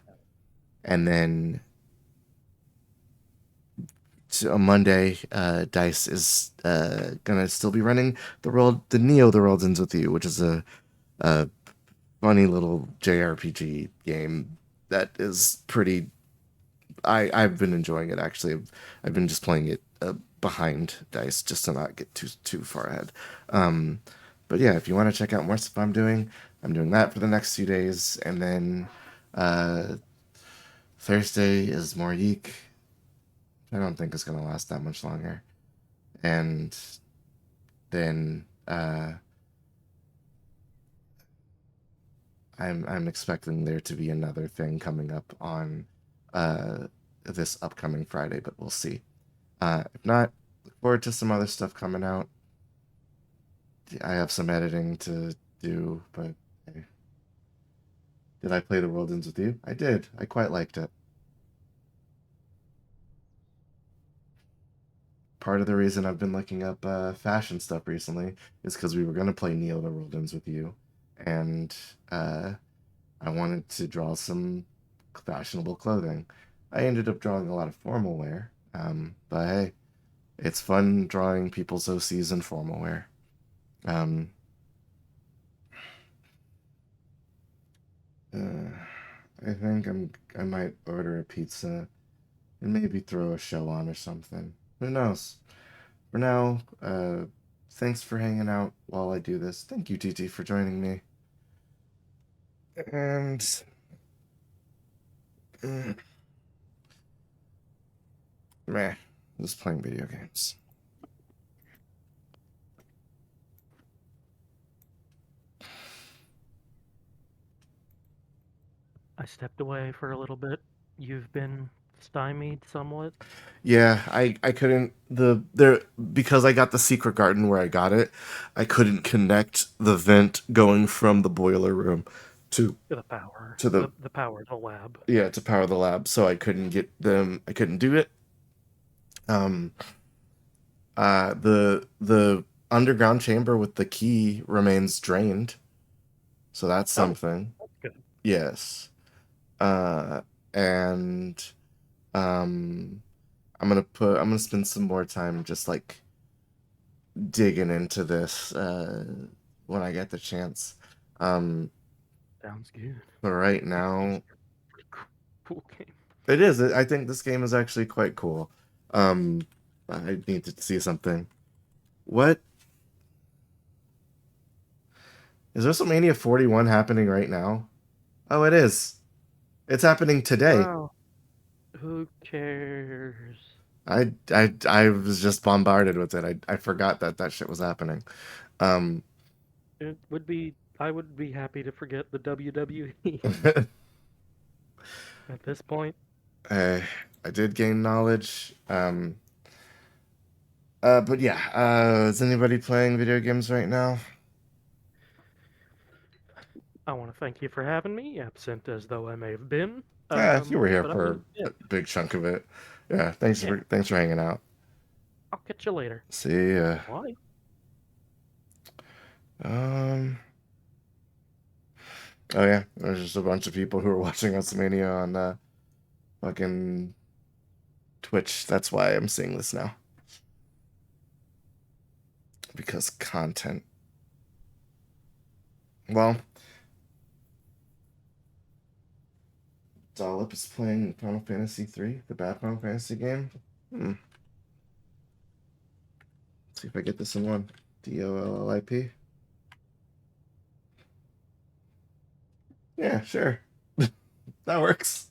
then on Monday, Dice is gonna still be running the Neo the World Ends With You, which is a funny little JRPG game that is pretty. I've been enjoying it actually. I've been just playing it behind Dice just to not get too far ahead. But yeah, if you want to check out more stuff I'm doing that for the next few days, and then Thursday is more Yeek. I don't think it's gonna last that much longer, and then I'm expecting there to be another thing coming up on this upcoming Friday, but we'll see. If not, look forward to some other stuff coming out. I have some editing to do, but hey. Did I play The World Ends With You? I did. I quite liked it. Part of the reason I've been looking up fashion stuff recently is because we were going to play Neo The World Ends With You, and I wanted to draw some fashionable clothing. I ended up drawing a lot of formal wear, but hey, it's fun drawing people's OCs in formal wear. I think I might order a pizza and maybe throw a show on or something. Who knows? For now, thanks for hanging out while I do this. Thank you, TT, for joining me. And meh, just playing video games. I stepped away for a little bit. You've been stymied somewhat. Yeah, I couldn't because I got the secret garden where I got it. I couldn't connect the vent going from the boiler room to The power. to the power to lab. Yeah, to power the lab, so I couldn't get them. I couldn't do it. The underground chamber with the key remains drained, so that's Oh. something. That's good. Yes. And I'm gonna spend some more time just like digging into this when I get the chance. Sounds good. But right It's now, a pretty cool game. it is. I think this game is actually quite cool. I need to see something. What is WrestleMania 41 happening right now? Oh, it is. It's happening today. Wow. Who cares? I was just bombarded with it. I forgot that shit was happening. Um, It would be. I would be happy to forget the WWE at this point. I did gain knowledge. But yeah, is anybody playing video games right now? I want to thank you for having me, absent as though I may have been. Yeah, you were here But I for mean, yeah, a big chunk of it. Yeah, yeah. thanks for hanging out. I'll catch you later. See ya. Bye. Um. Oh yeah, there's just a bunch of people who are watching WrestleMania on fucking Twitch. That's why I'm seeing this now. Because content. Well, Dollop is playing Final Fantasy 3, the bad Final Fantasy game. Let's see if I get this in one. DOLLIP. Yeah, sure. That works.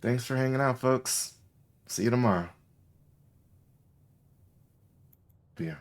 Thanks for hanging out, folks. See you tomorrow. Yeah.